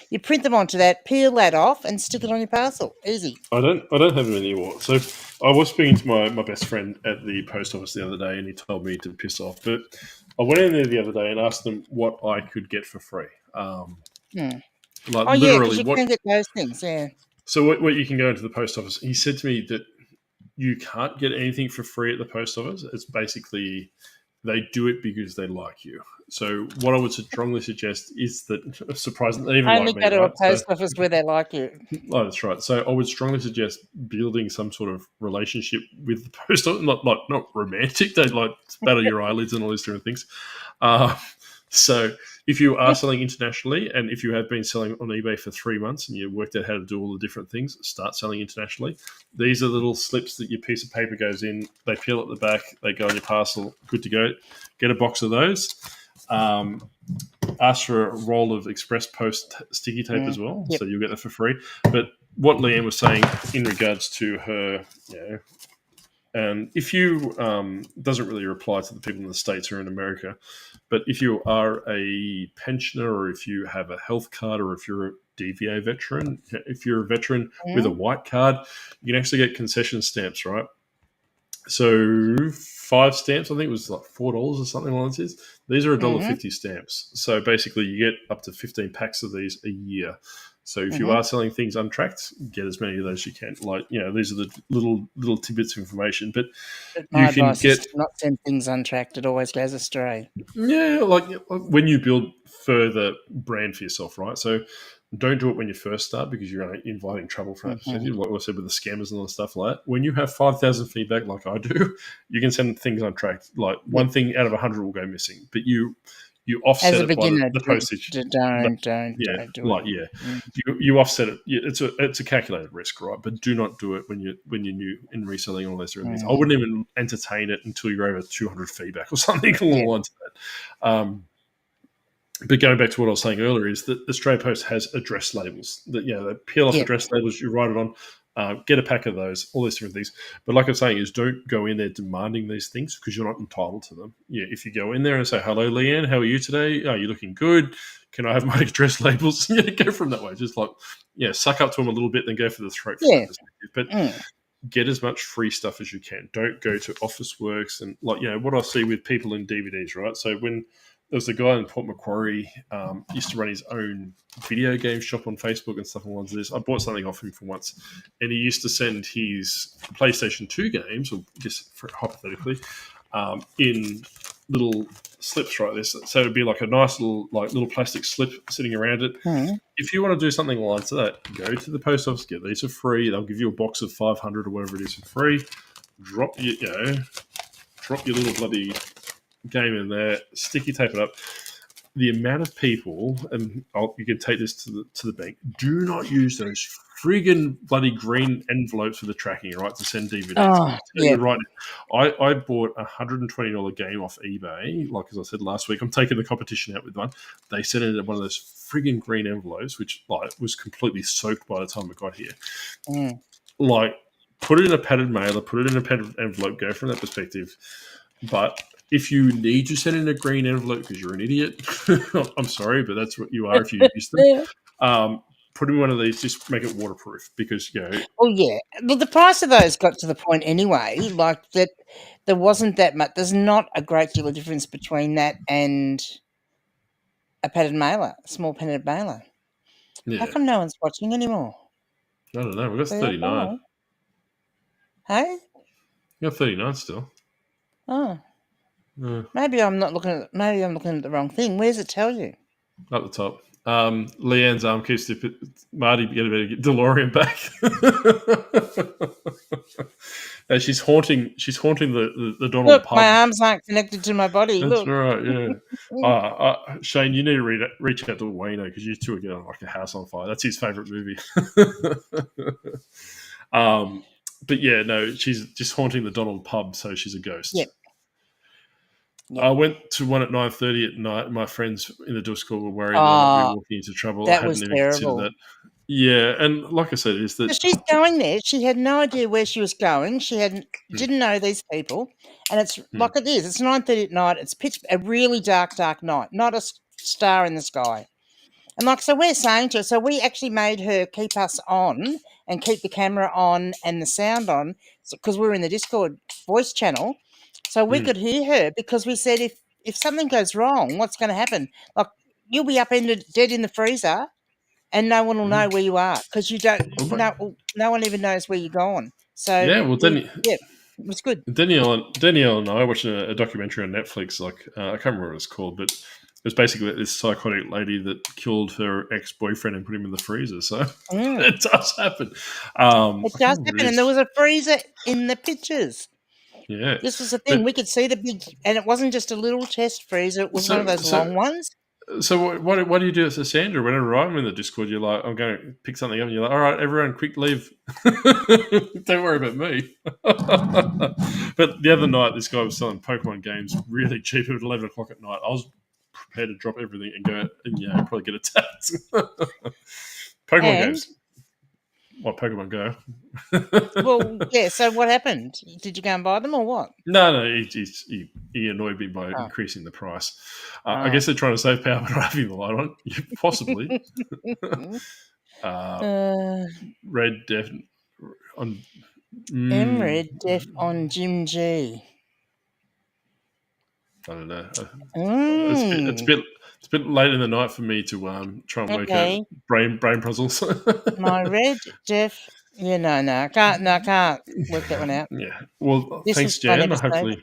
you print them onto that, peel that off, and stick it on your parcel. Easy. I don't have them anymore. So I was speaking to my best friend at the post office the other day, and he told me to piss off. But I went in there the other day and asked them what I could get for free. Like because you can get those things, yeah. So what you can go into the post office. He said to me that you can't get anything for free at the post office. It's basically they do it because they like you. So what I would strongly suggest is that, surprisingly, even only like go to a post office where they like you. Oh, that's right. So I would strongly suggest building some sort of relationship with the post office, not romantic. They like battle your eyelids and all these different things. So if you are selling internationally, and if you have been selling on eBay for 3 months and you've worked out how to do all the different things, start selling internationally. These are little slips that your piece of paper goes in. They peel at the back. They go on your parcel. Good to go. Get a box of those. Ask for a roll of Express Post sticky tape as well, so you'll get that for free. But what Leanne was saying in regards to her, and if you doesn't really apply to the people in the States or in America, but if you are a pensioner, or if you have a health card, or if you're a DVA veteran, if you're a veteran with a white card, you can actually get concession stamps, right? So 5 stamps, I think it was like $4 or something like this. These are $1.50 stamps. So basically you get up to 15 packs of these a year. So if you are selling things untracked, get as many of those as you can. Like, these are the little tidbits of information. But My you can advice is get, to not send things untracked. It always goes astray. like when you build further brand for yourself, right? So don't do it when you first start because you're inviting trouble from that perspective. Like I said with the scammers and all the stuff like that. When you have 5,000 feedback like I do, you can send things untracked. Like one thing out of 100 will go missing, but you As offset a it by beginner, the postage. don't do it. Like you offset it. Yeah, it's a calculated risk, right? But do not do it when you're new in reselling all those different things. I wouldn't even entertain it until you're over 200 feedback or something along the lines of that. But going back to what I was saying earlier is that Australia Post has address labels. That they peel off address labels, you write it on, get a pack of those, all these different things. But like I'm saying, is don't go in there demanding these things because you're not entitled to them. Yeah, if you go in there and say, "Hello, Leanne, how are you today? Are you looking good? Can I have my address labels?" Go from that way. Just like suck up to them a little bit, then go for the throat from that perspective. But get as much free stuff as you can. Don't go to Officeworks and what I see with people in DVDs, right? So when there was a guy in Port Macquarie, used to run his own video game shop on Facebook and stuff along this. I bought something off him for once, and he used to send his PlayStation 2 games, or just hypothetically, in little slips right there. So it'd be like a nice little plastic slip sitting around it. If you want to do something like that, go to the post office, get these for free. They'll give you a box of 500 or whatever it is for free. Drop your little bloody game in there, sticky tape it up. The amount of people, and you can take this to the bank, do not use those friggin' bloody green envelopes for the tracking, right, to send DVDs. Right now, I bought a $120 game off eBay. Like as I said last week, I'm taking the competition out with one. They sent it in one of those friggin' green envelopes, which was completely soaked by the time it got here. Put it in a padded mailer, put it in a padded envelope, go from that perspective. But if you need to send in a green envelope because you're an idiot, I'm sorry, but that's what you are if you use them. Put in one of these, just make it waterproof because, Oh, yeah. Well, the price of those got to the point anyway, like that there wasn't that much. There's not a great deal of difference between that and a padded mailer, a small padded mailer. How come no one's watching anymore? I don't know. We've got 39. Hey? We've got 39 still. Oh. Maybe I'm looking at the wrong thing. Where's it tell you? At the top. Leanne's arm keeps Marty get DeLorean back. She's haunting the Donald Look, pub. my arms aren't connected to my body. That's Look. right, yeah. Shane, you need to reach out to Wayno because you two are getting like a house on fire. That's his favourite movie. But yeah, no, she's just haunting the Donald pub, so she's a ghost. Yep. I went to one at 9:30 at night. My friends in the Discord were worried that I might be walking into trouble. I hadn't even considered that. Yeah, and like I said, is that she's going there. She had no idea where she was going. She didn't know these people, and it's like it is. It's 9:30 at night. It's a really dark night. Not a star in the sky. And so we're saying to her, so we actually made her keep us on and keep the camera on and the sound on because we're in the Discord voice channel, so we could hear her because we said if something goes wrong, what's going to happen? Like you'll be upended dead in the freezer. And no one will know where you are because you don't. No one even knows where you're going. So it was good. Danielle and I watched a documentary on Netflix. I can't remember what it's called, but it was basically this psychotic lady that killed her ex-boyfriend and put him in the freezer. So it does happen. It does happen, and there was a freezer in the pictures. Yeah, this was the thing. We could see the big, and it wasn't just a little test freezer. It was one of those long ones. So what do you do as Sandra? Whenever I'm in the Discord, you're like, I'm going to pick something up, and you're like, all right, everyone, quick leave. Don't worry about me. But the other night, this guy was selling Pokemon games really cheap at 11 o'clock at night. I was prepared to drop everything and go and probably get attacked. Pokemon games. What, Pokemon Go? Well, yeah, so what happened? Did you go and buy them or what? No, he annoyed me by increasing the price. I guess they're trying to save power by not having the light on. Possibly. Red Def on... Red Def on Jim G. I don't know. It's a It's a bit late in the night for me to try and work out brain puzzles. My red def. Yeah, no, I can't. No, I can't work that one out. Yeah. Well, This thanks, was fun Jan. episode. Hopefully,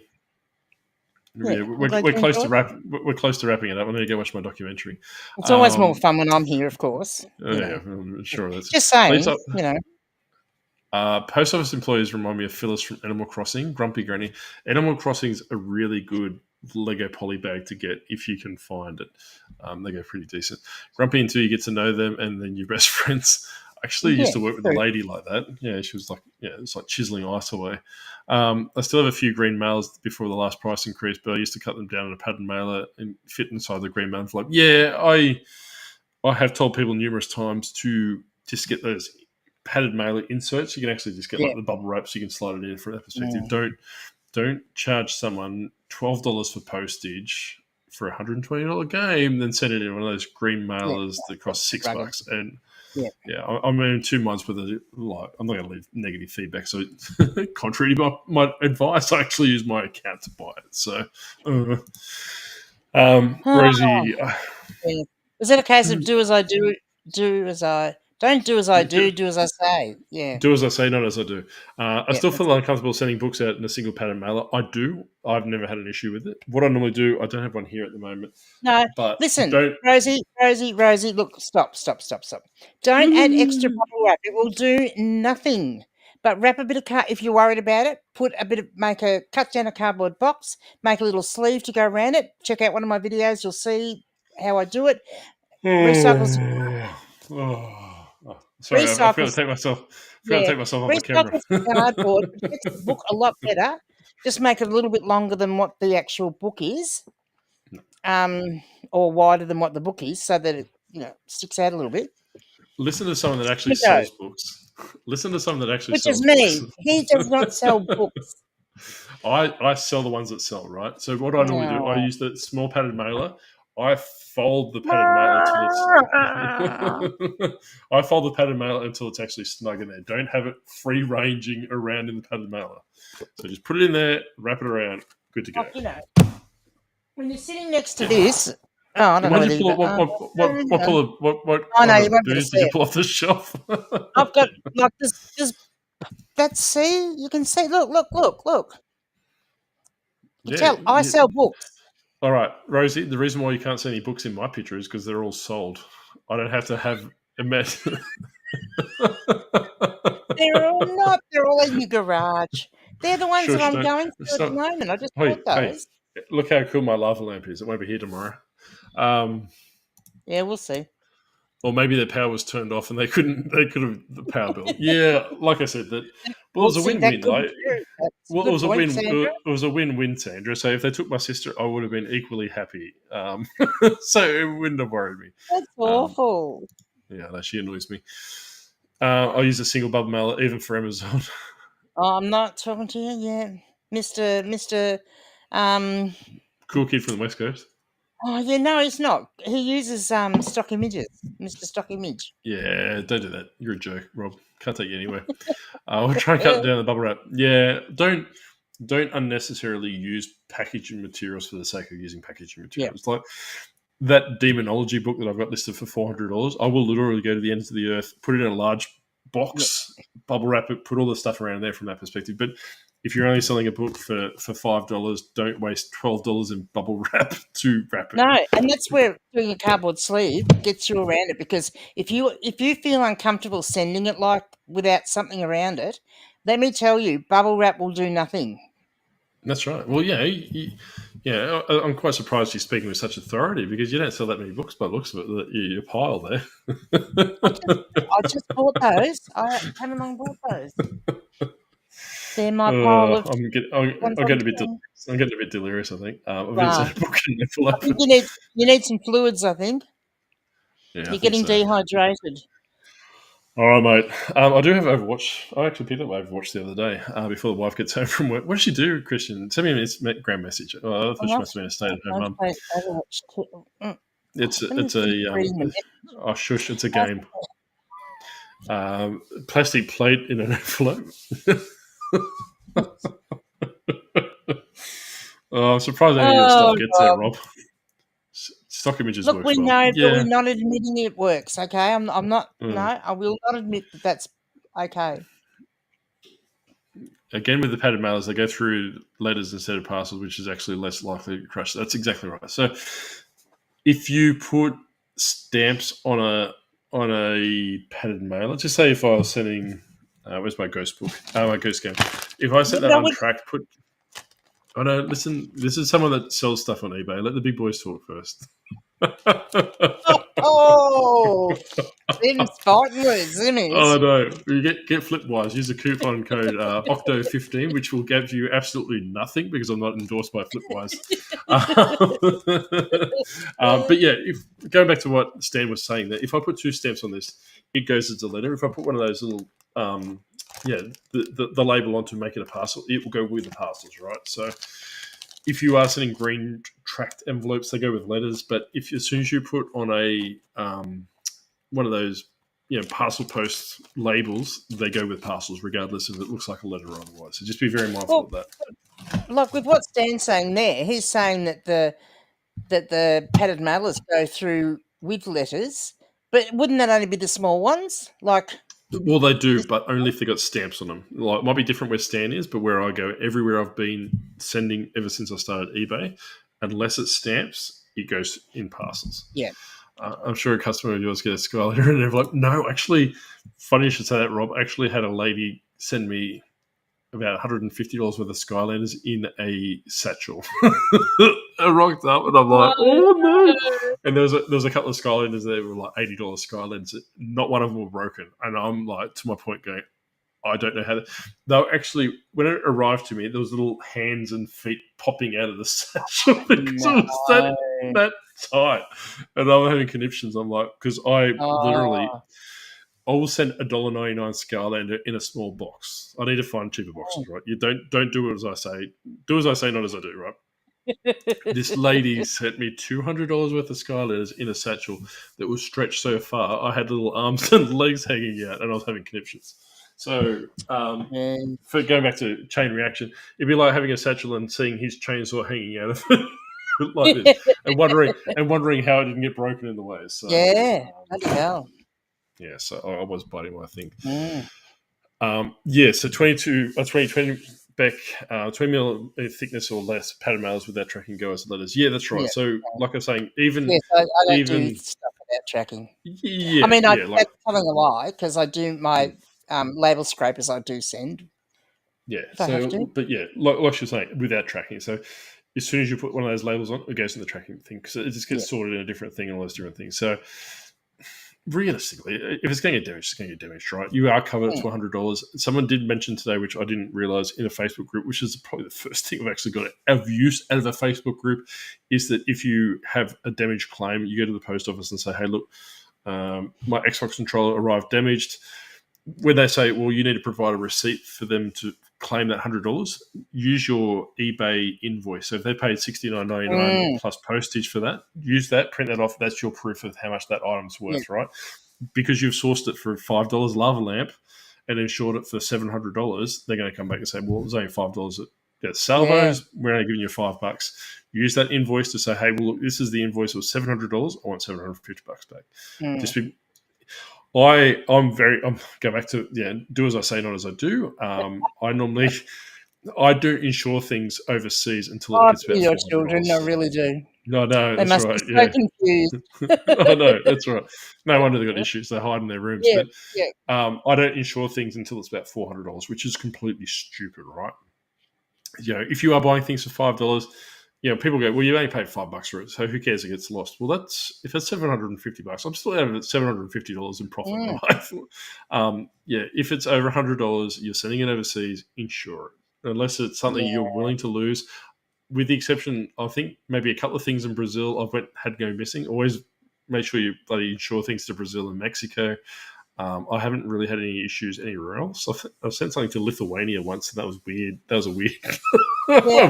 Yeah, yeah, I'm glad we're you close to enjoyed. we're close to wrapping it up. I'm going to go watch my documentary. It's always more fun when I'm here, of course. Yeah, I'm sure that's Just saying. Post office employees remind me of Phyllis from Animal Crossing, Grumpy Granny. Animal Crossing's a really good Lego poly bag to get if you can find it. They go pretty decent. Grumpy until you get to know them and then you're best friends. I actually used to work with a lady like that. Yeah, she was like, it's like chiseling ice away. I still have a few green mailers before the last price increase, but I used to cut them down in a pattern mailer and fit inside the green mail envelope. Yeah, I have told people numerous times to just get those padded mailer inserts. You can actually just get like the bubble wrap so you can slide it in from that perspective. Don't charge someone $12 for postage for a $120 game, then send it in one of those green mailers that cost $6. And I'm in 2 months with it. Like, I'm not going to leave negative feedback. So, contrary to my advice, I actually use my account to buy it. So, Rosie, is it a case of do as I do, do as I don't do as I do as I say? Yeah. Do as I say, not as I do. I still feel uncomfortable sending books out in a single pattern mailer. I do. I've never had an issue with it. What I normally do, I don't have one here at the moment. No, but listen, Rosie, look, stop. Don't add extra bubble wrap. It will do nothing. But wrap a bit of if you're worried about it, cut down a cardboard box, make a little sleeve to go around it. Check out one of my videos. You'll see how I do it. Recycles. Sorry, I forgot to take myself. Off the camera. Cardboard makes the book a lot better. Just make it a little bit longer than what the actual book is, or wider than what the book is, so that it sticks out a little bit. Listen to someone that actually sells books. Listen to someone that actually sells books. Which is me. He does not sell books. I sell the ones that sell, right? So what I normally do, I use the small padded mailer. I fold the padded mailer I fold the padded mailer until it's actually snug in there. Don't have it free ranging around in the padded mailer. So just put it in there, wrap it around, good to go. When you're sitting next to this, I don't know. What kind of booze did you pull off the shelf? I've got like this. See, you can see. Look. I sell books. All right, Rosie, the reason why you can't see any books in my picture is because they're all sold. I don't have to have a met. They're all not. They're all in your garage. They're the ones that I'm going through at the moment. I just bought those. Hey, look how cool my lava lamp is. It won't be here tomorrow. Yeah, we'll see. Or maybe their power was turned off and they could have the power bill. Yeah, like I said, it was a win-win. It was a win-win, Sandra. So if they took my sister, I would have been equally happy. So it wouldn't have worried me. That's awful. Yeah, no, she annoys me. I'll use a single bubble mailer even for Amazon. I'm not talking to you yet, Mr. Cool kid from the West Coast. Oh, yeah, no, he's not. He uses stock images, Mr. Stock Image. Yeah, don't do that. You're a joke, Rob. Can't take you anywhere. We'll try and cut down the bubble wrap. Yeah, don't unnecessarily use packaging materials for the sake of using packaging materials. Like that demonology book that I've got listed for $400. I will literally go to the ends of the earth, put it in a large box, bubble wrap it, put all the stuff around there from that perspective. But if you're only selling a book for $5, don't waste $12 in bubble wrap to wrap it. No, and that's where doing a cardboard sleeve gets you around it, because if you feel uncomfortable sending it without something around it, let me tell you, bubble wrap will do nothing. That's right. Well, yeah, I'm quite surprised you're speaking with such authority, because you don't sell that many books by the looks of it. Your pile there. I just bought those. I came along and bought those. They're my pile of. I'm getting a bit delirious. I think. I've inside a book in the envelope. I think you need some fluids. I think. Yeah, you're getting dehydrated. All right, mate. I do have Overwatch. I actually picked up Overwatch the other day before the wife gets home from work. What does she do, Christian? Send me a Instagram message. Oh, I thought she must have been a stay-at-home mum. It's a shush. It's a game. Plastic plate in an envelope. I'm surprised any of your stuff gets there, Rob. Stock images Look, works we well. know, but Yeah. we're not admitting it works, okay? I'm not no, I will not admit that that's okay. Again, with the padded mailers, they go through letters instead of parcels, which is actually less likely to crash. That's exactly right. So if you put stamps on a padded mail, let's just say if I was sending, where's my ghost book? My ghost game. If I set that No, untracked, put. Oh no! Listen, this is someone that sells stuff on eBay. Let the big boys talk first. oh, Tim's fighting words, isn't Oh he? no! You get Flipwise. Use the coupon code Octo15, which will give you absolutely nothing because I'm not endorsed by Flipwise. But yeah, if going back to what Stan was saying, that if I put 2 stamps on this, it goes as a letter. If I put one of those little the label on to make it a parcel, it will go with the parcels, right? So if you are sending green tracked envelopes, they go with letters. But if as soon as you put on a one of those parcel post labels, they go with parcels regardless if it looks like a letter or otherwise. So just be very mindful of that. Like with what Stan's saying there, he's saying that the padded mailers go through with letters, but wouldn't that only be the small ones? Like, Well, they do, but only if they got stamps on them. Like, it might be different where Stan is, but where I go, everywhere I've been sending ever since I started eBay, unless it's stamps, it goes in parcels. yeah. I'm sure a customer of yours gets a Sky letter and they're like, no, actually, funny you should say that, Rob. I actually had a lady send me about $150 worth of Skylanders in a satchel. I rocked up and I'm like, oh no. And there was a couple of Skylanders that were like $80 Skylanders. Not one of them were broken. And I'm like, to my point, going, I don't know how to. They were actually, when it arrived to me, there was little hands and feet popping out of the satchel because it was that tight. And I'm having conniptions. I'm like, because I will send $1.99 Skylander in a small box. I need to find cheaper boxes, right? You don't do it as I say. Do as I say, not as I do, right? This lady sent me $200 worth of Skylanders in a satchel that was stretched so far I had little arms and legs hanging out, and I was having conniptions. So, for going back to chain reaction, it'd be like having a satchel and seeing his chainsaw hanging out of it. Like this, and wondering how it didn't get broken in the way. So Bloody hell. Yeah, so I was biting my thing. Mm. So 20 back, 20 mil thickness or less pattern mailers with that tracking go as letters. Yeah, that's right. So, like I was saying, yes, I don't do stuff without tracking. Yeah, I mean, yeah, that's telling a lie because I do my label scrapers. I do send. Yeah. If I have to. But yeah, like she was saying, without tracking. So as soon as you put one of those labels on, it goes in the tracking thing because it just gets sorted in a different thing and all those different things. So realistically, if it's going to get damaged, it's going to get damaged, right? You are covered to $100. Someone did mention today, which I didn't realize in a Facebook group, which is probably the first thing I've actually got of use out of a Facebook group, is that if you have a damaged claim, you go to the post office and say, hey, look, my Xbox controller arrived damaged. When they say, well, you need to provide a receipt for them to claim that $100, use your eBay invoice. So if they paid $69.99 plus postage for that, use that, print that off. That's your proof of how much that item's worth, right? Because you've sourced it for $5 lava lamp and insured it for $700, they're going to come back and say, well, it was only $5 at salvos. We're only giving you $5. Use that invoice to say, hey, well, look, this is the invoice. It was $700. I want $750 back. Just be. I'm go back to do as I say, not as I do. I don't insure things overseas until it gets about your children, I really do. No, they that's must right. Be so confused. I know, that's right. No wonder they got issues. They hide in their rooms. Yeah. I don't insure things until it's about $400, which is completely stupid, right? If you are buying things for $5. People go, well, you only paid $5 for it, so who cares? It gets lost. Well, if it's $750, I'm still out of $750 in profit, right? If it's over $100, you're sending it overseas, insure it, unless it's something you're willing to lose. With the exception, I think maybe a couple of things in Brazil had go missing. Always make sure you bloody insure things to Brazil and Mexico. I haven't really had any issues anywhere else. I've sent something to Lithuania once, and that was weird. That was a weird,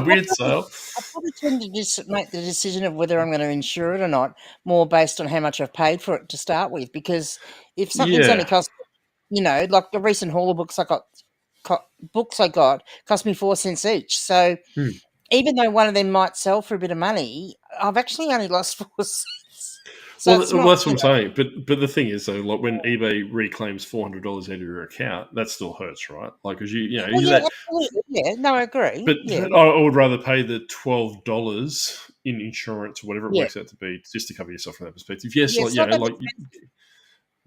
weird sale. I probably tend to just make the decision of whether I'm going to insure it or not more based on how much I've paid for it to start with. Because if something's only cost, like the recent hauler books I got cost me 4 cents each. So even though one of them might sell for a bit of money, I've actually only lost 4 cents. months. So it's not, that's what I'm saying. But the thing is, though, like when eBay reclaims $400 out of your account, that still hurts, right? Like, because you know, well, yeah, absolutely. Yeah, no, I agree. but Yeah, I would rather pay the $12 in insurance or whatever it yeah, works out to be just to cover yourself from that perspective. Yes, yeah. like It's not that like expensive.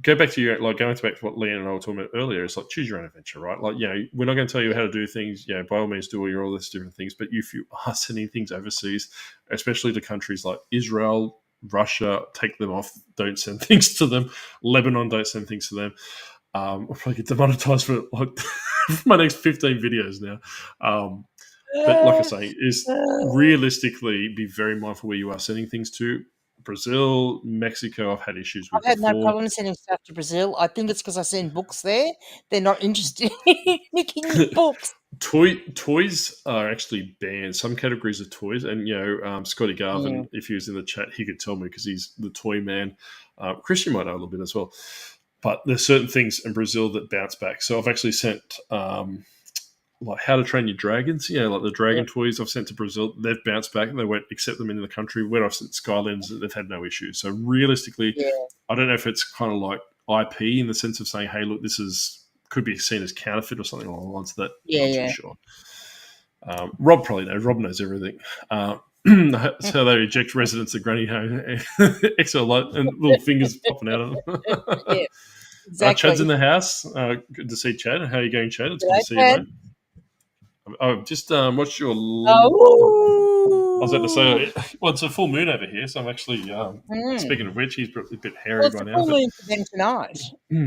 go back to your going back to what Leanne and I were talking about earlier. It's like choose your own adventure, right? Like we're not going to tell you how to do things. By all means, do all this different things. But if you are sending things overseas, especially to countries like Israel, Russia, take them off. Don't send things to them. Lebanon, don't send things to them. I'll probably get demonetized for like for my next 15 videos now. But like I say, is realistically be very mindful where you are sending things to. Brazil, Mexico, I've had issues with I've had no before. problem sending stuff to Brazil. I think it's because I send books there. They're not interested in nicking books. Toys are actually banned. Some categories of toys, and Scotty Garvin, Mm. if he was in the chat, he could tell me because he's the toy man. Christian might know a little bit as well, but there's certain things in Brazil that bounce back. So I've actually sent like How to Train Your Dragons, like the dragon toys I've sent to Brazil. They've bounced back and they won't accept them into the country. Where I've sent Skylands, they've had no issues. So realistically, Yeah, I don't know if it's kind of like IP in the sense of saying, hey, look, this could be seen as counterfeit or something along the lines of that. yeah, Not too yeah. sure. Rob probably knows. Rob knows everything. That's how they eject residents of granny home. XL light and little fingers popping out of them. Yeah, exactly. Chad's in the house. Good to see Chad. How are you going, Chad? It's good to see you, Chad? mate. I've just watched your. Oh, I was about to say, well, it's a full moon over here, so I'm actually. Speaking of which, he's a bit hairy well, it's by a now. full moon for them tonight.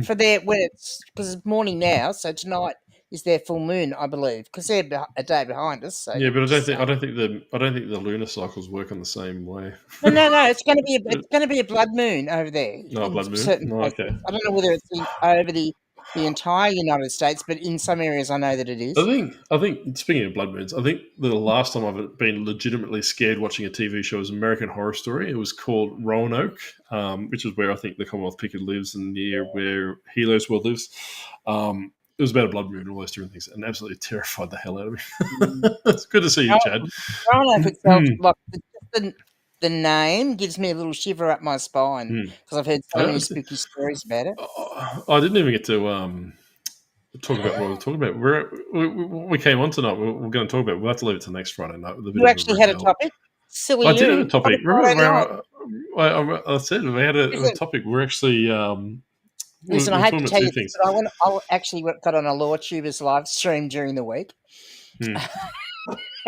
For their because it's morning now, so tonight is their full moon, I believe, because they're a day behind us. So Yeah, but I don't think the lunar cycles work on the same way. no, it's going to be a blood moon over there No, in blood moon. certain No, places. okay. I don't know whether it's over the entire United States, but in some areas I know that it is. I think speaking of blood moons, I think the last time I've been legitimately scared watching a TV show was American Horror Story. It was called Roanoke, which is where I think the Commonwealth Pickard lives and near where Helo's World lives. It was about a blood moon and all those different things, and absolutely terrified the hell out of me. It's good to see you, Chad. Roanoke itself, like the name gives me a little shiver up my spine because I've heard so many spooky stories about it. I didn't even get to talk about what we're talking about. We came on tonight. We're going to talk about. We'll have to leave it to next Friday night. With a bit You of actually had a topic? Silly I you. did have a topic. Remember, I said we had a Listen, topic. We're actually listen, I we're hate talking to about tell two you this, things. but I actually got on a Law Tubers live stream during the week.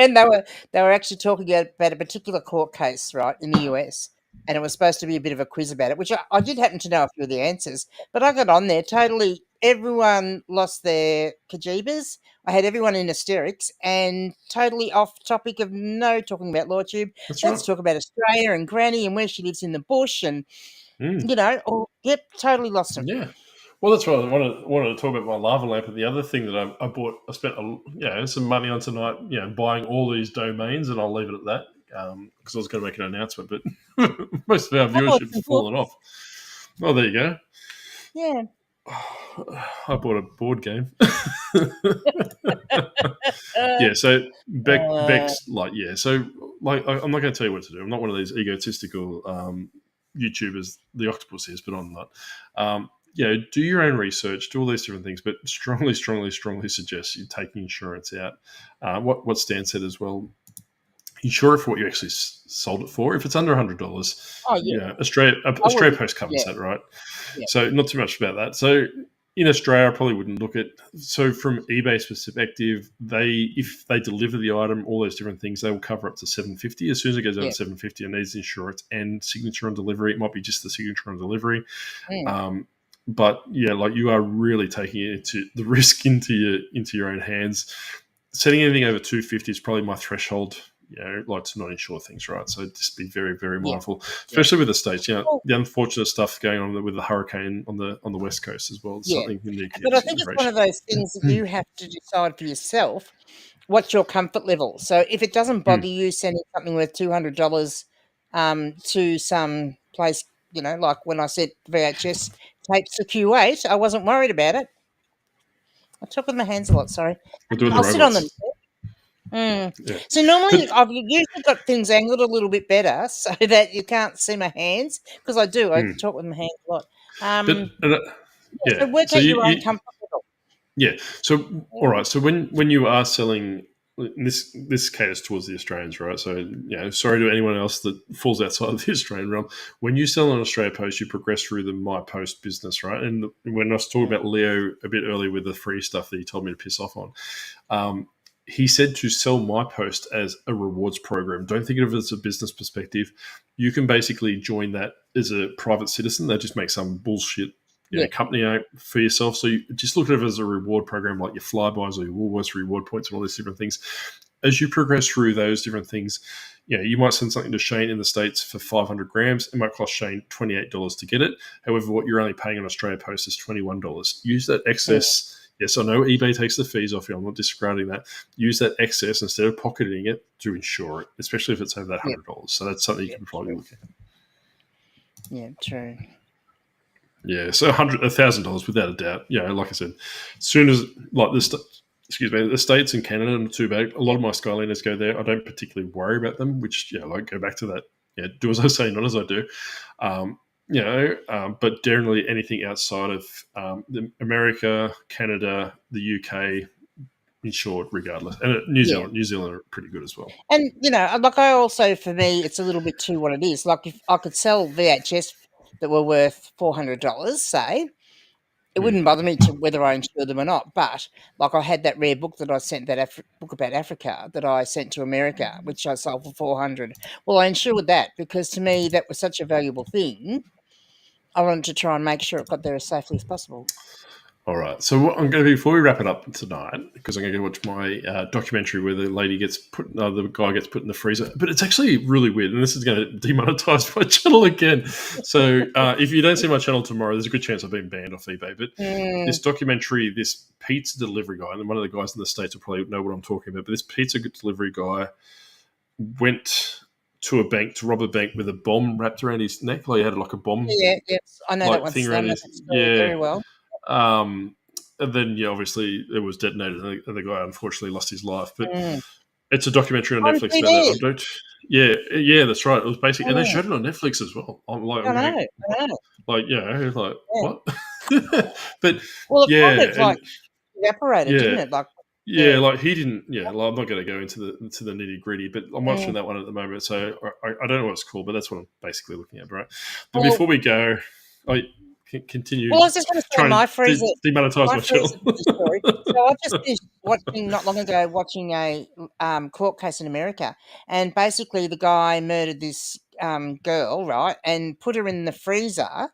And they were actually talking about a particular court case, right, in the US. And it was supposed to be a bit of a quiz about it, which I did happen to know a few of the answers. But I got on there, totally, everyone lost their kajibas. I had everyone in hysterics and totally off topic of no talking about LawTube. Let's talk about Australia and Granny and where she lives in the bush and, totally lost them. Yeah. Well, that's what I wanted to talk about my lava lamp. And the other thing that I bought, I spent some money on tonight, buying all these domains, and I'll leave it at that because I was going to make an announcement, but most of our viewership's fallen off. Oh, there you go. Yeah. I bought a board game. Yeah, so Beck's so I'm not going to tell you what to do. I'm not one of these egotistical YouTubers, the Octopus is, but I'm not. Do your own research, do all these different things, but strongly suggest you taking insurance out. What Stan said as well, insure it for what you actually sold it for. If it's under $100, Australia Post covers that, right? Yeah. So not too much about that. So in Australia, I probably wouldn't look at. So from eBay's perspective, if they deliver the item, all those different things, they will cover up to $750. As soon as it goes over $750, it needs insurance and signature on delivery. It might be just the signature on delivery. But you are really taking it the risk into your own hands. Setting anything over $250 is probably my threshold. To not insure things, right? So just be very, very mindful, especially with the States. The unfortunate stuff going on with the hurricane on the West Coast as well. It's something you need to But I think it's one of those things that you have to decide for yourself. What's your comfort level? So if it doesn't bother you sending something worth $200 to some place, like when I said VHS tapes to Q8, I wasn't worried about it. I talk with my hands a lot. Sorry, we'll do I'll sit on them. Yeah. So normally But I've usually got things angled a little bit better so that you can't see my hands because I do. I talk with my hands a lot. but Um, yeah. so work So at your own you comfort level. yeah. So all right. So when you are selling, this caters towards the Australians, right? So sorry to anyone else that falls outside of the Australian realm. When you sell on Australia Post, you progress through the My Post business, right? And when I was talking about Leo a bit earlier with the free stuff that he told me to piss off on, he said to sell My Post as a rewards program. Don't think of it as a business perspective. You can basically join that as a private citizen. They just make some bullshit Yeah, company out for yourself. So you just look at it as a reward program, like your Flybys or your Woolworths reward points and all these different things. As you progress through those different things, you might send something to Shane in the States for 500 grams. It might cost Shane $28 to get it. However, what you're only paying on Australia Post is $21. Use that yeah, excess. Yes, I know eBay takes the fees off you. I'm not disregarding that. Use that excess instead of pocketing it to insure it, especially if it's over that yeah, $100. So that's something you yeah, can probably true. look at. Yeah, true. Yeah, so $100,000 without a doubt. Like I said, as soon as like this, excuse me, the States and Canada are not too bad. A lot of my Skylanders go there. I don't particularly worry about them, which like go back to that. Do as I say, not as I do. But generally anything outside of America, Canada, the UK, insured regardless, and New Yeah. Zealand. New Zealand are pretty good as well. And, like I also, for me, it's a little bit too what it is. Like if I could sell VHS that were worth $400, say, it Hmm. wouldn't bother me to whether I insured them or not. But like I had that rare book that I sent, that book about Africa that I sent to America, which I sold for 400. Well, I insured that because to me that was such a valuable thing. I wanted to try and make sure it got there as safely as possible. All right. So what I'm going to do before we wrap it up tonight, because I'm going to go watch my documentary where the lady gets put, the guy gets put in the freezer. But it's actually really weird, and this is going to demonetize my channel again. So if you don't see my channel tomorrow, there's a good chance I've been banned off eBay. But this documentary, this pizza delivery guy, and one of the guys in the States will probably know what I'm talking about. But this pizza delivery guy went to a bank to rob a bank with a bomb wrapped around his neck. Like he had like a bomb Yeah, yes, I know that like one. thing I around know his that story very well. and then obviously it was detonated, and the guy unfortunately lost his life. But Mm. it's a documentary on On Netflix about that. I TV. don't. Yeah, that's right. It was basically, and they Mm. showed it on Netflix as well. I I'm know, going, I know. like, Yeah. what? But Well, it yeah, kind of like and evaporated, yeah, didn't it? Like, yeah, yeah. like he didn't. Yeah, like, I'm not going to go into the nitty gritty, but I'm watching Mm. that one at the moment, so I don't know what it's called, but that's what I'm basically looking at, right? But Well, before we go, I continue I was just going to say trying to demonetize my my channel. freezer story. So I've just finished watching not long ago watching a court case in America, and basically the guy murdered this girl, right, and put her in the freezer.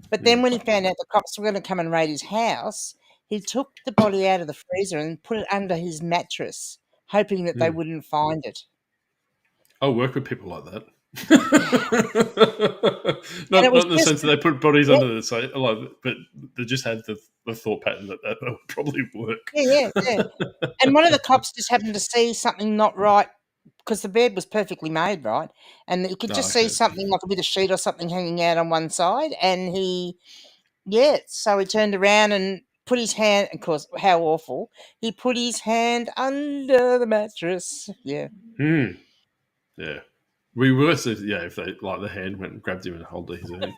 But then Mm. when he found out the cops were going to come and raid his house, he took the body out of the freezer and put it under his mattress, hoping that they Mm. wouldn't find it. I'll work with people like that. Yeah. And it not was in the just, sense that they put bodies yeah, under the same, like, but they just had the thought pattern that would probably work. yeah, yeah, yeah. And one of the cops just happened to see something not right because the bed was perfectly made, right? And you could Oh, just see okay. something like a bit of sheet or something hanging out on one side. And so he turned around and put his hand, of course, how awful. He put his hand under the mattress. Yeah. Hmm. Yeah. We were, if they like the hand went and grabbed him and held his hand.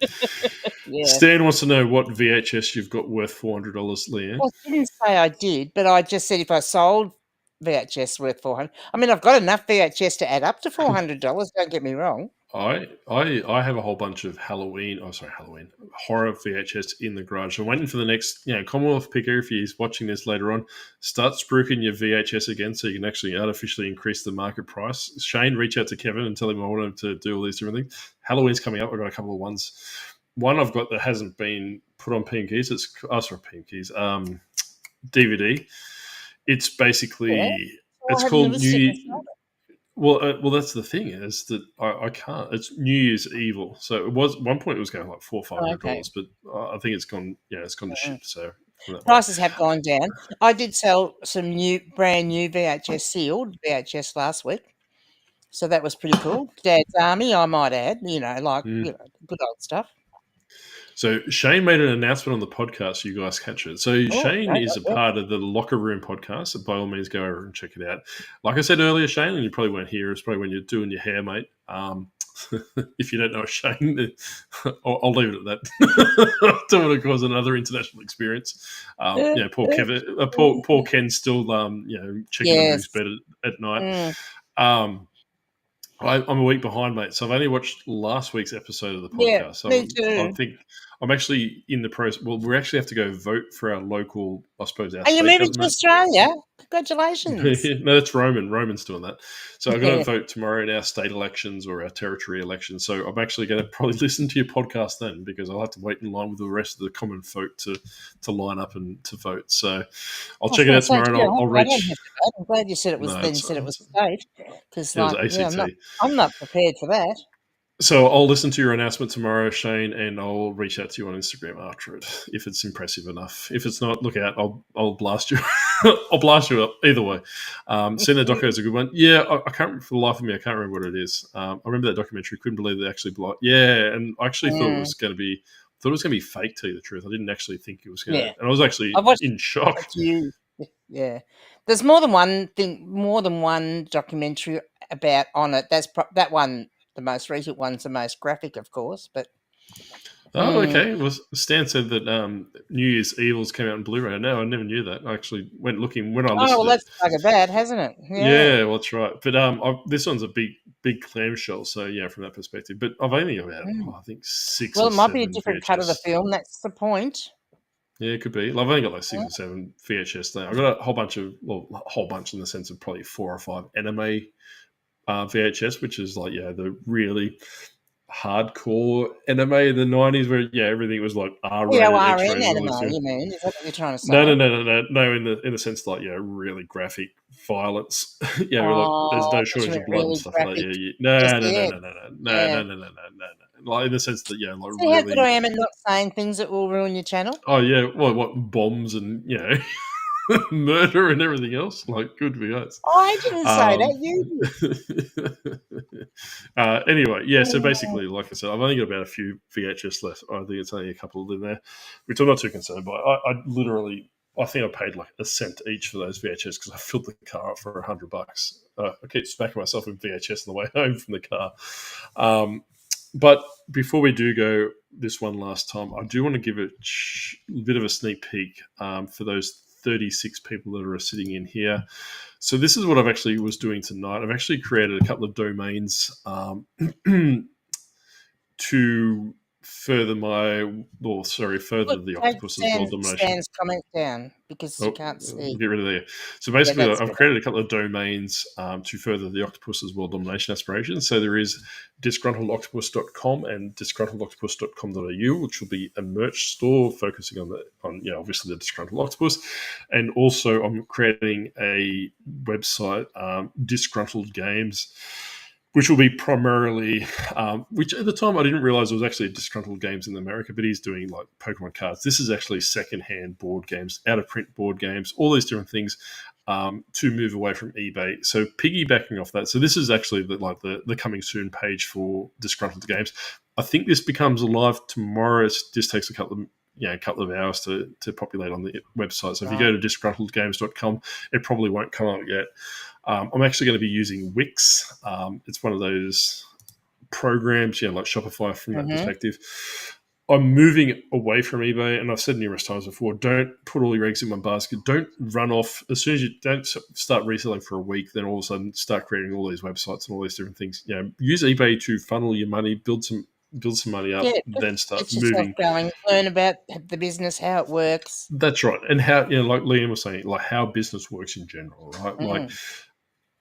Yeah. Stan wants to know what VHS you've got worth $400, Leanne. Well, I didn't say I did, but I just said if I sold VHS worth 400, I mean, I've got enough VHS to add up to $400. Don't get me wrong. I have a whole bunch of Halloween horror VHS in the garage. I'm waiting for the next, Commonwealth picker, if he's watching this later on, start spruiking your VHS again so you can actually artificially increase the market price. Shane, reach out to Kevin and tell him I want him to do all these different things. Halloween's coming up. I've got a couple of ones. One I've got that hasn't been put on P&Keys. DVD. It's Yeah. basically, So I it's hadn't called listed New. myself. Well, that's the thing is that I can't. It's New Year's Evil, so it was at one point it was going like Oh, okay. $400-$500, but I think it's gone. Yeah, it's gone to Mm. shit. So that one. Prices have gone down. I did sell some brand new VHS sealed VHS last week, so that was pretty cool. Dad's Army, I might add. Mm. Good old stuff. So Shane made an announcement on the podcast. You guys catch it. So Shane is a Okay. part of the Locker Room podcast. So by all means, go over and check it out. Like I said earlier, Shane, and you probably weren't here. It's probably when you're doing your hair, mate. If you don't know Shane, I'll leave it at that. I don't want to cause another international experience. Poor Kevin, poor Ken's still, checking under his bed at night. I'm a week behind, mate. So I've only watched last week's episode of the podcast. So me too. I think I'm actually in the process. Well, we actually have to go vote for our local, I suppose, our Are you state moving to government. Australia? Congratulations. No, that's Roman. Roman's doing that. So I'm going to vote tomorrow in our state elections or our territory elections. So I'm actually going to probably listen to your podcast then, because I'll have to wait in line with the rest of the common folk to line up and to vote. So I'll check it out tomorrow and I'll reach. I'm glad you said it was. No, then you said it was state, because it was ACT. I'm not prepared for that. So I'll listen to your announcement tomorrow, Shane, and I'll reach out to you on Instagram after it if it's impressive enough. If it's not, look out. I'll blast you. I'll blast you up either way. Seeing that doco is a good one. Yeah, I can't for the life of me. I can't remember what it is. I remember that documentary. Couldn't believe they actually blocked. Yeah, and I actually thought it was going to be. Thought it was going to be fake. To tell you the truth, I didn't actually think it was going to. Yeah. And I was actually in shock. Yeah, there's more than one thing. More than one documentary about on it. That's that one. The most recent one's the most graphic, of course, but... okay. Well, Stan said that New Year's Evils came out in Blu-ray. No, I never knew that. I actually went looking when I listened. Oh, well, that's bugger bad, hasn't it? Yeah, well, that's right. But this one's a big clamshell, so yeah, from that perspective. But I've only about, I think, 6 Well, or 7 it might be a different VHS. cut of the film. That's the point. Yeah, it could be. I've only got like 6 or 7 VHS now. I've got a whole bunch in the sense of probably 4 or 5 anime VHS, which is like, the really hardcore anime in the 90s where, everything was like R-rated, X-rated. Anime, you mean? Is that what you're trying to say? No, in the sense like, really graphic violence. Like there's no shortage of blood and stuff like that. No. Like in the sense that, like see really... how good I am at not saying things that will ruin your channel? Oh, yeah. Well, what, bombs and, murder and everything else. Like, good for us. I didn't say that. You did. Anyway, so basically, like I said, I've only got about a few VHS left. I think it's only a couple in there, which I'm not too concerned by. I think I paid like a cent each for those VHS because I filled the car up for $100. I keep smacking myself with VHS on the way home from the car. But before we do go this one last time, I do want to give a bit of a sneak peek for those 36 people that are sitting in here. So this is what I've actually was doing tonight. I've actually created a couple of domains to further the Octopus Online Domination. Stan's comment down because you can't see. Get rid of there. So basically, I've created a couple of domains to further the Octopus's world domination aspirations. So there is disgruntledoctopus.com and disgruntledoctopus.com.au, which will be a merch store focusing on obviously the disgruntled octopus. And also I'm creating a website, Disgruntled Games, which will be primarily, which at the time I didn't realize it was actually Disgruntled Games in America, but he's doing like Pokemon cards. This is actually secondhand board games, out of print board games, all these different things to move away from eBay. So piggybacking off that, so this is actually the coming soon page for Disgruntled Games. I think this becomes live tomorrow. It just takes a couple of hours to populate on the website. So if you go to disgruntledgames.com, it probably won't come out yet. I'm actually going to be using Wix. It's one of those programs, like Shopify from that perspective. I'm moving away from eBay, and I've said numerous times before, don't put all your eggs in one basket. Don't run off. As soon as you don't start reselling for a week, then all of a sudden start creating all these websites and all these different things. Use eBay to funnel your money, build some money up, then start moving. Going, learn about the business, how it works. That's right. And how, like Liam was saying, like how business works in general, right? Like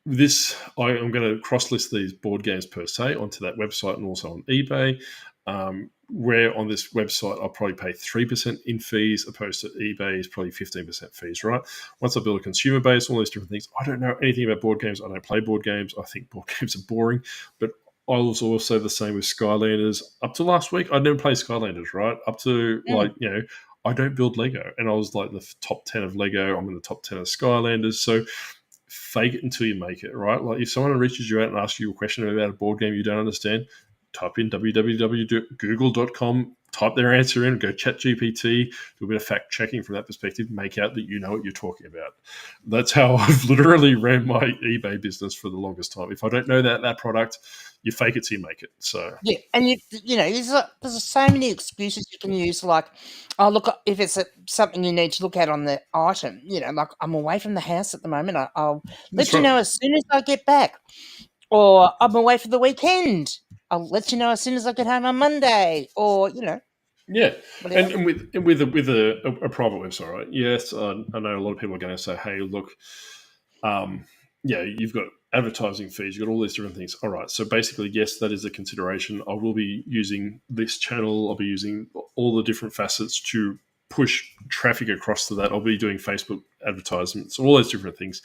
this, I'm going to cross-list these board games per se onto that website and also on eBay, where on this website I'll probably pay 3% in fees opposed to eBay is probably 15% fees, right? Once I build a consumer base, all these different things, I don't know anything about board games. I don't play board games. I think board games are boring, but I was also the same with Skylanders. Up to last week, I'd never played Skylanders, right? Up to I don't build Lego. And I was like the top 10 of Lego. I'm in the top 10 of Skylanders. So fake it until you make it, right? Like if someone reaches you out and asks you a question about a board game you don't understand, type in www.google.com, type their answer in, go chat GPT, do a bit of fact checking from that perspective, make out that you know what you're talking about. That's how I've literally ran my eBay business for the longest time. If I don't know that product, you fake it till you make it. So yeah, and there's so many excuses you can use. Like, oh look, if it's something you need to look at on the item, like I'm away from the house at the moment. I'll that's let you right. know as soon as I get back, or I'm away for the weekend. I'll let you know as soon as I get home on Monday, or Yeah, whatever. and with a private website, right? Yes, I know a lot of people are going to say, "Hey, look, yeah, you've got advertising fees, you've got all these different things." All right, so basically, yes, that is a consideration. I will be using this channel. I'll be using all the different facets to push traffic across to that. I'll be doing Facebook advertisements, all those different things.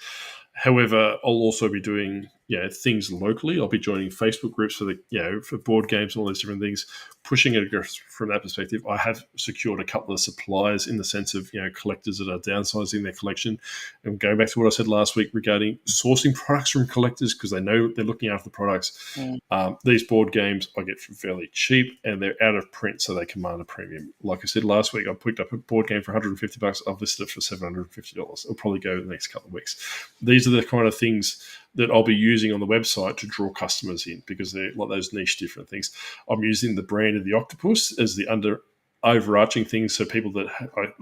However, I'll also be doing things locally. I'll be joining Facebook groups for board games and all those different things, pushing it from that perspective. I have secured a couple of suppliers in the sense of collectors that are downsizing their collection, and going back to what I said last week regarding sourcing products from collectors because they know they're looking after the products. These board games I get for fairly cheap, and they're out of print, so they command a premium. Like I said last week, I picked up a board game for $150. I've listed it for $750. It'll probably go the next couple of weeks. These are the kind of things that I'll be using on the website to draw customers in because they're like those niche different things. I'm using the brand of the Octopus as the overarching thing, so people that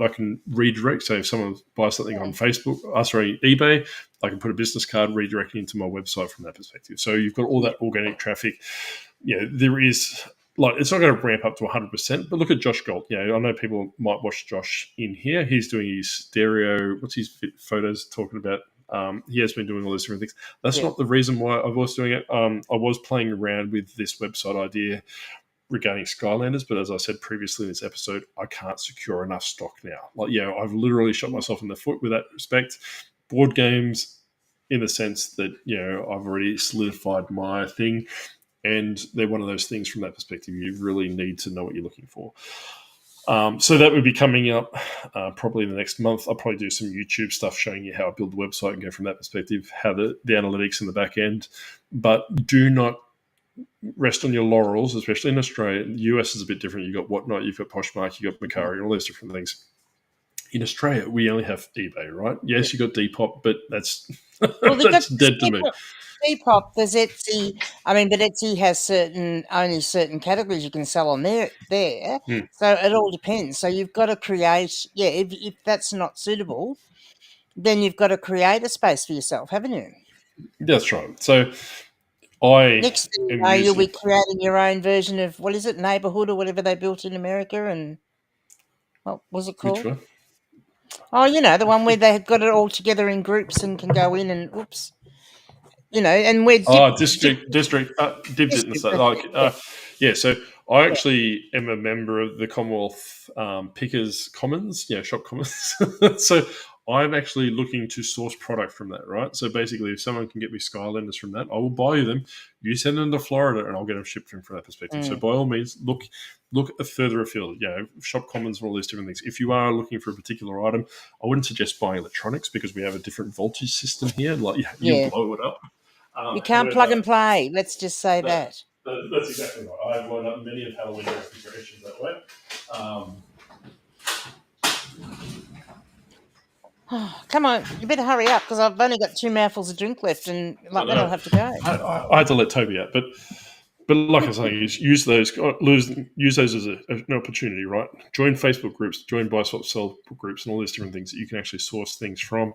I can redirect. So if someone buys something on Facebook, eBay, I can put a business card redirecting into my website from that perspective. So you've got all that organic traffic. There is it's not going to ramp up to 100%, but look at Josh Gold. I know people might watch Josh in here. He's doing his stereo. What's his photos talking about? He has been doing all these different things. That's not the reason why I was doing it. I was playing around with this website idea regarding Skylanders, but as I said previously in this episode, I can't secure enough stock now. I've literally shot myself in the foot with that respect. Board games, in the sense that I've already solidified my thing, and they're one of those things from that perspective. You really need to know what you're looking for. So that would be coming up probably in the next month. I'll probably do some YouTube stuff showing you how I build the website and go from that perspective, how the analytics in the back end. But do not rest on your laurels, especially in Australia. The US is a bit different. You've got Whatnot, you've got Poshmark, you've got Mercari, all those different things. In Australia, we only have eBay, right? Yes, you've got Depop, but that's that's dead to me. Depop, there's Etsy. I mean, but Etsy has only certain categories you can sell on there. So it all depends. So you've got to create. If that's not suitable, then you've got to create a space for yourself, haven't you? That's right. So Next thing you know, you'll be creating your own version of what is it, Neighborhood or whatever they built in America, and what was it called? Which one? Oh, the one where they got it all together in groups and can go in and and we're district dipped it and stuff. So I actually am a member of the Commonwealth Pickers Commons, Shop Commons. So I'm actually looking to source product from that, right? So basically, if someone can get me Skylanders from that, I will buy them. You send them to Florida, and I'll get them shipped from that perspective. So by all means, look further afield. Shop Commons and all these different things. If you are looking for a particular item, I wouldn't suggest buying electronics because we have a different voltage system here. You'll blow it up. You can't plug and play. Let's just say that. That's exactly right. I've blown up many of Halloween configurations that way. Come on, you better hurry up because I've only got 2 mouthfuls of drink left, and then I'll have to go. I had to let Toby out, but like I was saying, use those as an opportunity, right? Join Facebook groups, join buy swap sell groups, and all these different things that you can actually source things from.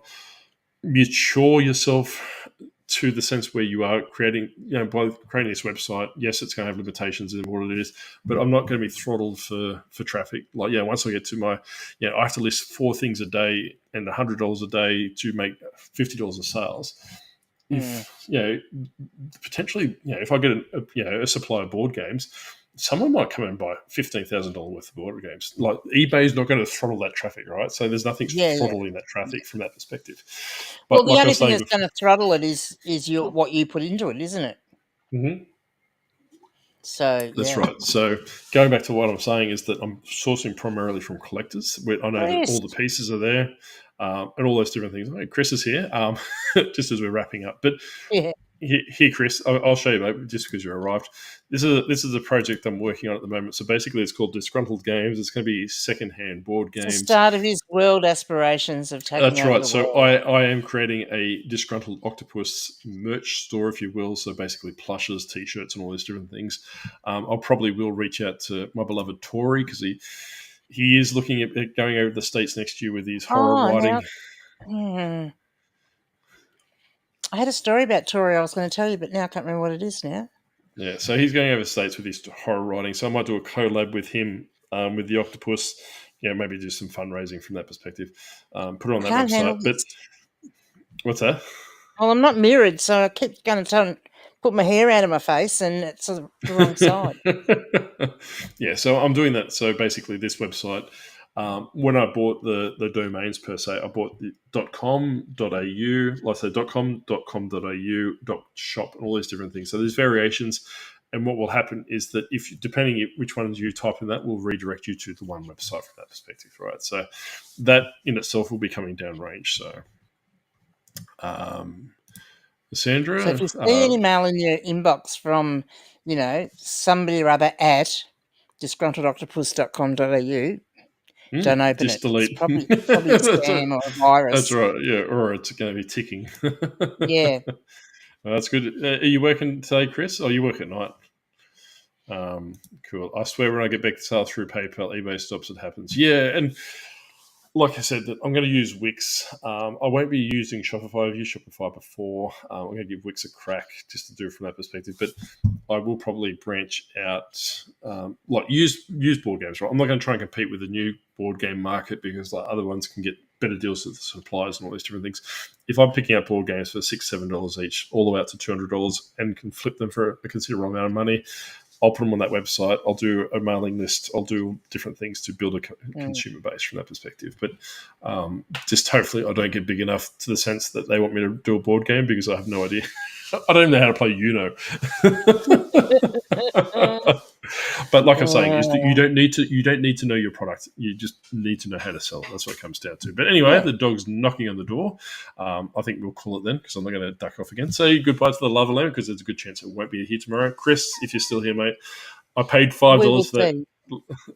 Mature yourself to the sense where you are creating, by creating this website. Yes, it's going to have limitations in what it is, but I'm not going to be throttled for traffic. Once I get to my, I have to list 4 things a day and $100 a day to make $50 of sales. If potentially, if I get a supply of board games, someone might come in and buy $15,000 worth of board games. Like eBay is not going to throttle that traffic, right? So there's nothing throttling that traffic from that perspective. But the only thing that's going to throttle it is what you put into it, isn't it? Mm-hmm. So that's right. So going back to what I'm saying is that I'm sourcing primarily from collectors. I know that all the pieces are there and all those different things. Chris is here just as we're wrapping up. But Here, Chris, I'll show you, mate, just because you arrived. This is a project I'm working on at the moment. So basically, it's called Disgruntled Games. It's going to be secondhand board It's games. the start of his world aspirations of taking That's over right. the So world. I am creating a Disgruntled Octopus merch store, if you will. So basically, plushes, t-shirts, and all these different things. I'll probably will reach out to my beloved Tori because he is looking at going over the States next year with his horror writing. I had a story about Tori I was going to tell you, but now I can't remember what it is now. Yeah, so he's going over the States with his horror writing. So I might do a collab with him, with the Octopus. Yeah, maybe do some fundraising from that perspective. Put it on that website. But what's that? Well, I'm not mirrored, so I keep going to put my hair out of my face, and it's the wrong side. Yeah, so I'm doing that. So basically, this website, when I bought the domains per se, I bought the .com.au, like I said, .com.com.au, .shop, and all these different things. So there's variations. And what will happen is that if depending which ones you type in, that will redirect you to the one website from that perspective, right? So that in itself will be coming down range. So, Sandra, so if you see an email in your inbox from, somebody or other at disgruntledoctopus.com.au, don't open just it. delete. It's probably a scam or a virus. That's right. Yeah, or it's going to be ticking. Yeah. Well, that's good. Are you working today, Chris? Or you work at night? Cool. I swear when I get back to sale through PayPal, eBay stops, it happens. Yeah, and like I said, that I'm going to use Wix. I won't be using Shopify. I've used Shopify before. I'm going to give Wix a crack just to do it from that perspective. But I will probably branch out, like use board games. Right, I'm not going to try and compete with the new board game market because like other ones can get better deals with the suppliers and all these different things. If I'm picking up board games for $6-7 each, all the way out to $200, and can flip them for a considerable amount of money, I'll put them on that website. I'll do a mailing list. I'll do different things to build a consumer base from that perspective. But just hopefully I don't get big enough to the sense that they want me to do a board game because I have no idea. I don't even know how to play Uno. But like I'm saying, is that you don't need to know your product. You just need to know how to sell it. That's what it comes down to. But anyway, the dog's knocking on the door. I think we'll call it then because I'm not going to duck off again. Say goodbye to the lava lamp because there's a good chance it won't be here tomorrow. Chris, if you're still here, mate, I paid $5 for that.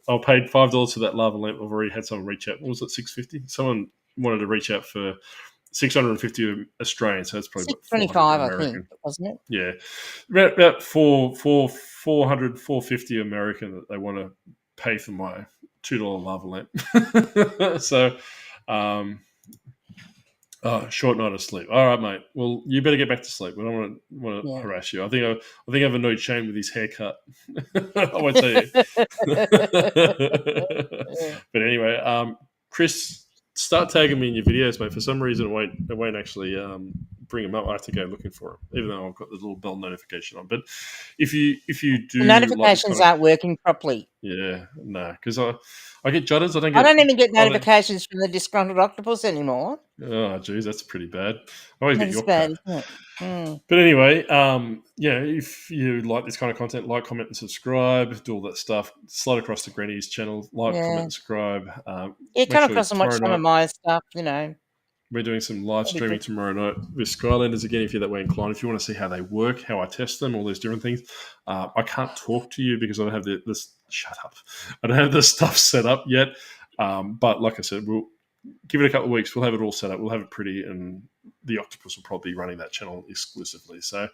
I paid $5 for that lava lamp. I've already had someone reach out. What was it? $650. Someone wanted to reach out for 650 Australian, so it's probably $625, I think, wasn't it? Yeah, about 450 American that they want to pay for my $2 lava lamp. So, short night of sleep. All right, mate. Well, you better get back to sleep. I don't want to harass you. I think I have annoyed Shane with his haircut. I won't tell you. But anyway, Chris, start tagging me in your videos, mate. For some reason, it won't actually bring them up. I have to go looking for them, even though I've got the little bell notification on. But if you do, the notifications aren't working properly. Yeah, no, because I get judders. I don't even get notifications from the Disgruntled Octopus anymore. Oh, geez, that's pretty bad. I always get your bad, crap. But anyway, if you like this kind of content, like, comment, and subscribe. Do all that stuff. Slide across to Granny's channel. Like, comment, and subscribe. Come across and watch some of my stuff. We're doing some live streaming tomorrow night with Skylanders again, if you're that way inclined. If you want to see how they work, how I test them, all those different things. I can't talk to you because I don't have this. Shut up. I don't have this stuff set up yet. But like I said, we'll give it a couple of weeks. We'll have it all set up. We'll have it pretty, and the Octopus will probably be running that channel exclusively. So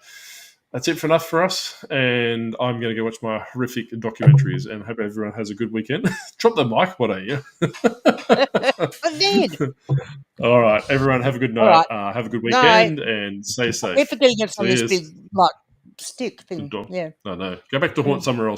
that's it for enough for us. And I'm going to go watch my horrific documentaries and hope everyone has a good weekend. Drop the mic, why don't you? I did. All right, everyone, have a good night. Right. Have a good weekend and stay safe. We're forgetting it's on this big stick thing. Yeah. No. Go back to haunt somewhere else.